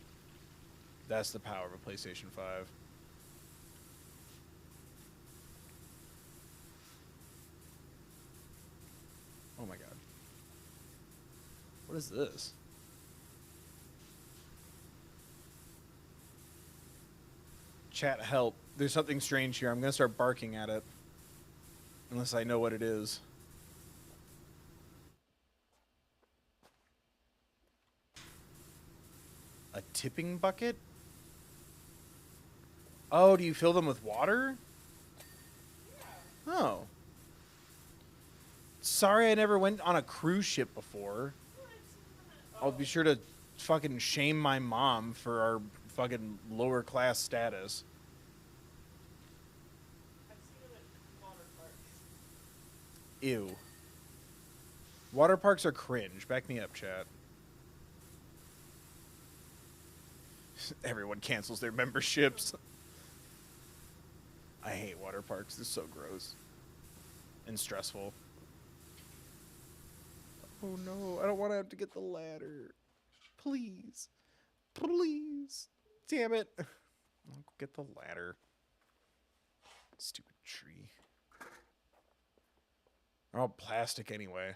That's the power of a PlayStation 5. Oh my god. What is this? Chat, help. There's something strange here. I'm going to start barking at it. Unless I know what it is. A tipping bucket? Oh, do you fill them with water? Oh. Sorry I never went on a cruise ship before. I'll be sure to fucking shame my mom for our fucking lower class status. I've seen them at water parks. Ew. Water parks are cringe. Back me up, chat. Everyone cancels their memberships. I hate water parks. They're so gross. And stressful. Oh no, I don't want to have to get the ladder. Please. Please. Damn it. I'll go get the ladder. Stupid tree. They're all plastic anyway.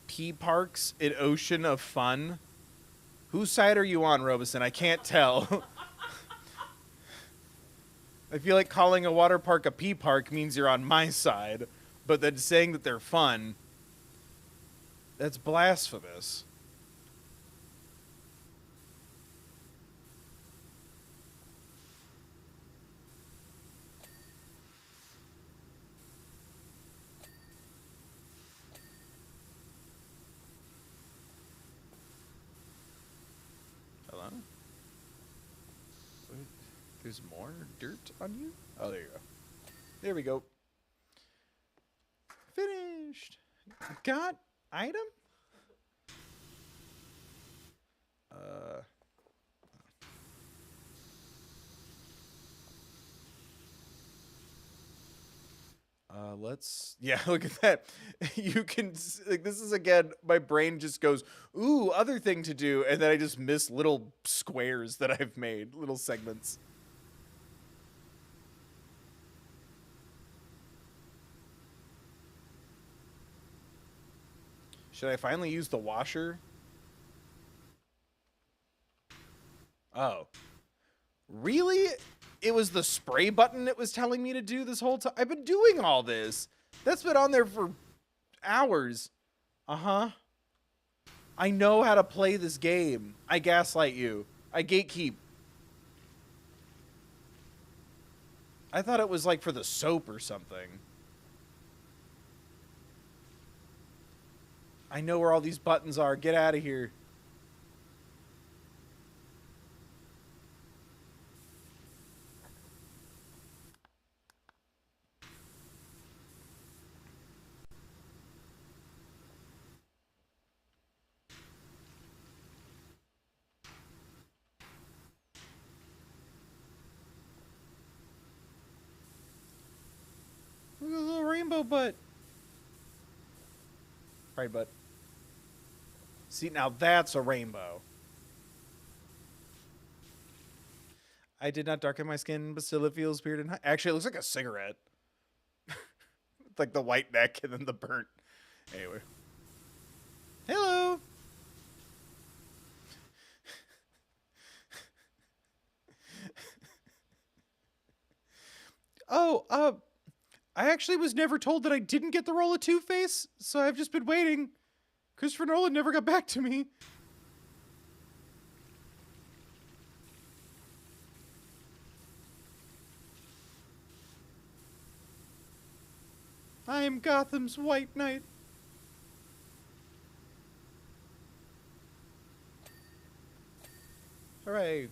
Pea parks in ocean of fun. Whose side are you on, Robeson? I can't tell. I feel like calling a water park a pea park means you're on my side, but then saying that they're fun, that's blasphemous. Hello? Wait, there's more dirt on you? Oh, there you go. There we go. Finished. Got item? Yeah, look at that. You can, like, this is again, my brain just goes, ooh, other thing to do. And then I just miss little squares that I've made, little segments. Should I finally use the washer? Oh. Really? It was the spray button it was telling me to do this whole time? I've been doing all this. That's been on there for hours. Uh-huh. I know how to play this game. I gaslight you. I gatekeep. I thought it was like for the soap or something. I know where all these buttons are. Get out of here. rainbow butt. Pride butt. See, now that's a rainbow. I did not darken my skin, but still it feels weird and high. Actually, it looks like a cigarette. It's like the white neck and then the burnt. Anyway. Hello. Oh, I actually was never told that I didn't get the role of Two-Face, so I've just been waiting. Christopher Nolan never got back to me. I am Gotham's White Knight. Hooray.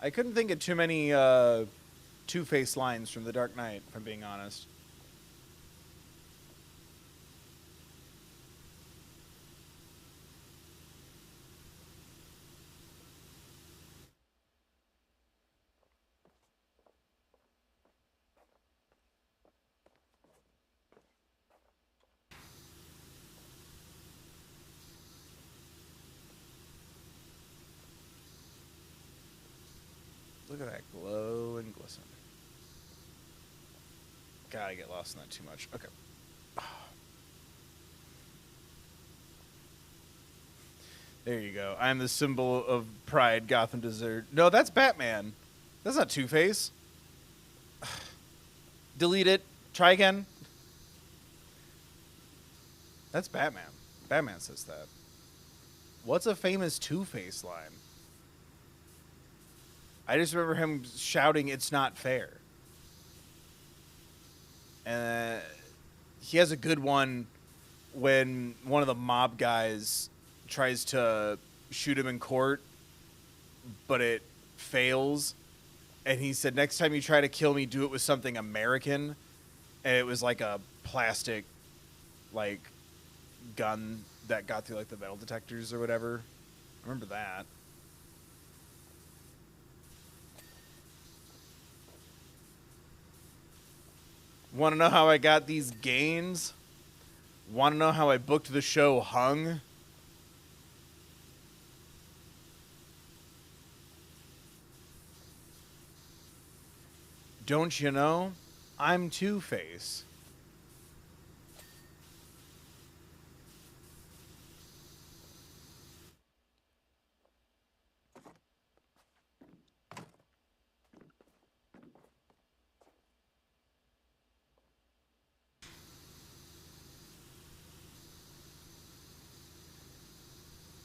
I couldn't think of too many Two-Face lines from The Dark Knight, if I'm being honest. Look at that glow and glisten. Gotta get lost in that too much. Okay. There you go. I'm the symbol of pride Gotham deserved. No, that's Batman. That's not Two-Face. Delete it. Try again. That's Batman. Batman says that. What's a famous Two-Face line? I just remember him shouting, "It's not fair." And he has a good one when one of the mob guys tries to shoot him in court, but it fails. And he said, "Next time you try to kill me, do it with something American." And it was like a plastic, like, gun that got through, like, the metal detectors or whatever. I remember that. Want to know how I got these gains? Want to know how I booked the show Hung? Don't you know? I'm Two-Face.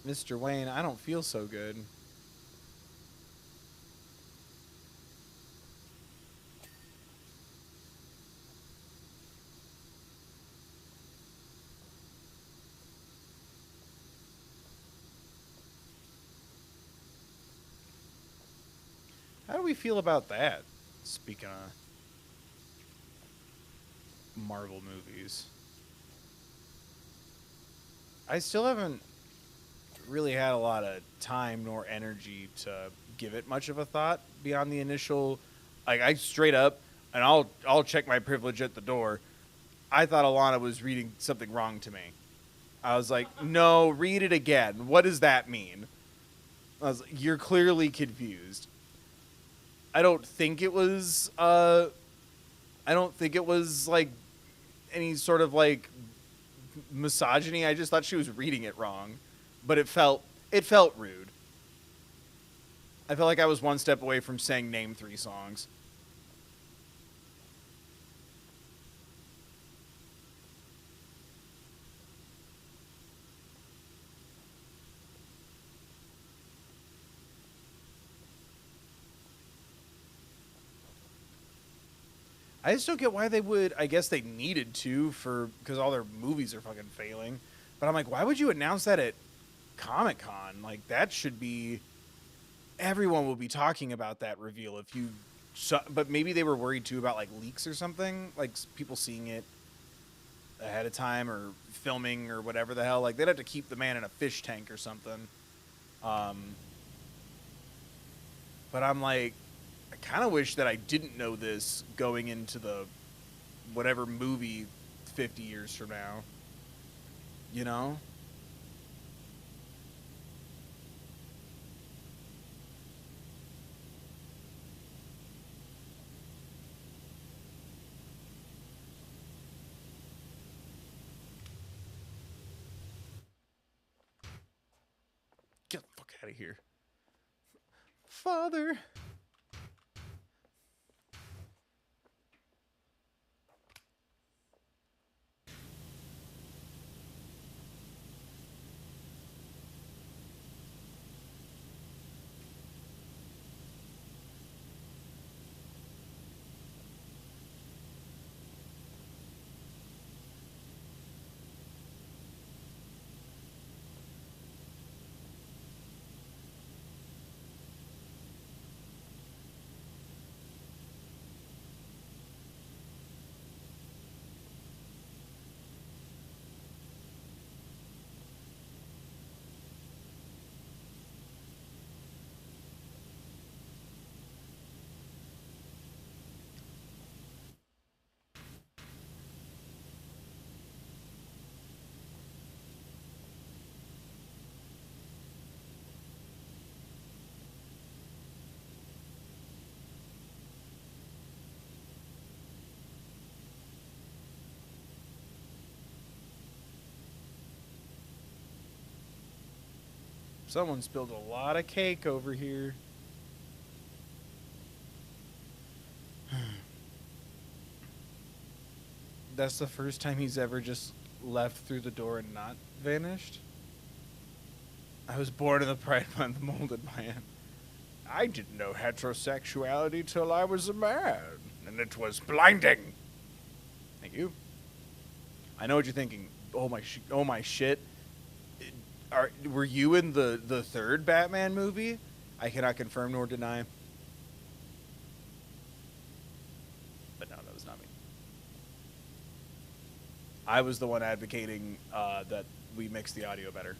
Mr. Wayne, I don't feel so good. How do we feel about that? Speaking of Marvel movies. I still haven't really had a lot of time nor energy to give it much of a thought beyond the initial, like, I straight up, and I'll check my privilege at the door. I thought Alana was reading something wrong to me. I was like, "No, read it again. What does that mean?" I was like, "You're clearly confused." I don't think it was like any sort of like misogyny. I just thought she was reading it wrong. But it felt rude. I felt like I was one step away from saying name 3 songs. I just don't get why they would. I guess they needed to because all their movies are fucking failing. But I'm like, why would you announce that at Comic-Con? Like, that should be, everyone will be talking about that reveal if you but maybe they were worried too about like leaks or something, like people seeing it. ahead of time or filming or whatever the hell. Like they'd have to keep the man in a fish tank or something. But I'm like, I kind of wish that I didn't know this going into the whatever movie 50 years from now. You know? Get the fuck out of here. Father. Someone spilled a lot of cake over here. That's the first time he's ever just left through the door and not vanished. I was born in the Pride Month, molded by him. I didn't know heterosexuality till I was a man, and it was blinding. Thank you. I know what you're thinking. Oh my shit. Were you in the third Batman movie? I cannot confirm nor deny. But no, that was not me. I was the one advocating that we mix the audio better.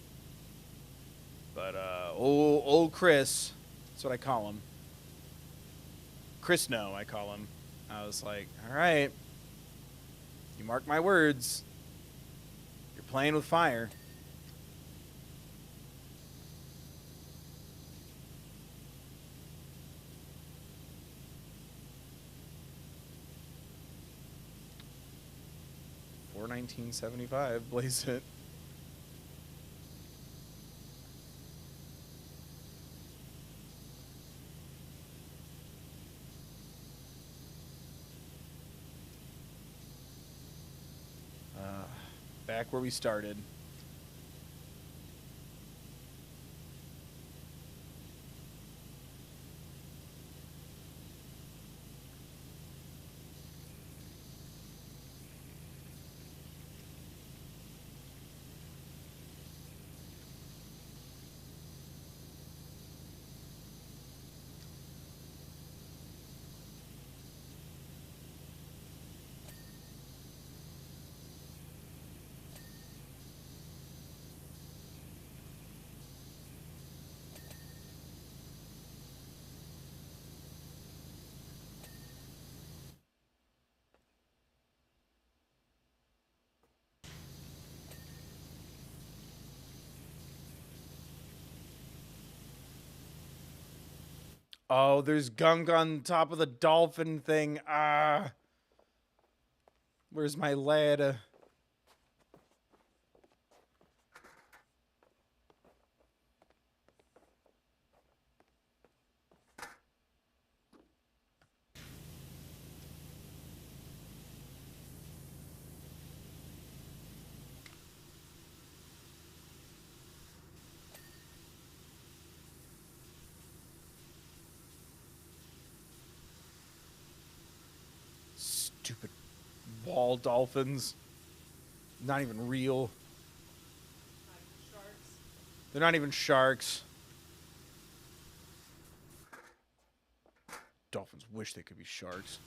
But old Chris, that's what I call him. Chris No, I call him. I was like, all right, you mark my words. You're playing with fire. For 1975, blaze it. Back where we started. Oh, there's gunk on top of the dolphin thing. Ah. Where's my lad? Stupid wall dolphins. Not even real. Sharks. They're not even sharks. Dolphins wish they could be sharks.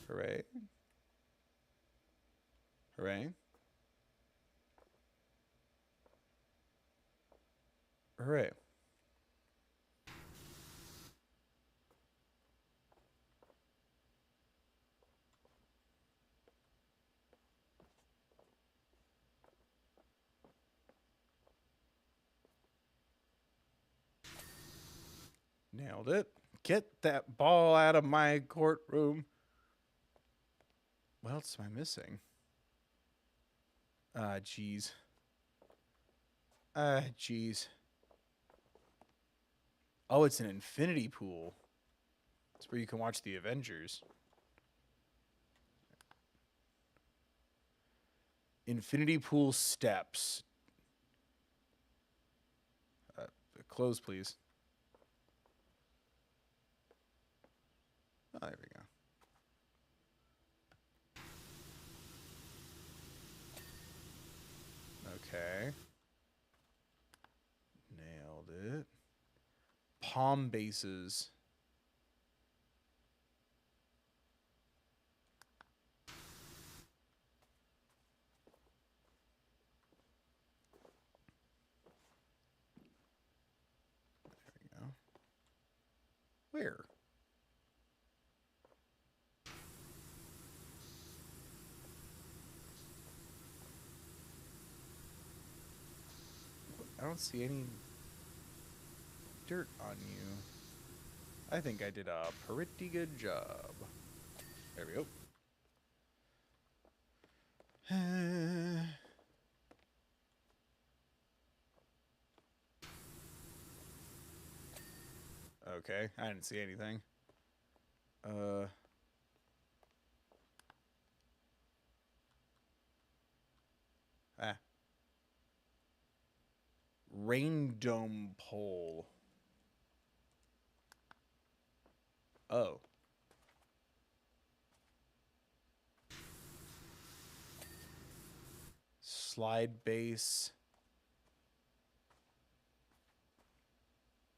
Hooray. Hooray. Hooray. Nailed it. Get that ball out of my courtroom. What else am I missing? Jeez. Jeez. Oh, it's an infinity pool. It's where you can watch the Avengers. Infinity pool steps. Close, please. Oh, there we go. Okay. Nailed it. Palm bases. There we go. Where? I don't see any dirt on you. I think I did a pretty good job. There we go. Okay, I didn't see anything. Rain dome pole. Oh. Slide base.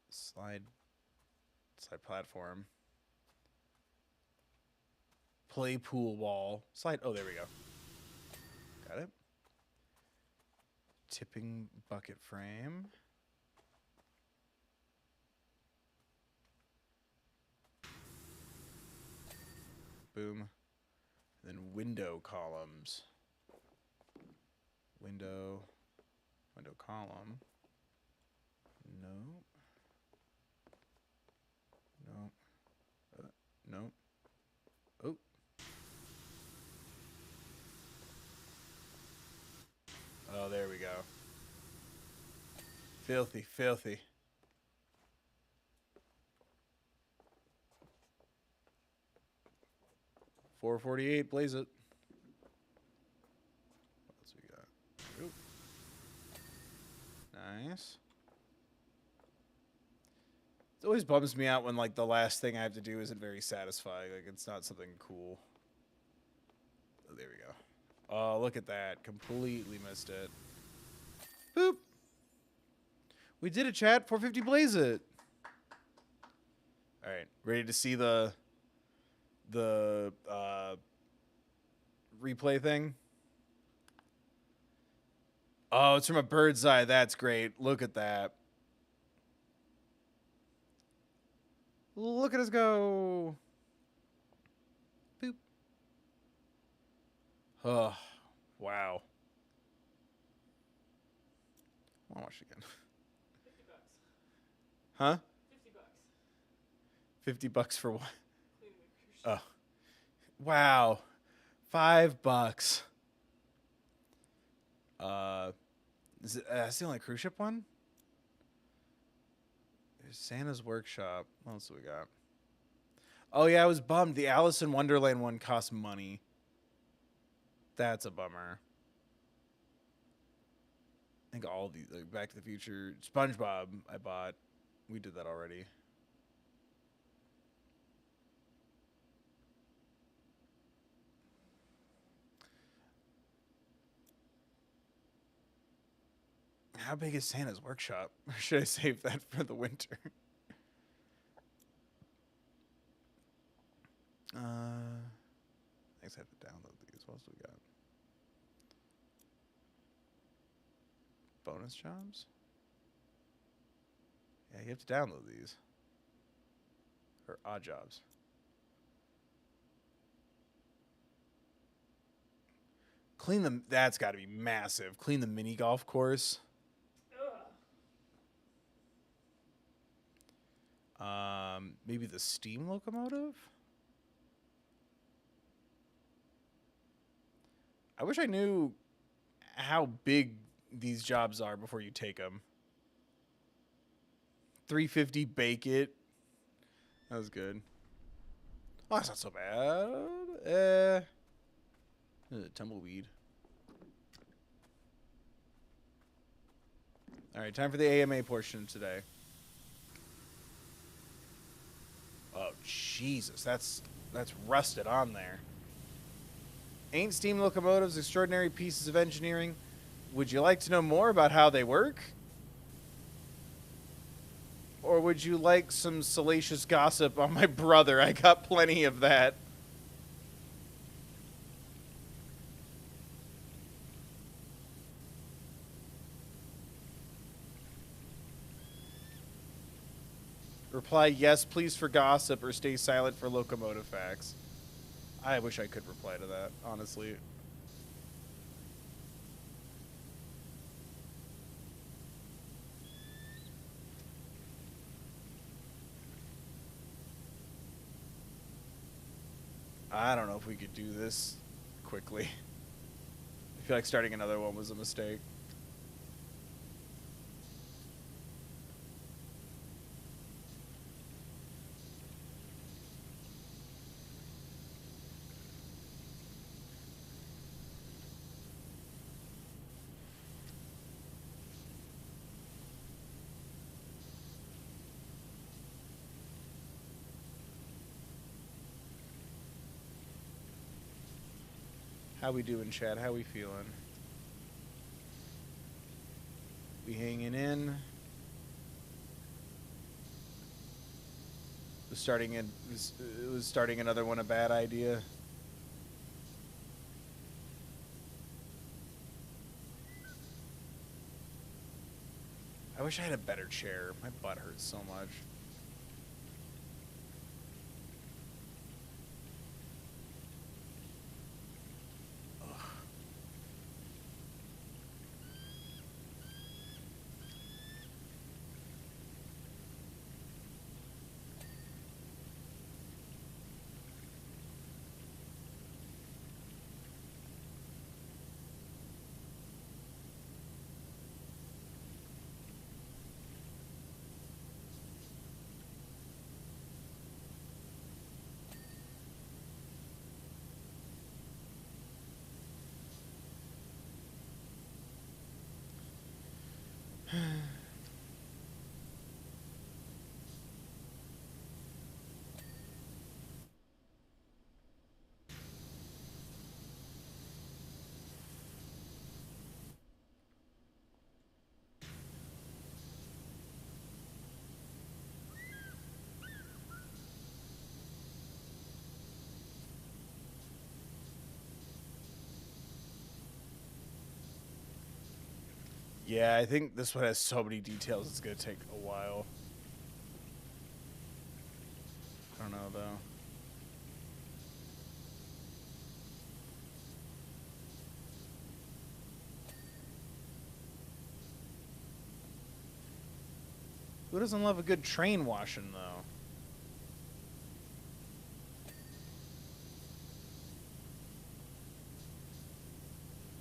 Slide platform. Play pool wall. Slide. Oh, there we go. Got it. Tipping bucket frame. Boom. And then window columns. Window column. Nope. Nope. Nope. Oh. Oh, there we go. Filthy, filthy. $4.48, blaze it. What else we got? Oop. Nice. It always bums me out when, like, the last thing I have to do isn't very satisfying. Like, it's not something cool. Oh, there we go. Oh, look at that. Completely missed it. Boop. We did it, chat. 450 blaze it. All right. Ready to see the replay thing? Oh, it's from a bird's eye. That's great. Look at that. Look at us go. Boop. Oh, wow. I want to watch it again. 50 bucks. Huh? 50 bucks. 50 bucks for what? Cleaning the cruise ship. Oh. Wow. $5. Is it, that's the only cruise ship one? There's Santa's Workshop. What else do we got? Oh, yeah, I was bummed. The Alice in Wonderland one cost money. That's a bummer. I think all these, like Back to the Future, SpongeBob, I bought. We did that already. How big is Santa's Workshop? Or should I save that for the winter? guess I have to download these. What else do we got? Bonus jobs? Yeah, you have to download these. Or odd jobs. Clean them. That's got to be massive. Clean the mini golf course. Maybe the steam locomotive? I wish I knew how big these jobs are before you take them. 350 bake it. That was good. Oh, that's not so bad. Tumbleweed. All right, time for the AMA portion today. Oh, Jesus. That's rusted on there. Ain't steam locomotives extraordinary pieces of engineering? Would you like to know more about how they work? Or would you like some salacious gossip on my brother? I got plenty of that. Reply yes, please, for gossip, or stay silent for locomotive facts. I wish I could reply to that, honestly. I don't know if we could do this quickly. I feel like starting another one was a mistake. How we doing, Chad? How we feeling? We hanging in? Was starting another one a bad idea? I wish I had a better chair. My butt hurts so much. Yeah, I think this one has so many details, it's going to take a while. I don't know, though. Who doesn't love a good train washing, though?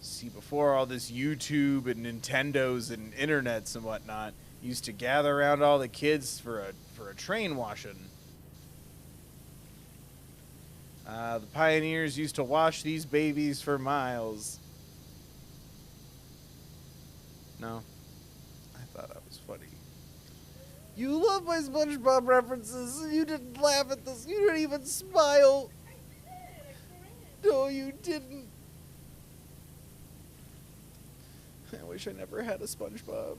See, before all this YouTube and Nintendos and internets and whatnot, used to gather around all the kids for a train washing. The pioneers used to wash these babies for miles. No, I thought that was funny. You love my SpongeBob references. You didn't laugh at this. You didn't even smile. No, you didn't. I wish I never had a SpongeBob.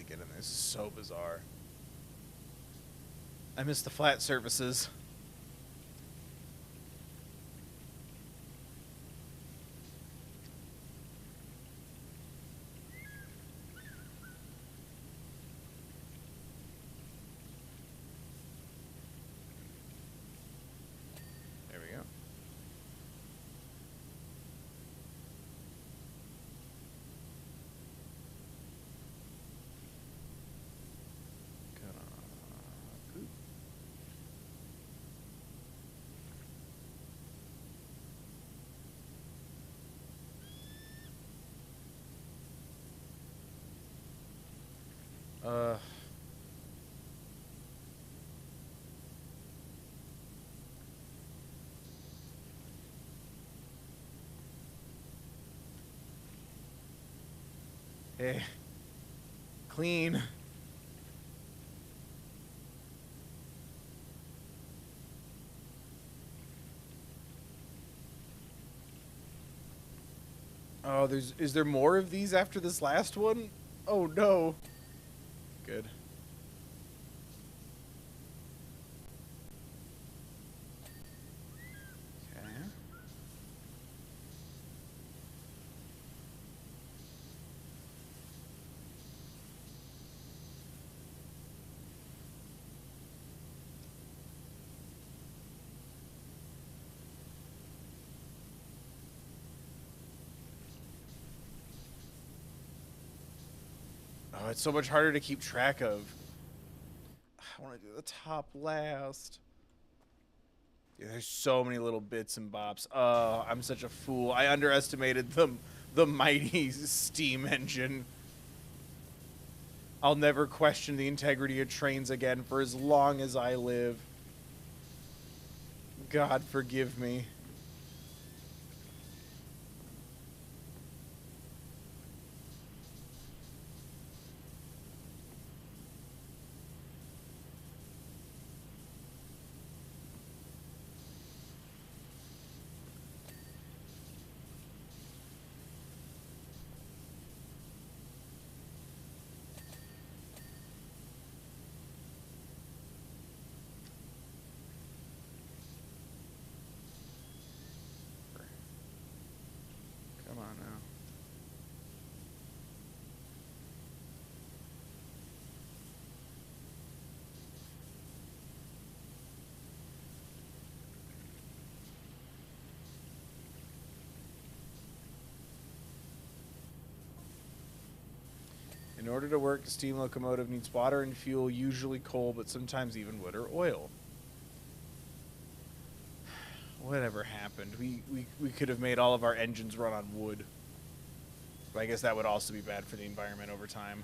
get in this. This is so bizarre. I miss the flat surfaces. There we go. Poop. Uh. Hey. Clean. Oh, is there more of these after this last one? Oh no. Good. Okay. Oh, it's so much harder to keep track of. I want to do the top last. Yeah, there's so many little bits and bops. Oh, I'm such a fool. I underestimated the mighty steam engine. I'll never question the integrity of trains again for as long as I live. God forgive me. Come on now. In order to work, a steam locomotive needs water and fuel, usually coal, but sometimes even wood or oil. Whatever happened? We could have made all of our engines run on wood. But I guess that would also be bad for the environment over time.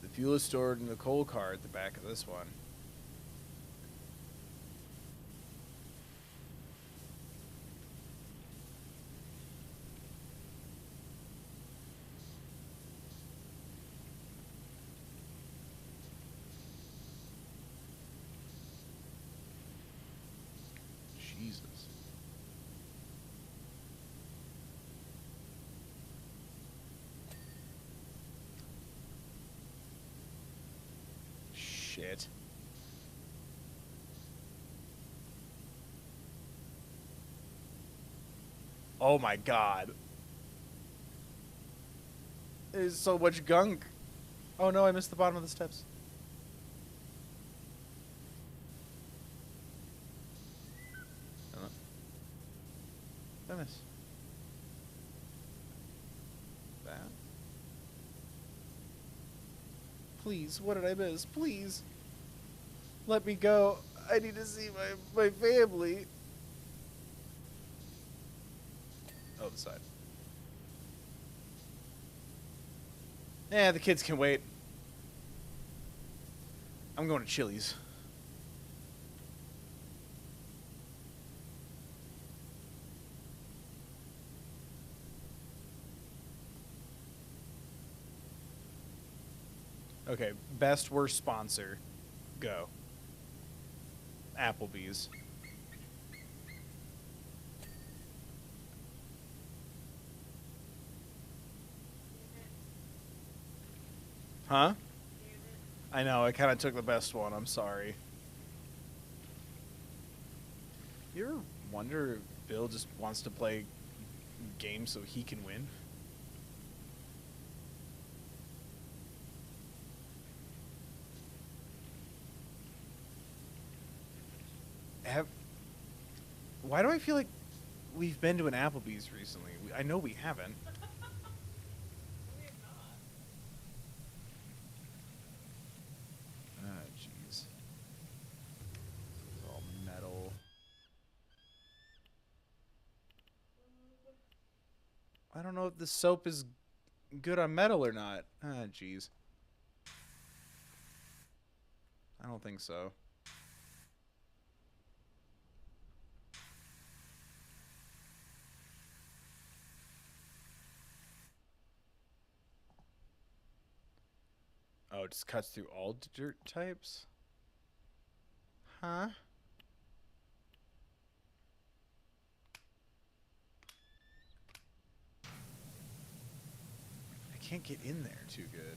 The fuel is stored in the coal car at the back of this one. Jesus. Shit. Oh my god. There's so much gunk. Oh no, I missed the bottom of the steps. Did I miss? That? Please, what did I miss? Please. Let me go. I need to see my family. Oh, the side. Yeah, the kids can wait. I'm going to Chili's. Okay, best worst sponsor. Go. Applebee's. Huh? Damn it. I know, I kind of took the best one. I'm sorry. You ever wonder if Bill just wants to play games so he can win? Why do I feel like we've been to an Applebee's recently? I know we haven't. We have not. Ah, jeez. This is all metal. I don't know if the soap is good on metal or not. Ah, jeez. I don't think so. Oh, it just cuts through all dirt types? Huh? I can't get in there too good.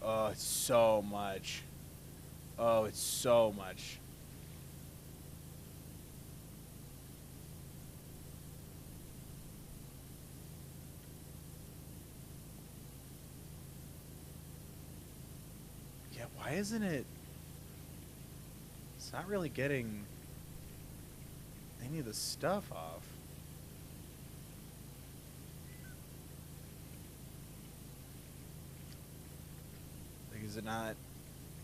Oh, it's so much. Oh, it's so much. Yeah, why isn't it? It's not really getting any of the stuff off. Like, is it not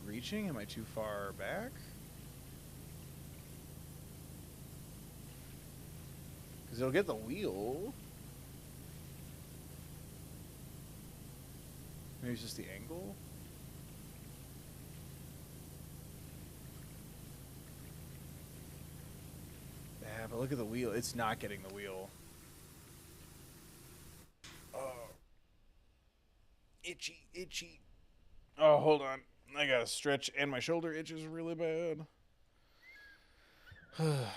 reaching? Am I too far back? Because it'll get the wheel. Maybe it's just the angle? Yeah, but look at the wheel. It's not getting the wheel. Oh. Itchy, itchy. Oh, hold on. I gotta stretch, and my shoulder itches really bad. Oh,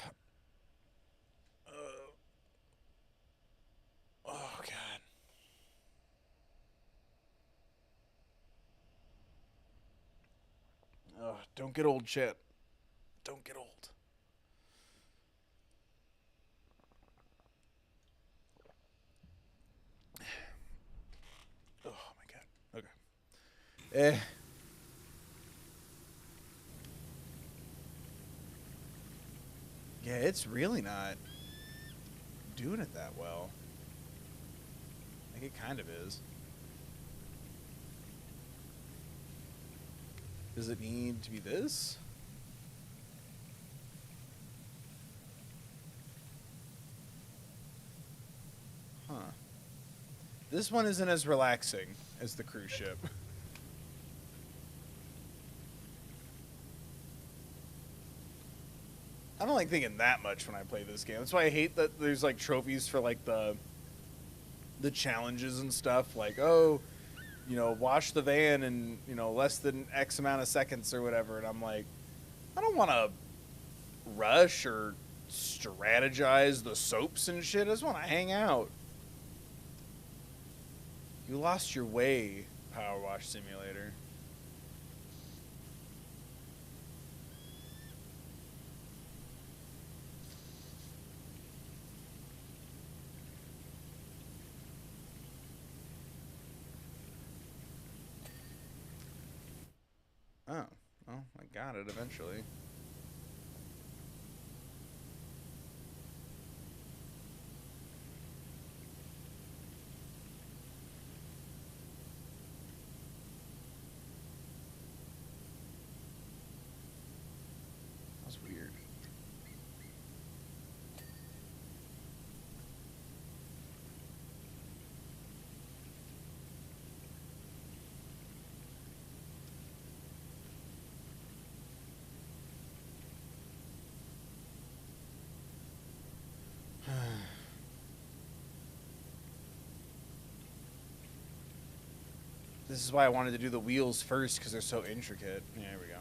God. Oh, don't get old, Chet. Don't get old. Oh, my God. Okay. Yeah, it's really not doing it that well. I think it kind of is. Does it need to be this? Huh. This one isn't as relaxing as the cruise ship. I don't like thinking that much when I play this game. That's why I hate that there's like trophies for like the challenges and stuff. Like, oh, you know, wash the van in, you know, less than X amount of seconds or whatever. And I'm like, I don't want to rush or strategize the soaps and shit. I just want to hang out. You lost your way, Powerwash Simulator. Oh, well, I got it eventually. That's weird. This is why I wanted to do the wheels first, because they're so intricate. Yeah, here we go.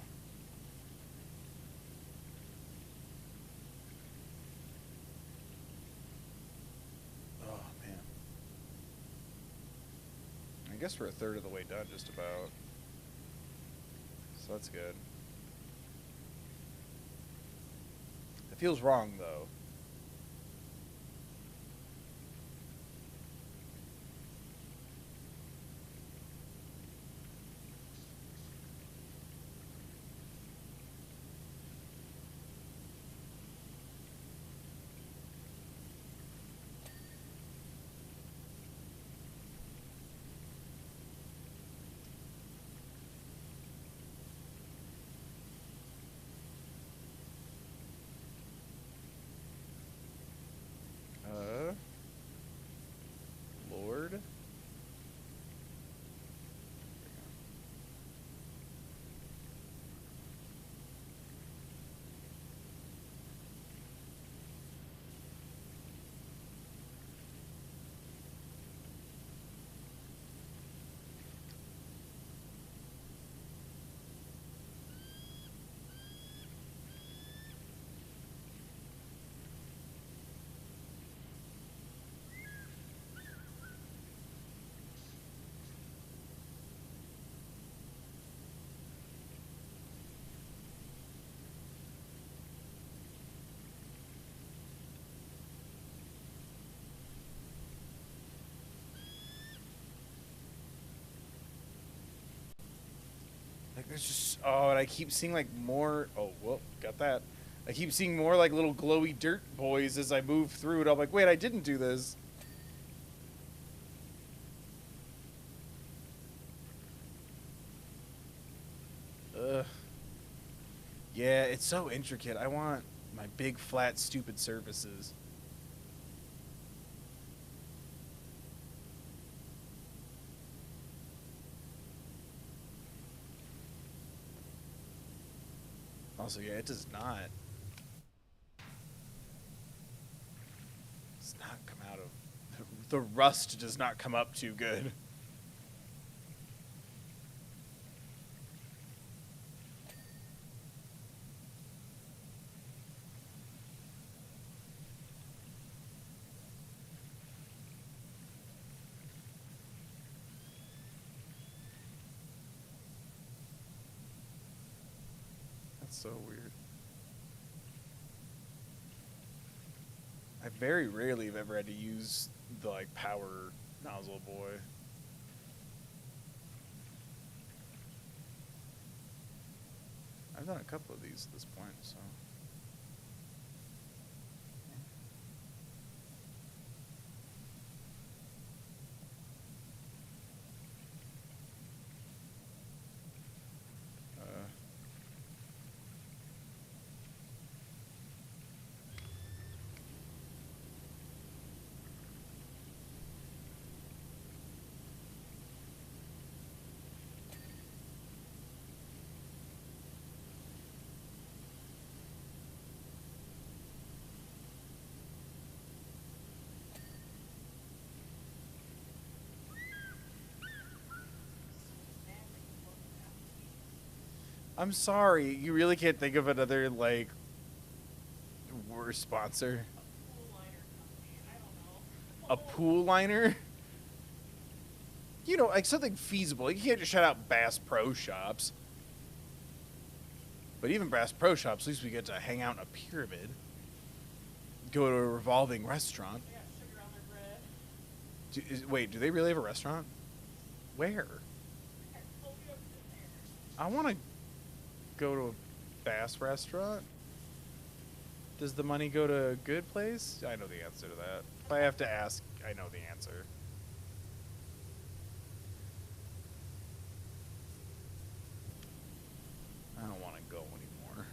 Oh, man. I guess we're a third of the way done, just about. So that's good. It feels wrong, though. Lord. Like, there's just... Oh, and I keep seeing, like, more... Oh, well, got that. I keep seeing more, like, little glowy dirt boys as I move through it. I'm like, wait, I didn't do this. Ugh. Yeah, it's so intricate. I want my big, flat, stupid surfaces. Also, yeah, it does not... Does not come out of... The rust does not come up too good. That's so weird. I very rarely have ever had to use the, like, power nozzle boy. I've done a couple of these at this point, so... I'm sorry, you really can't think of another, like, worse sponsor? Pool liner company. I don't know. A pool liner? You know, like something feasible. You can't just shout out Bass Pro Shops. But even Bass Pro Shops, at least we get to hang out in a pyramid. Go to a revolving restaurant. They got sugar on their bread. Wait, do they really have a restaurant? Where? I told you I've been there. I want to go to a Bass restaurant. Does the money go to a good place? I know the answer to that. If I have to ask, I know the answer. I don't want to go anymore.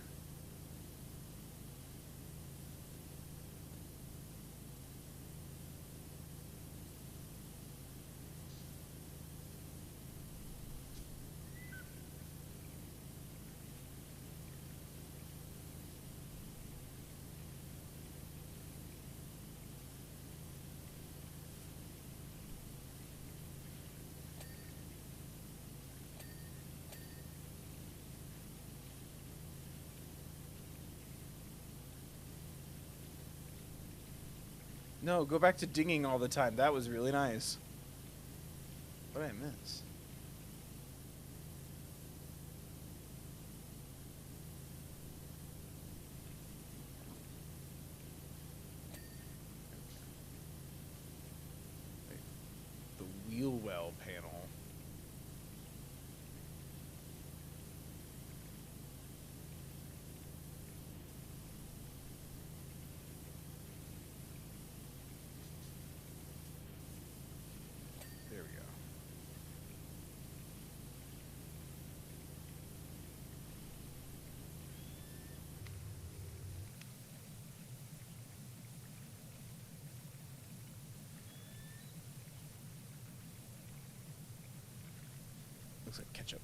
No, go back to dinging all the time. That was really nice. What did I miss? Wait, the wheel well panel. There we go. Looks like ketchup.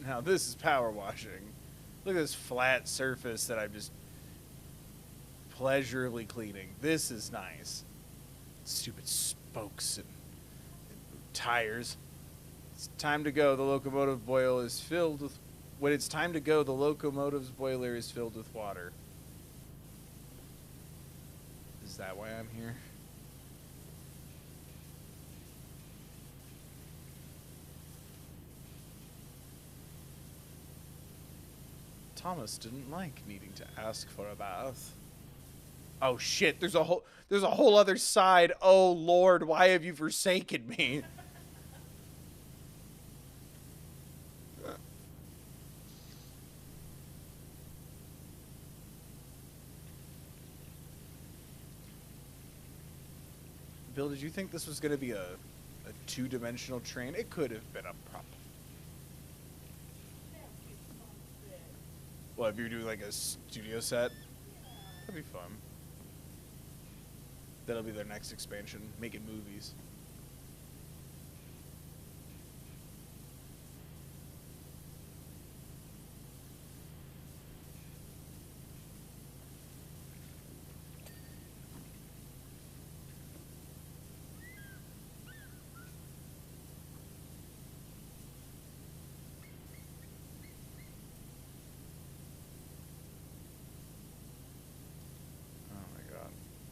Now this is power washing. Look at this flat surface that I'm just pleasurably cleaning. This is nice. Stupid spokes and tires. It's time to go. The locomotive boil is filled with. When it's time to go, the locomotive's boiler is filled with water. Is that why I'm here? Thomas didn't like needing to ask for a bath. Oh shit, there's a whole other side. Oh Lord, why have you forsaken me? Bill, did you think this was going to be a two-dimensional train? It could have been a prop. Well, if you're doing like a studio set, that'd be fun. That'll be their next expansion, making movies.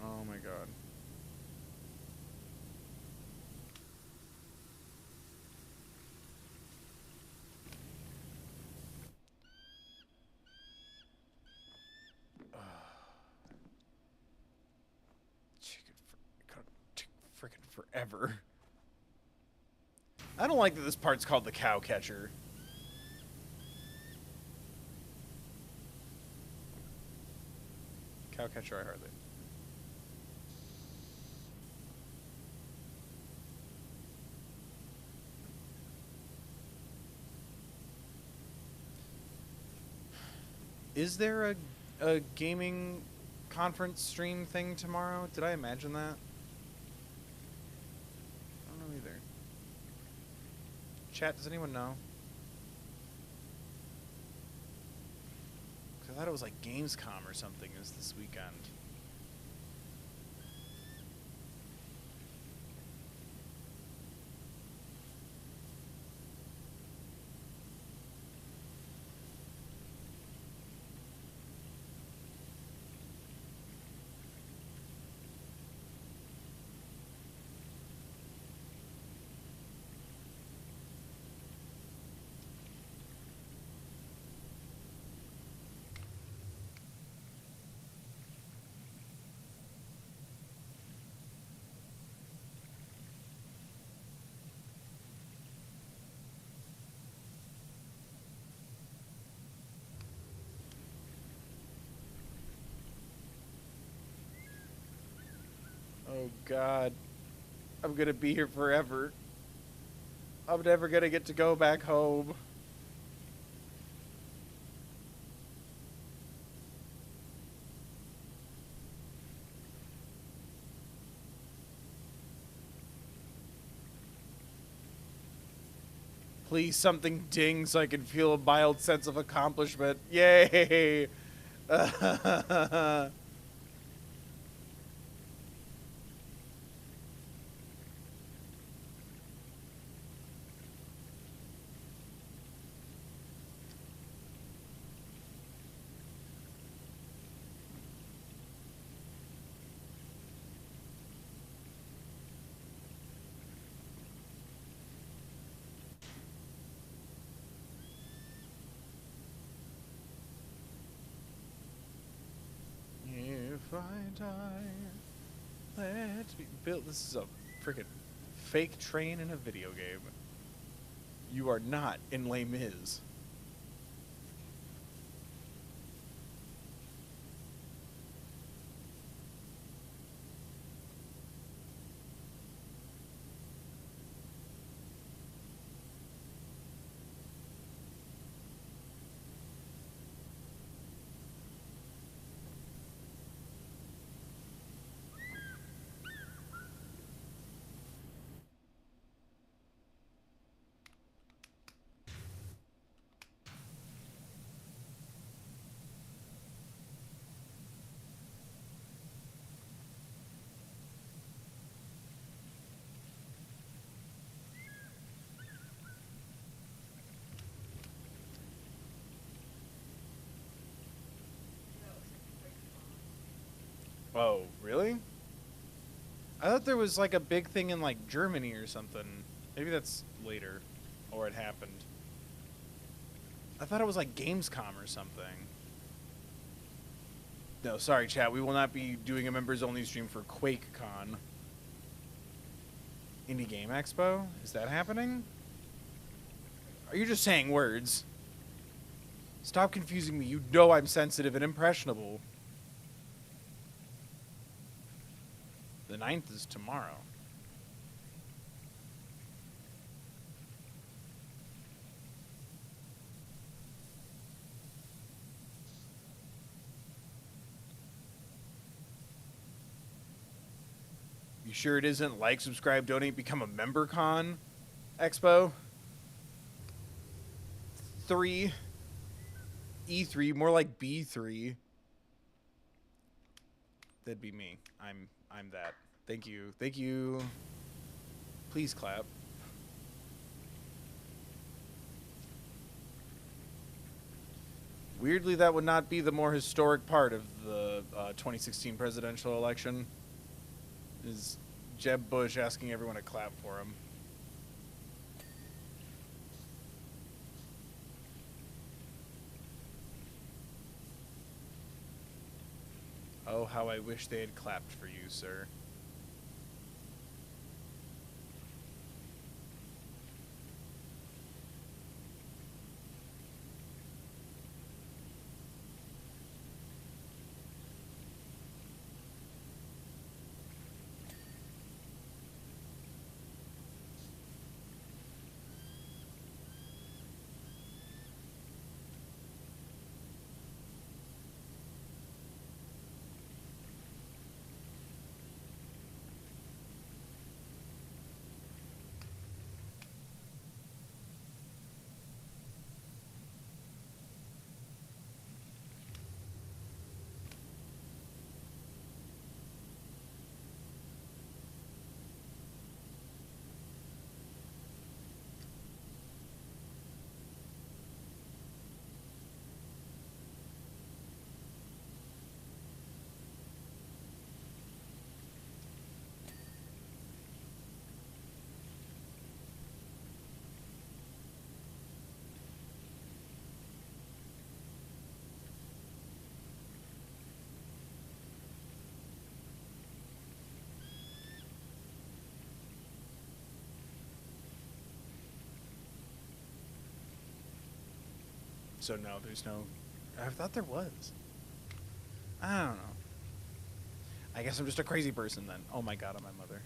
Oh my god. Take freaking forever. I don't like that this part's called the cow catcher. Cow catcher, I hardly. Is there a gaming conference stream thing tomorrow? Did I imagine that? I don't know either. Chat, does anyone know? 'Cause I thought it was like Gamescom or something is this weekend. Oh god. I'm gonna be here forever. I'm never gonna get to go back home. Please, something ding so I can feel a mild sense of accomplishment. Yay! If I die, let me build. This is a freaking fake train in a video game. You are not in Les Mis. Oh, really? I thought there was like a big thing in like Germany or something. Maybe that's later, or it happened. I thought it was like Gamescom or something. No, sorry, chat. We will not be doing a members only stream for QuakeCon. Indie Game Expo? Is that happening? Are you just saying words? Stop confusing me. You know I'm sensitive and impressionable. The 9th is tomorrow. You sure it isn't like, subscribe, donate, become a member con expo? 3. E3, more like B3. That'd be me. I'm that. Thank you. Thank you. Please clap. Weirdly, that would not be the more historic part of the 2016 presidential election. Is Jeb Bush asking everyone to clap for him. Oh, how I wish they had clapped for you, sir. So no, there's no... I thought there was. I don't know. I guess I'm just a crazy person then. Oh my god, I'm my mother.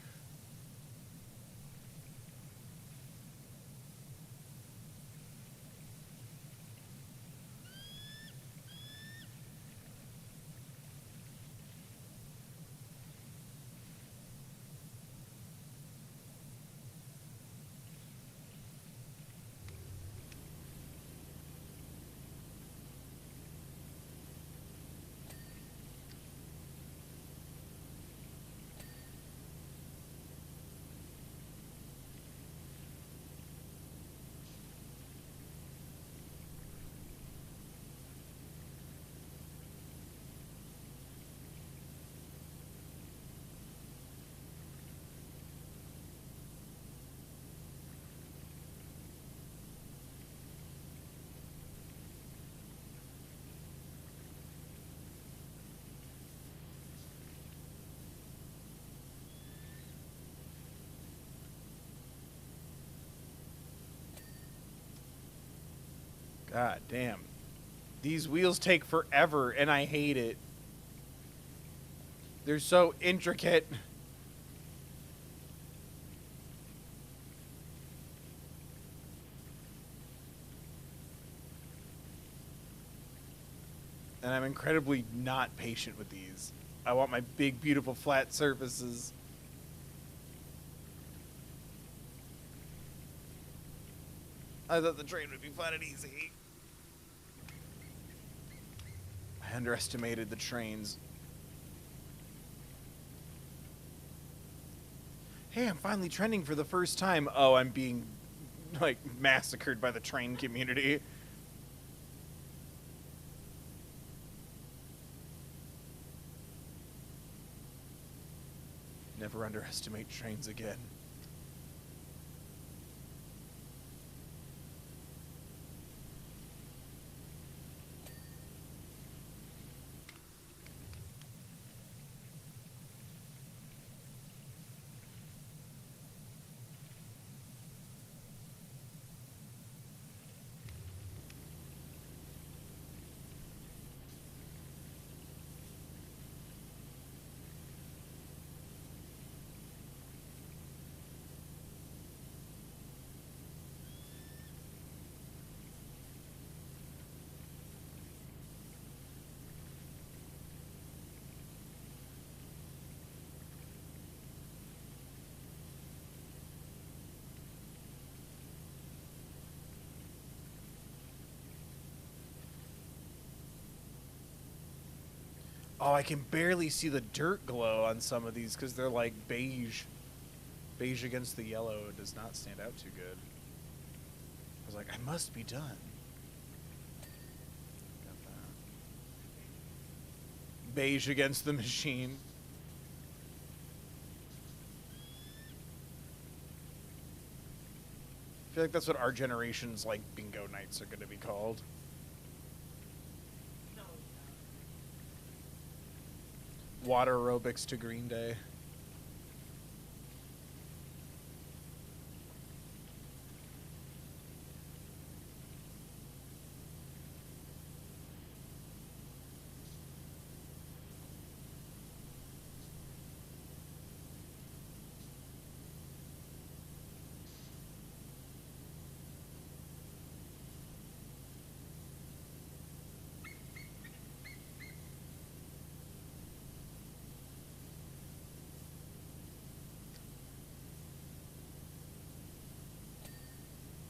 God damn. These wheels take forever, and I hate it. They're so intricate. And I'm incredibly not patient with these. I want my big, beautiful, flat surfaces. I thought the train would be fun and easy. I underestimated the trains. Hey, I'm finally trending for the first time. Oh, I'm being, like, massacred by the train community. Never underestimate trains again. Oh, I can barely see the dirt glow on some of these because they're like beige. Beige against the yellow does not stand out too good. I was like, I must be done. Got that. Beige against the machine. I feel like that's what our generation's like bingo nights are going to be called. No, Water aerobics to Green Day.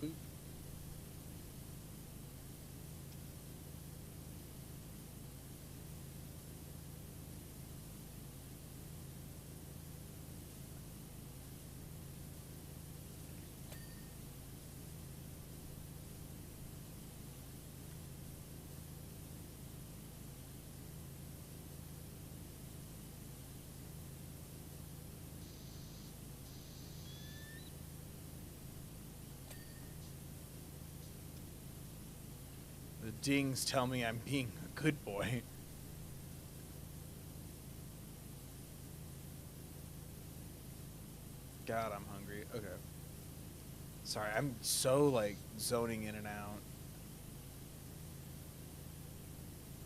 Boop. The dings tell me I'm being a good boy. God, I'm hungry. Okay. Sorry, I'm so like zoning in and out.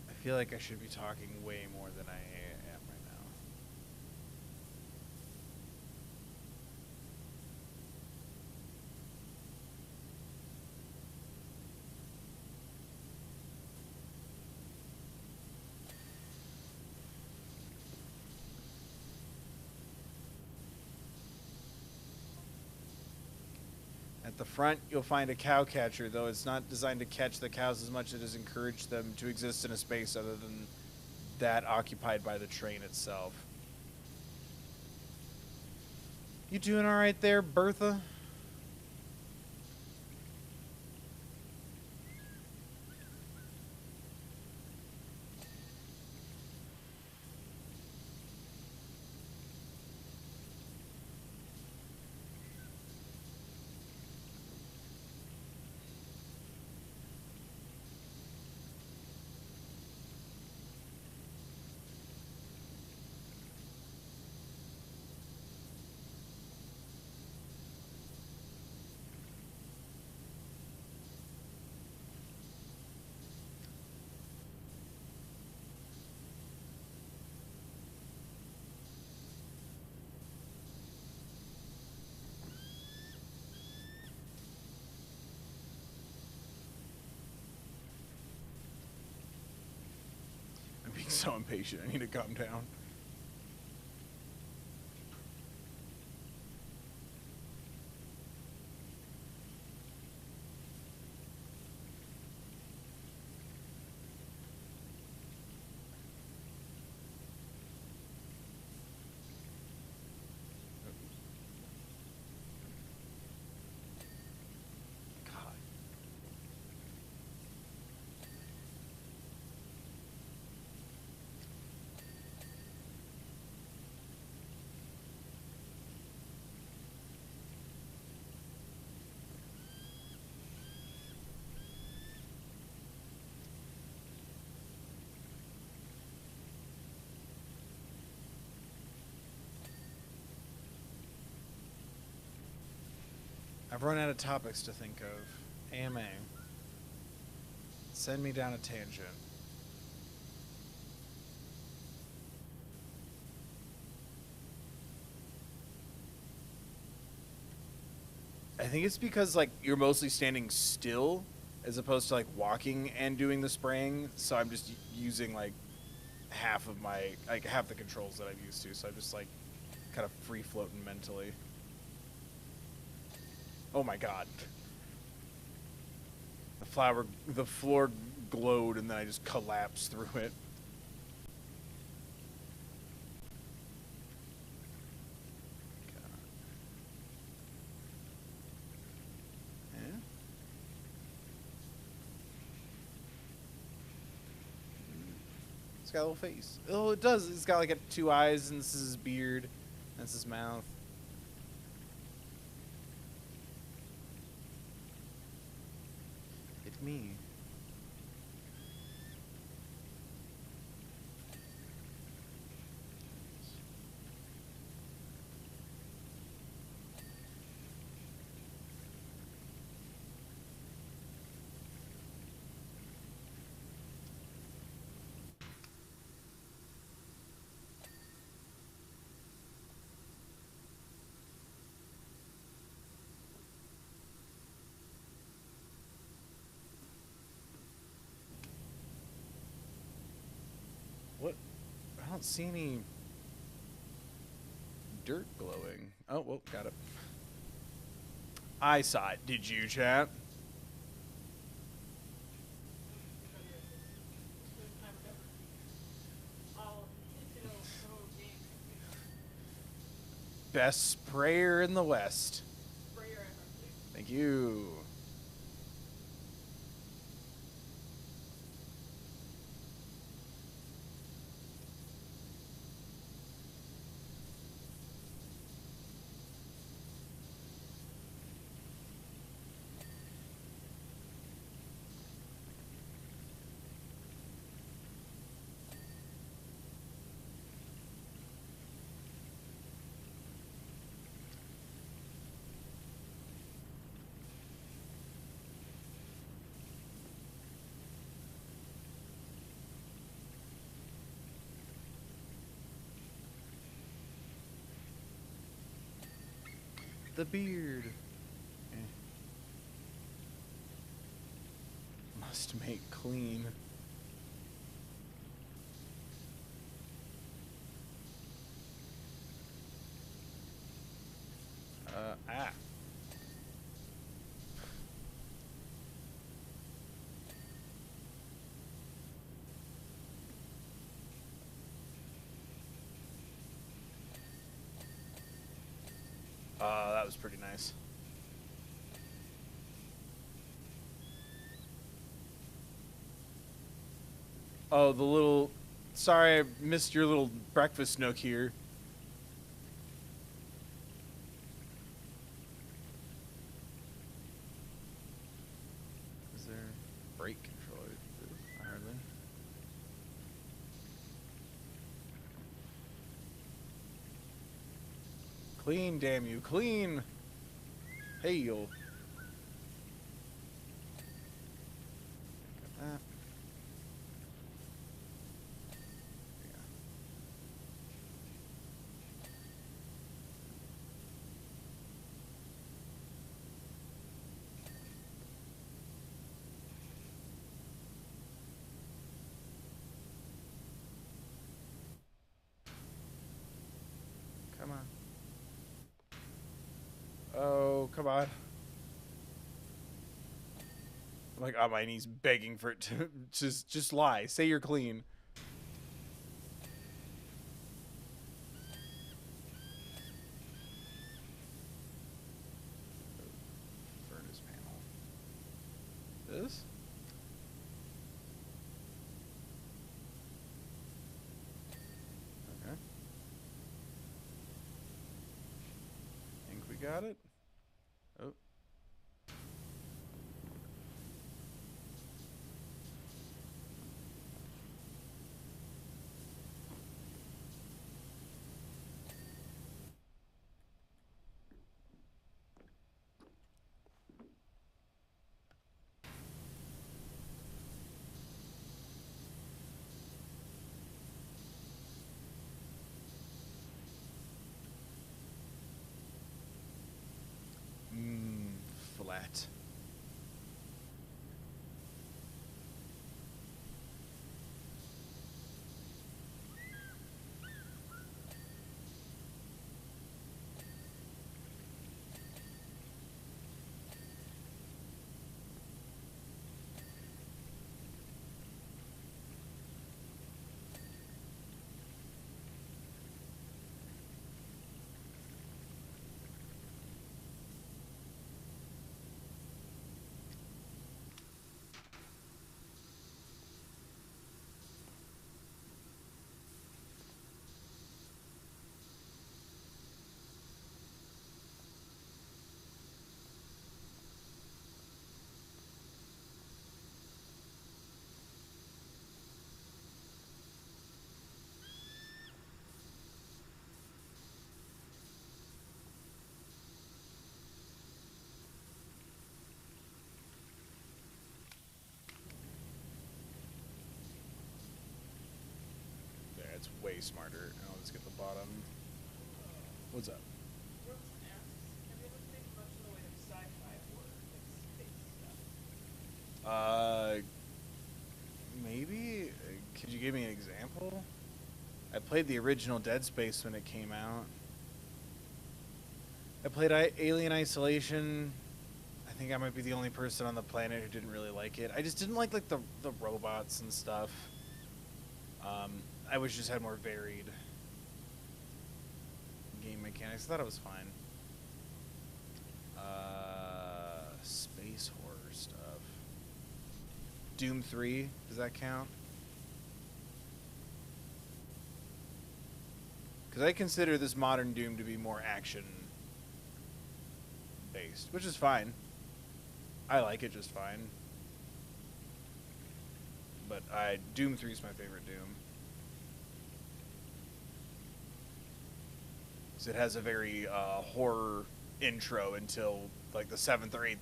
I feel like I should be talking way more than I am right now. At the front, you'll find a cow catcher, though it's not designed to catch the cows as much as it is encourage them to exist in a space other than that occupied by the train itself. You doing all right there, Bertha? so impatient. I need to calm down. God. I've run out of topics to think of. AMA. Send me down a tangent. I think it's because like you're mostly standing still as opposed to like walking and doing the spraying. So I'm just using like half the controls that I'm used to. So I'm just like kind of free floating mentally. Oh my god. The floor glowed and then I just collapsed through it. Yeah. It's got a little face. Oh, it does. It's got like 2 eyes and this is his beard. That's his mouth. It's me. What? I don't see any dirt glowing. Oh, well, got it. I saw it. Did you, chat? Best sprayer in the West. Thank you. The beard. Must make clean. Ah. That was pretty nice. Oh, the little... Sorry, I missed your little breakfast nook here. Is there brake control? Hardly. Clean, damn you, clean! Hey, yo. Got that. Oh, come on. I'm like on my knees begging for it to just lie. Say you're clean. Furnace panel. This? Okay. Think we got it? Oh. Flat. There, it's way smarter. Now let's get the bottom. What's up? Brooks asks, have you ever played much in the way of sci-fi horror, like space stuff? Maybe? Could you give me an example? I played the original Dead Space when it came out. I played Alien Isolation. I think I might be the only person on the planet who didn't really like it. I just didn't like the robots and stuff. I wish just had more varied game mechanics. I thought it was fine. Space horror stuff. Doom 3, does that count? Because I consider this modern Doom to be more action based, which is fine. I like it just fine. But Doom 3 is my favorite Doom. Because it has a very horror intro until like the 7th or 8th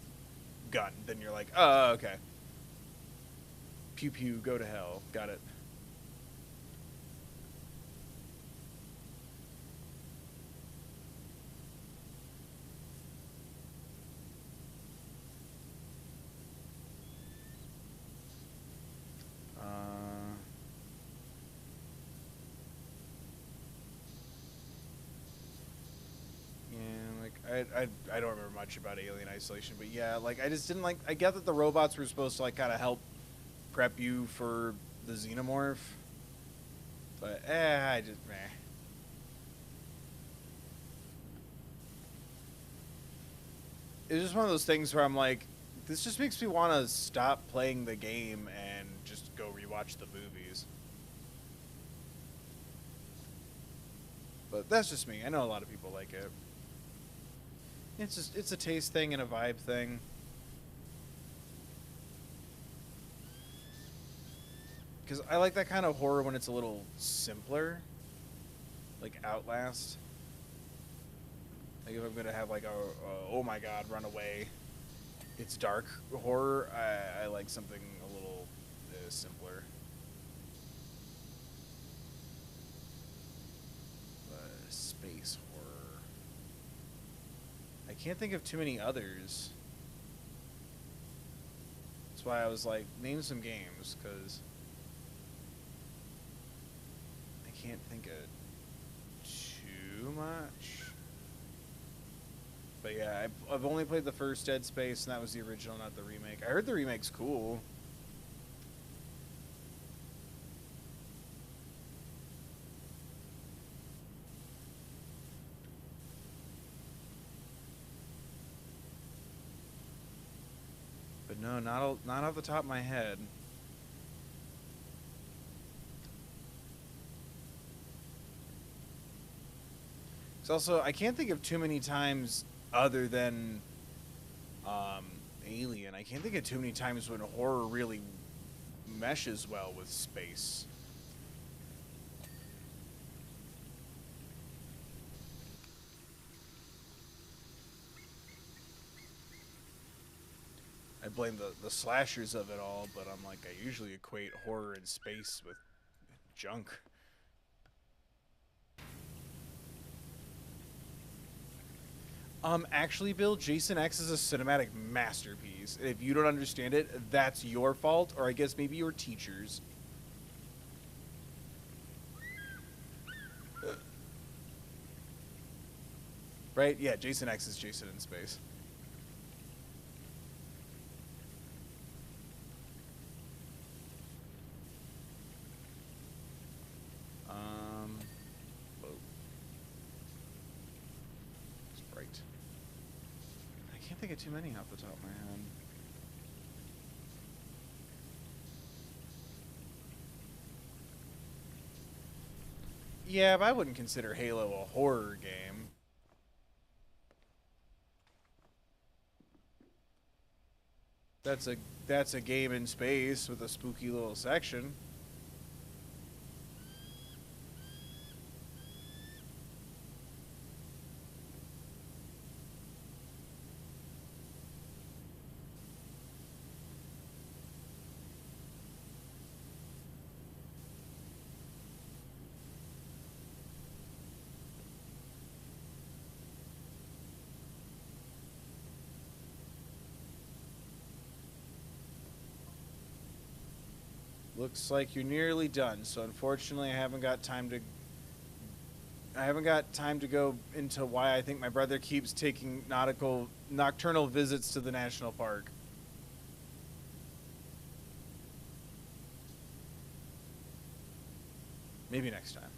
gun. Then you're like, oh, okay. Pew pew, go to hell. Got it. I don't remember much about Alien Isolation, but yeah, like I just didn't like. I get that the robots were supposed to like kind of help prep you for the xenomorph, but I just meh. It's just one of those things where I'm like, this just makes me want to stop playing the game and just go rewatch the movies. But that's just me. I know a lot of people like it. It's a taste thing and a vibe thing. Because I like that kind of horror when it's a little simpler, like Outlast. Like if I'm gonna have like a oh my god, run away, it's dark horror. I like something a little simpler. Space horror. I can't think of too many others. That's why I was like, name some games, because I can't think of too much. But But yeah, I've only played the first Dead Space, and that was the original, not the remake. I heard the remake's cool. But no, not off the top of my head. It's also, I can't think of too many times other than Alien. I can't think of too many times when horror really meshes well with space. I blame the slashers of it all, but I'm like, I usually equate horror in space with junk. Actually, Bill, Jason X is a cinematic masterpiece. If you don't understand it, that's your fault, or I guess maybe your teacher's. Right? Yeah, Jason X is Jason in space. Whoa. It's bright. I can't think of too many off the top of my head. Yeah, but I wouldn't consider Halo a horror game. That's a game in space with a spooky little section. Looks like you're nearly done, so unfortunately I haven't got time to go into why I think my brother keeps taking nocturnal visits to the national park. Maybe next time.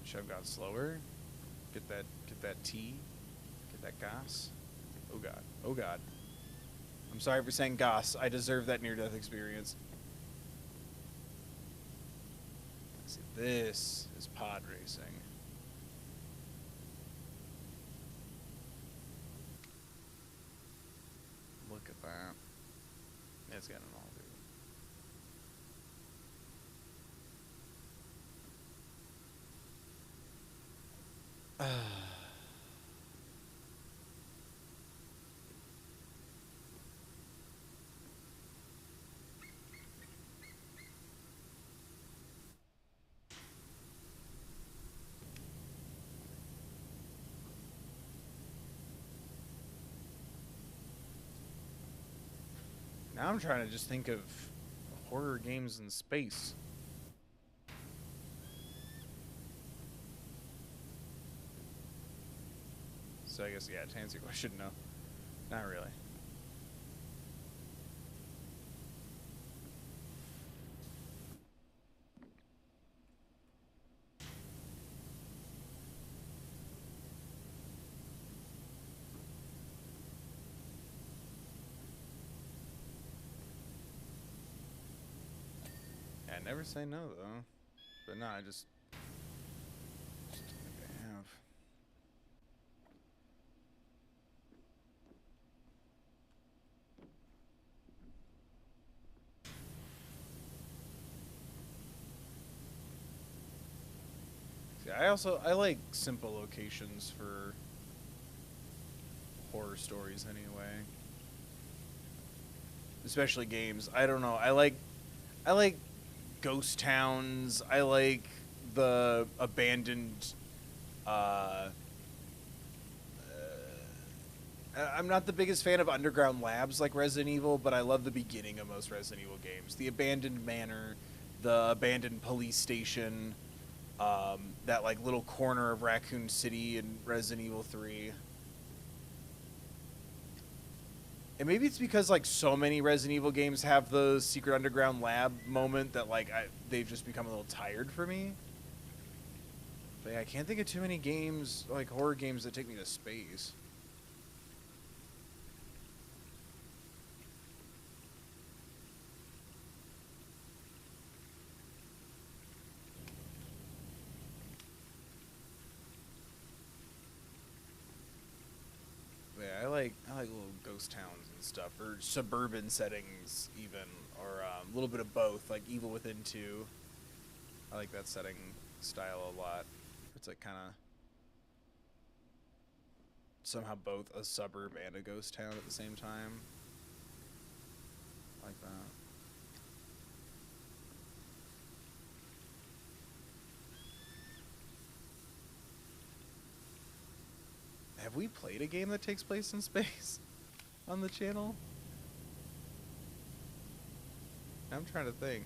Should have gone slower. Get that tea. Get that gas. Oh god. Oh god. I'm sorry for saying goss. I deserve that near-death experience. See, this is pod racing. Look at that. It's getting all dude. Now I'm trying to just think of horror games in space. So I guess, yeah, to answer your question, no. Not really. Yeah, I never say no, though. But no, I just don't think I have. I like simple locations for horror stories anyway. Especially games. I don't know. I like ghost towns. I like the abandoned I'm not the biggest fan of underground labs like Resident Evil, but I love the beginning of most Resident Evil games. The abandoned manor, the abandoned police station. that like little corner of Raccoon City in Resident Evil 3. And maybe it's because like so many Resident Evil games have the secret underground lab moment that like they've just become a little tired for me. But yeah, I can't think of too many games, like horror games, that take me to space. Yeah, I like little ghost towns and stuff, or suburban settings even, or a little bit of both, like Evil Within 2. I like that setting style a lot. It's like kind of somehow both a suburb and a ghost town at the same time. I like that. Have we played a game that takes place in space on the channel? I'm trying to think.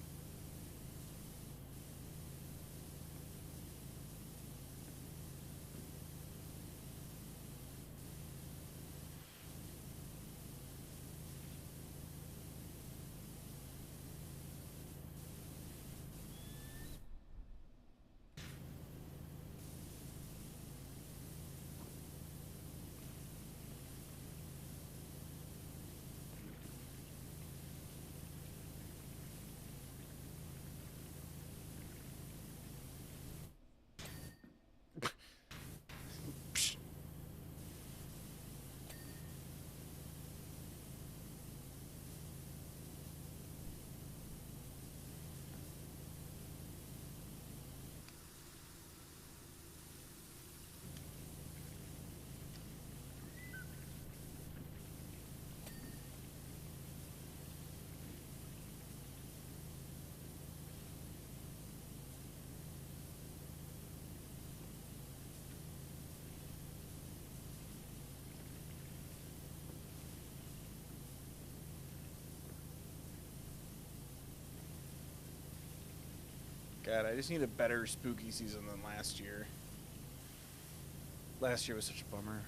God, I just need a better spooky season than last year. Last year was such a bummer.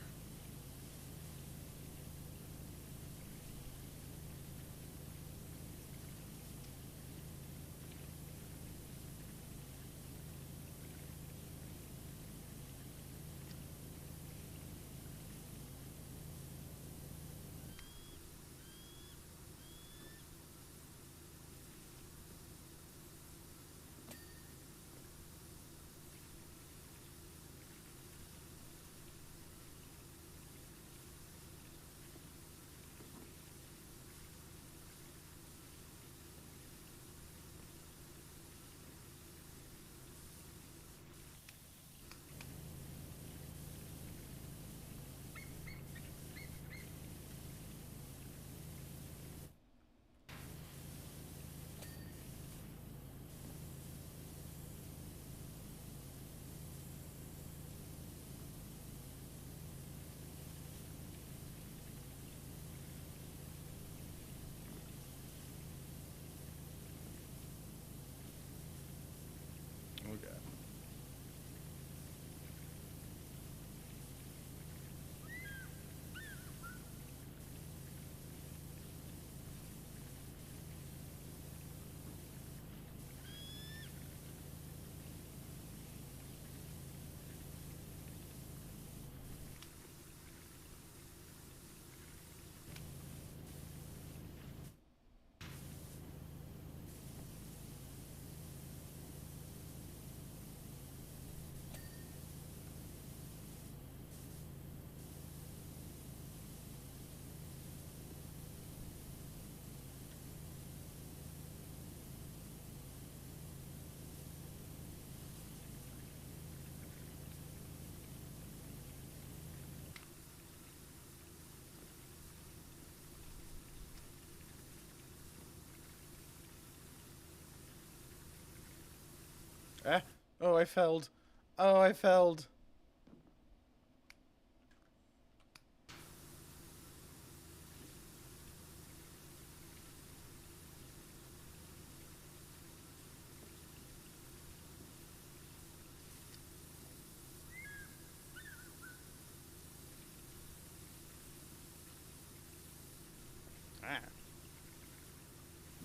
Okay. Ah. Oh, I failed. Oh, I failed.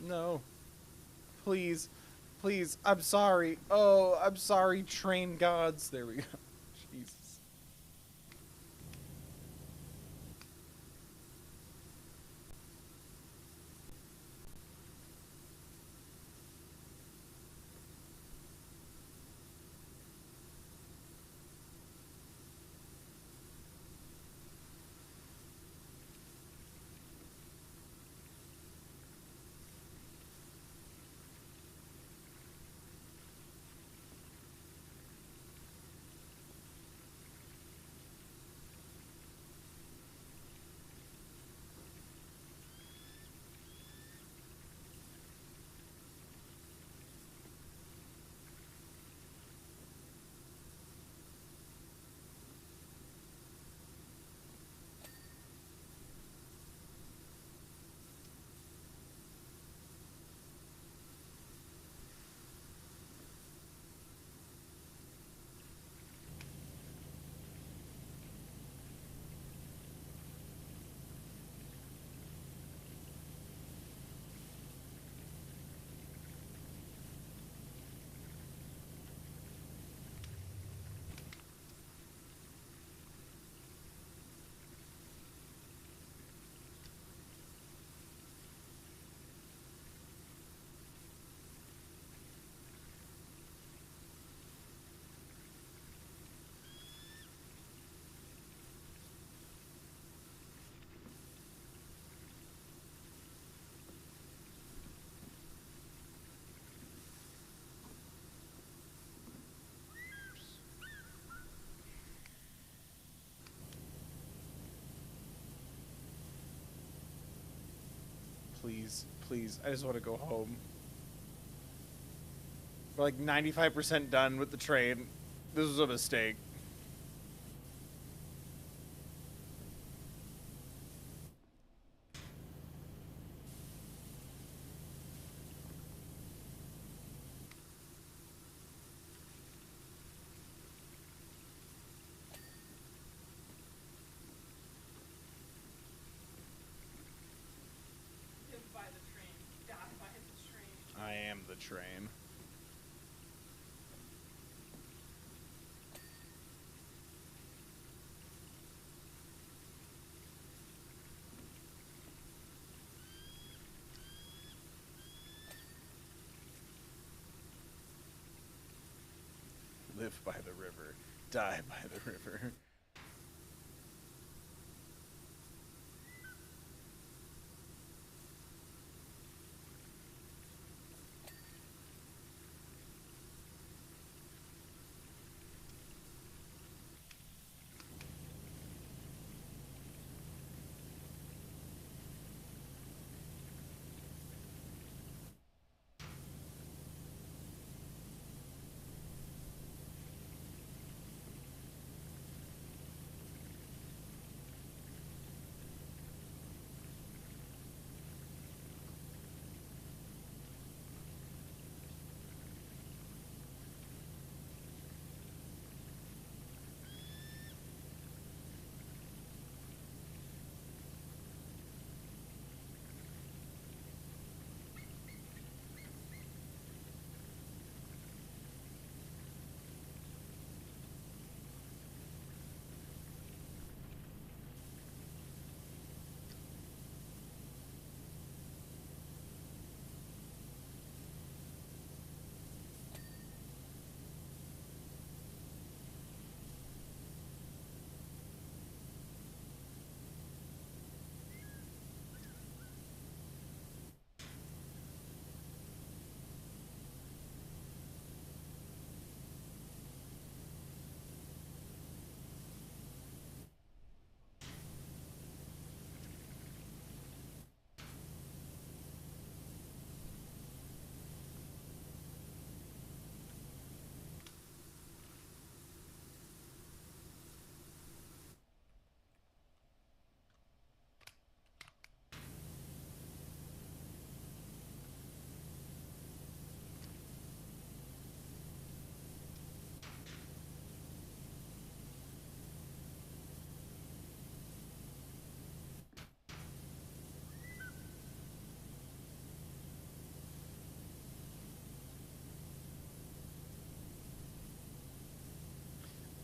No. Please. Please. I'm sorry. Oh, I'm sorry, train gods. There we go. Jesus. Please, please. I just want to go home. We're like 95% done with the train. This was a mistake. Live by the train, die by the train. I am the train. Live by the river, die by the river.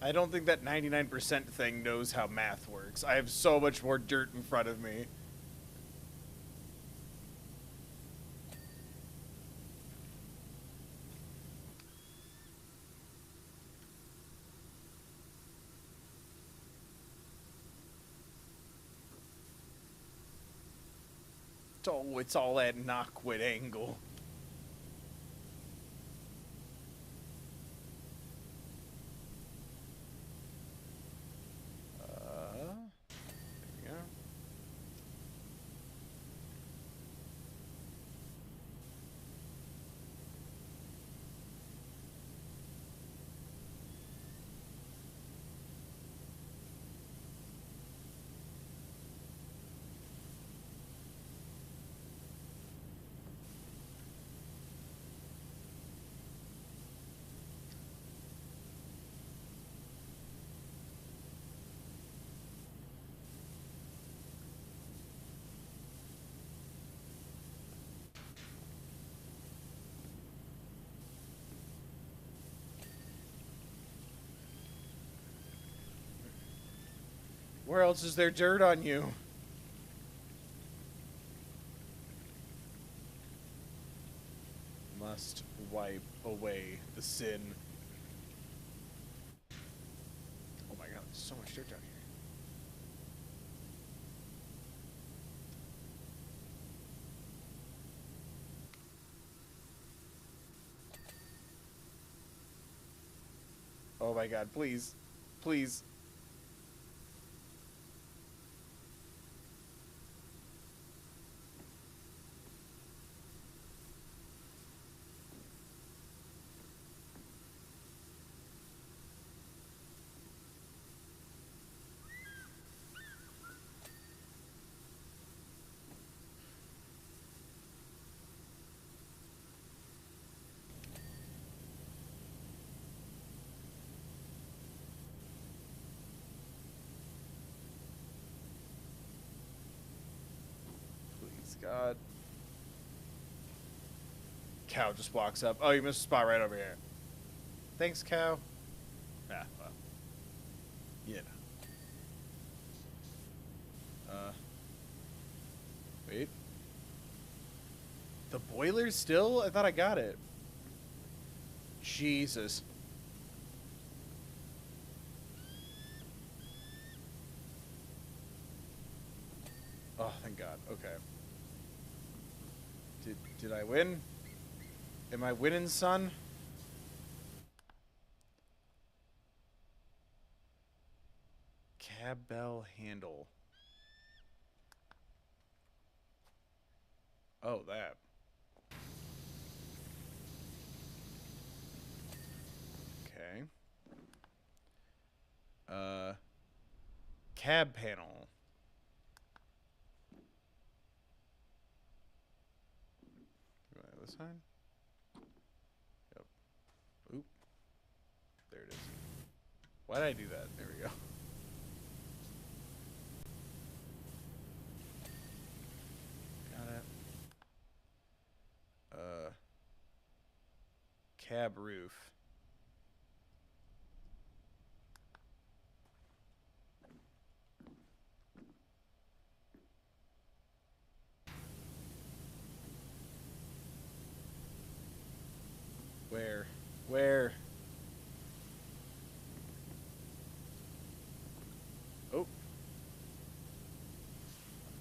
I don't think that 99% thing knows how math works. I have so much more dirt in front of me. It's all that knockwit angle. There we go. Where else is there dirt on you? Must wipe away the sin. Oh my god, there's so much dirt down here. Oh my god, please. Please. Please, God. Cow just walks up. Oh, you missed a spot right over here. Thanks, cow. Ah, well. Yeah. Wait. The boiler's still? I thought I got it. Jesus. Oh, thank God. Okay. Did I win? Am I winning, son? Cab bell handle. Oh, that. Okay. Cab panel. This side? Yep. Oop. There it is. Why did I do that? There we go. Got it. Cab roof. Where? Where? Oh.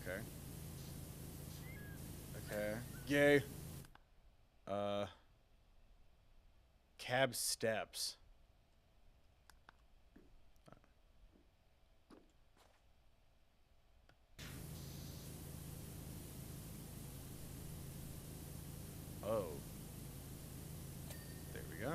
Okay. Okay. Yay. Cab steps. Oh. There we go.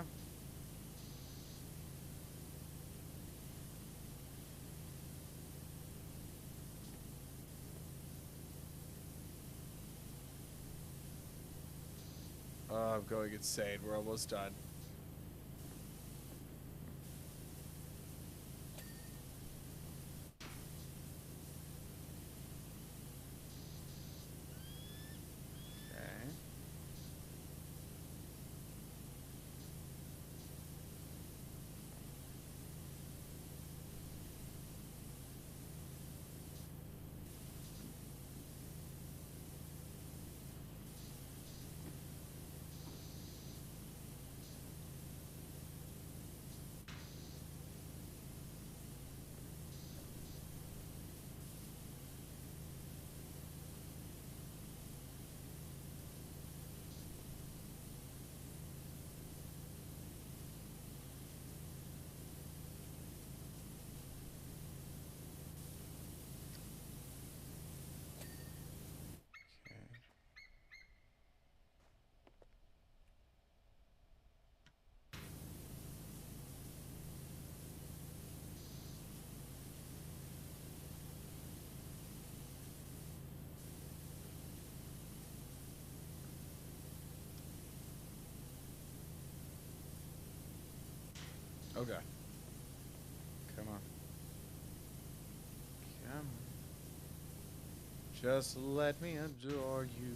Oh, I'm going insane. We're almost done. Okay. Okay. Come on. Come on. Just let me adore you.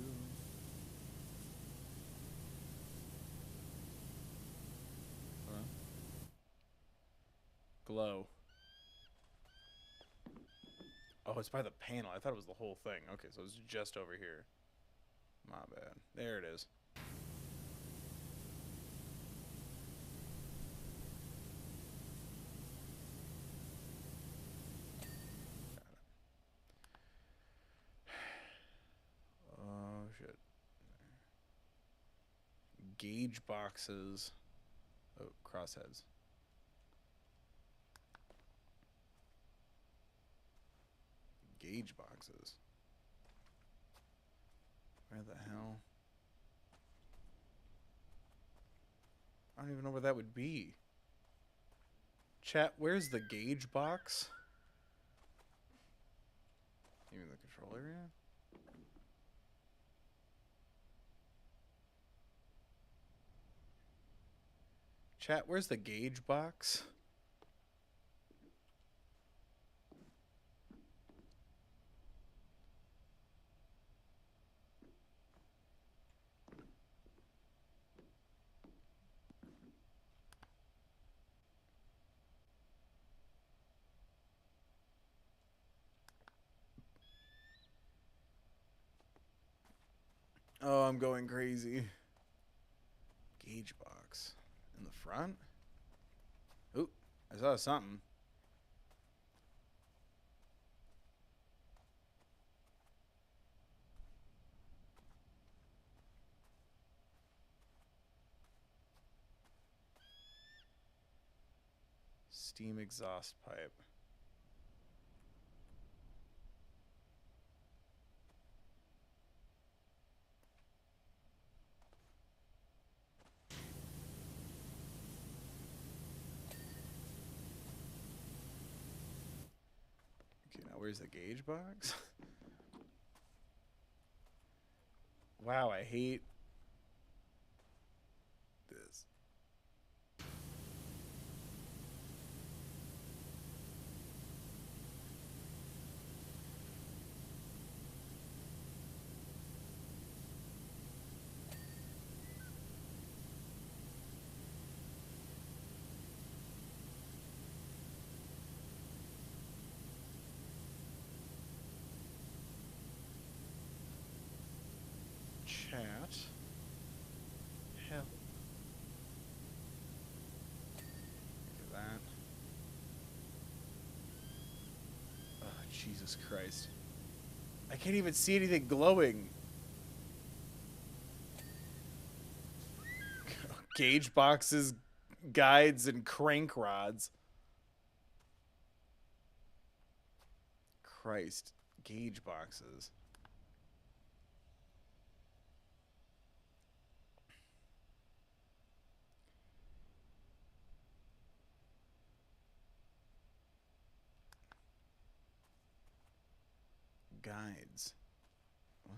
Huh? Glow. Oh, it's by the panel. I thought it was the whole thing. Okay, so it's just over here. My bad. There it is. Oh, shit. Gauge boxes. Oh, crossheads. Gauge boxes. Where the hell? I don't even know where that would be. Chat, where's the gauge box? Even the control area? Chat, where's the gauge box? Oh, I'm going crazy. Gauge box. In the front? Ooh, I saw something. Steam exhaust pipe. Okay, now where's the gauge box? Wow, I hate this. Chat. Hell. Look at that. Oh, Jesus Christ. I can't even see anything glowing. Gauge boxes, guides, and crank rods. Christ. Gauge boxes. Guides. What?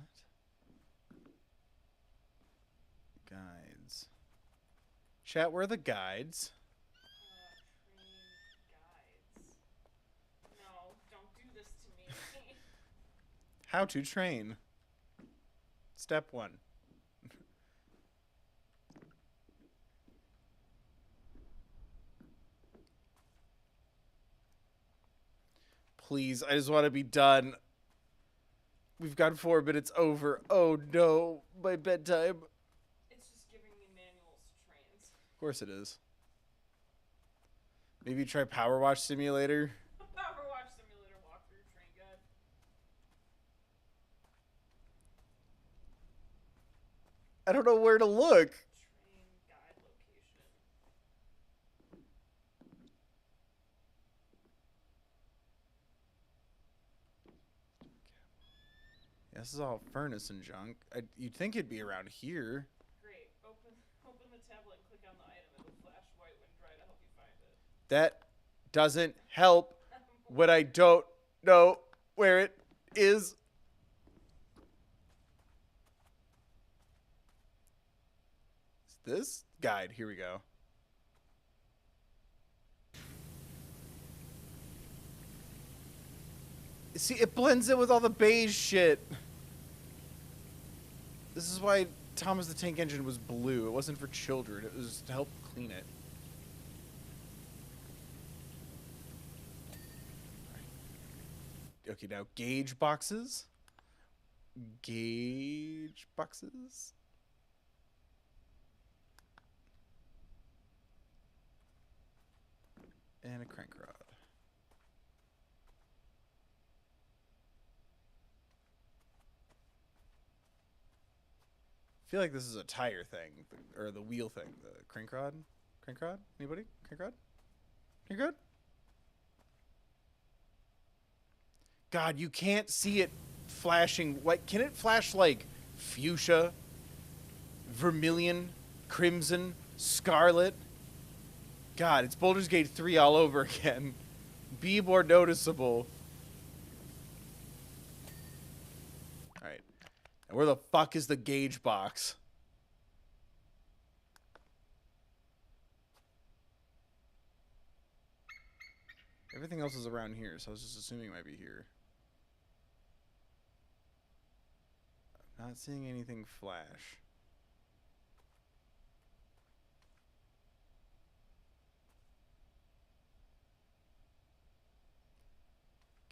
Guides. Chat, where are the guides? Train guides. No, don't do this to me. How to train. Step 1. Please, I just want to be done. We've got 4 minutes over. Oh no, my bedtime. It's just giving me manuals to trains. Of course it is. Maybe try Powerwash Simulator. Powerwash Simulator walkthrough train guide. I don't know where to look. Train guide location. Yeah, this is all furnace and junk. You'd think it'd be around here. Great. Open the tablet and click on the item. It'll flash white when dry to help you find it. That doesn't help when I don't know where it is. Is this guide? Here we go. See, it blends in with all the beige shit. This is why Thomas the Tank Engine was blue. It wasn't for children. It was to help clean it. Okay, now gauge boxes. Gauge boxes. And a crank rod. I feel like this is a tire thing, or the wheel thing. The crank rod? Crank rod? Anybody? Crank rod? Crank rod? God, you can't see it flashing. Like, can it flash like fuchsia, vermilion, crimson, scarlet? God, it's Baldur's Gate 3 all over again. Be more noticeable. Alright. And where the fuck is the gauge box? Everything else is around here, so I was just assuming it might be here. I'm not seeing anything flash.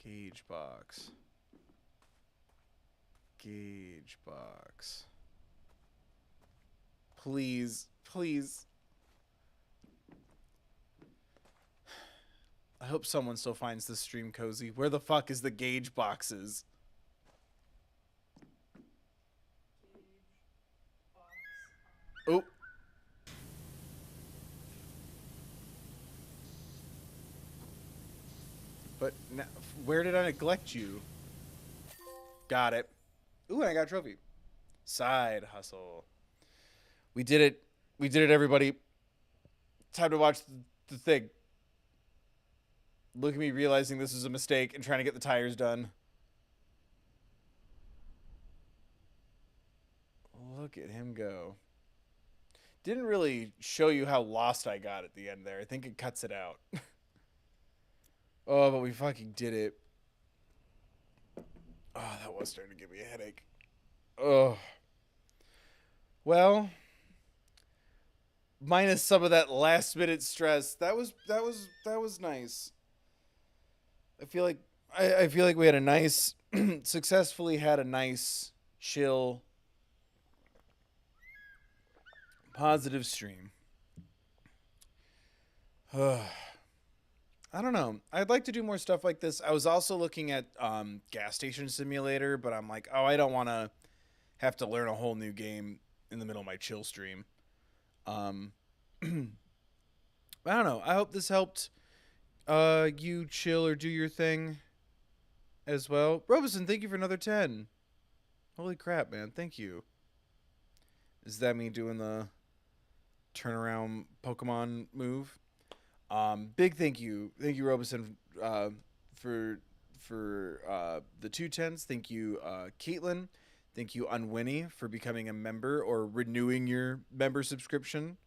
Gauge box. Gauge box. Please, please. I hope someone still finds this stream cozy. Where the fuck is the gauge boxes? Oh. But now, where did I neglect you? Got it. Ooh, and I got a trophy. Side hustle. We did it. We did it, everybody. Time to watch the thing. Look at me realizing this was a mistake and trying to get the tires done. Look at him go. Didn't really show you how lost I got at the end there. I think it cuts it out. Oh, but we fucking did it. Oh, that was starting to give me a headache. Oh. Well, minus some of that last minute stress. That was nice. I feel like we had a nice successfully had a nice chill positive stream. I don't know. I'd like to do more stuff like this. I was also looking at Gas Station Simulator, but I'm like, oh, I don't want to have to learn a whole new game in the middle of my chill stream. I don't know. I hope this helped you chill or do your thing as well. Robeson, thank you for another 10. Holy crap, man. Thank you. Is that me doing the turnaround Pokemon move? Big thank you. Thank you, Robeson, for the 2 10s. Thank you, Caitlin. Thank you, Unwinnie, for becoming a member or renewing your member subscription.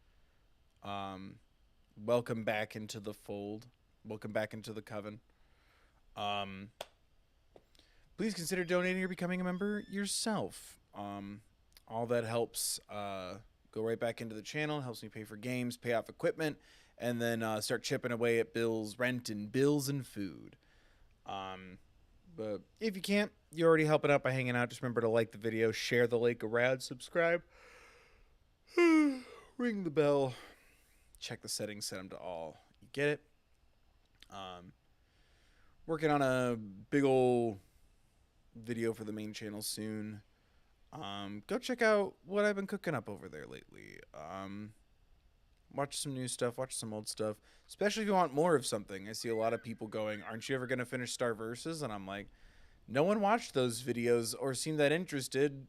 Welcome back into the fold. Welcome back into the coven. Please consider donating or becoming a member yourself. All that helps go right back into the channel. Helps me pay for games, pay off equipment, and then start chipping away at bills, rent, and bills and food. But if you can't, you're already helping out by hanging out. Just remember to like the video, share the link around, subscribe, ring the bell, check the settings, set them to all. You get it? Working on a big ol' video for the main channel soon. Go check out what I've been cooking up over there lately. Watch some new stuff, watch some old stuff, especially if you want more of something. I see a lot of people going, aren't you ever going to finish Star Versus? And I'm like, no one watched those videos or seemed that interested.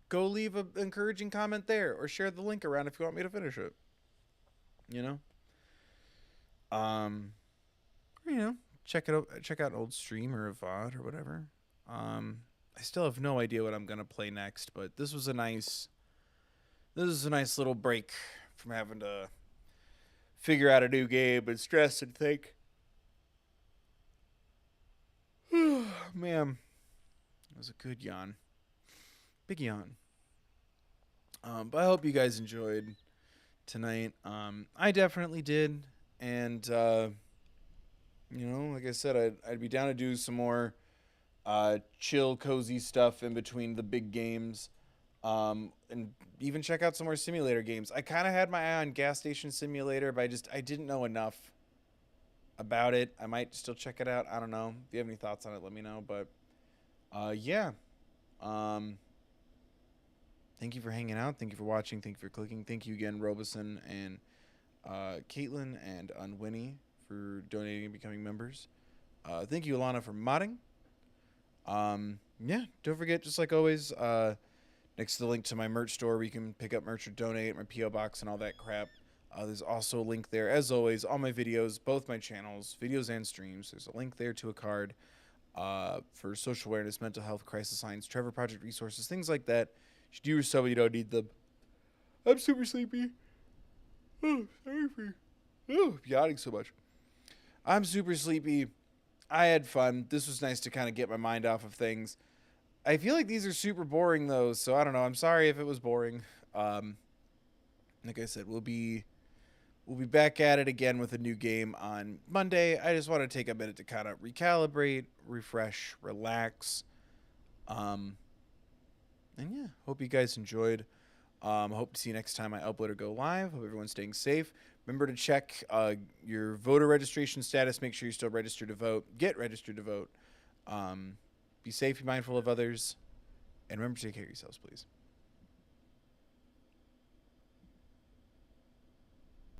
Go leave an encouraging comment there or share the link around if you want me to finish it. You know? You know, check out an old stream or a VOD or whatever. I still have no idea what I'm going to play next, but this was a nice little break from having to figure out a new game and stress and think. Man, that was a good yawn. Big yawn. But I hope you guys enjoyed tonight. I definitely did. And, like I said, I'd be down to do some more chill, cozy stuff in between the big games. And even check out some more simulator games. I kind of had my eye on Gas Station Simulator, but I didn't know enough about it. I might still check it out. I don't know. If you have any thoughts on it, let me know. But yeah. Thank you for hanging out. Thank you for watching. Thank you for clicking. Thank you again, Robeson and Caitlin and Unwinnie for donating and becoming members. Thank you, Alana, for modding. Yeah, don't forget, just like always, next to the link to my merch store where you can pick up merch or donate, my P.O. box and all that crap. There's also a link there, as always, all my videos, both my channels, videos and streams. There's a link there to a card for social awareness, mental health, crisis lines, Trevor Project resources, things like that. You should do your so you don't need them. I'm super sleepy. Oh, sorry for yawning so much. I'm super sleepy. I had fun. This was nice to kind of get my mind off of things. I feel like these are super boring though, so I don't know. I'm sorry if it was boring. Like I said, we'll be back at it again with a new game on Monday. I just want to take a minute to kind of recalibrate, refresh, relax. And yeah, hope you guys enjoyed. Hope to see you next time I upload or go live. Hope everyone's staying safe. Remember to check your voter registration status. Make sure you're still registered to vote. Get registered to vote. Be safe, be mindful of others, and remember to take care of yourselves, please.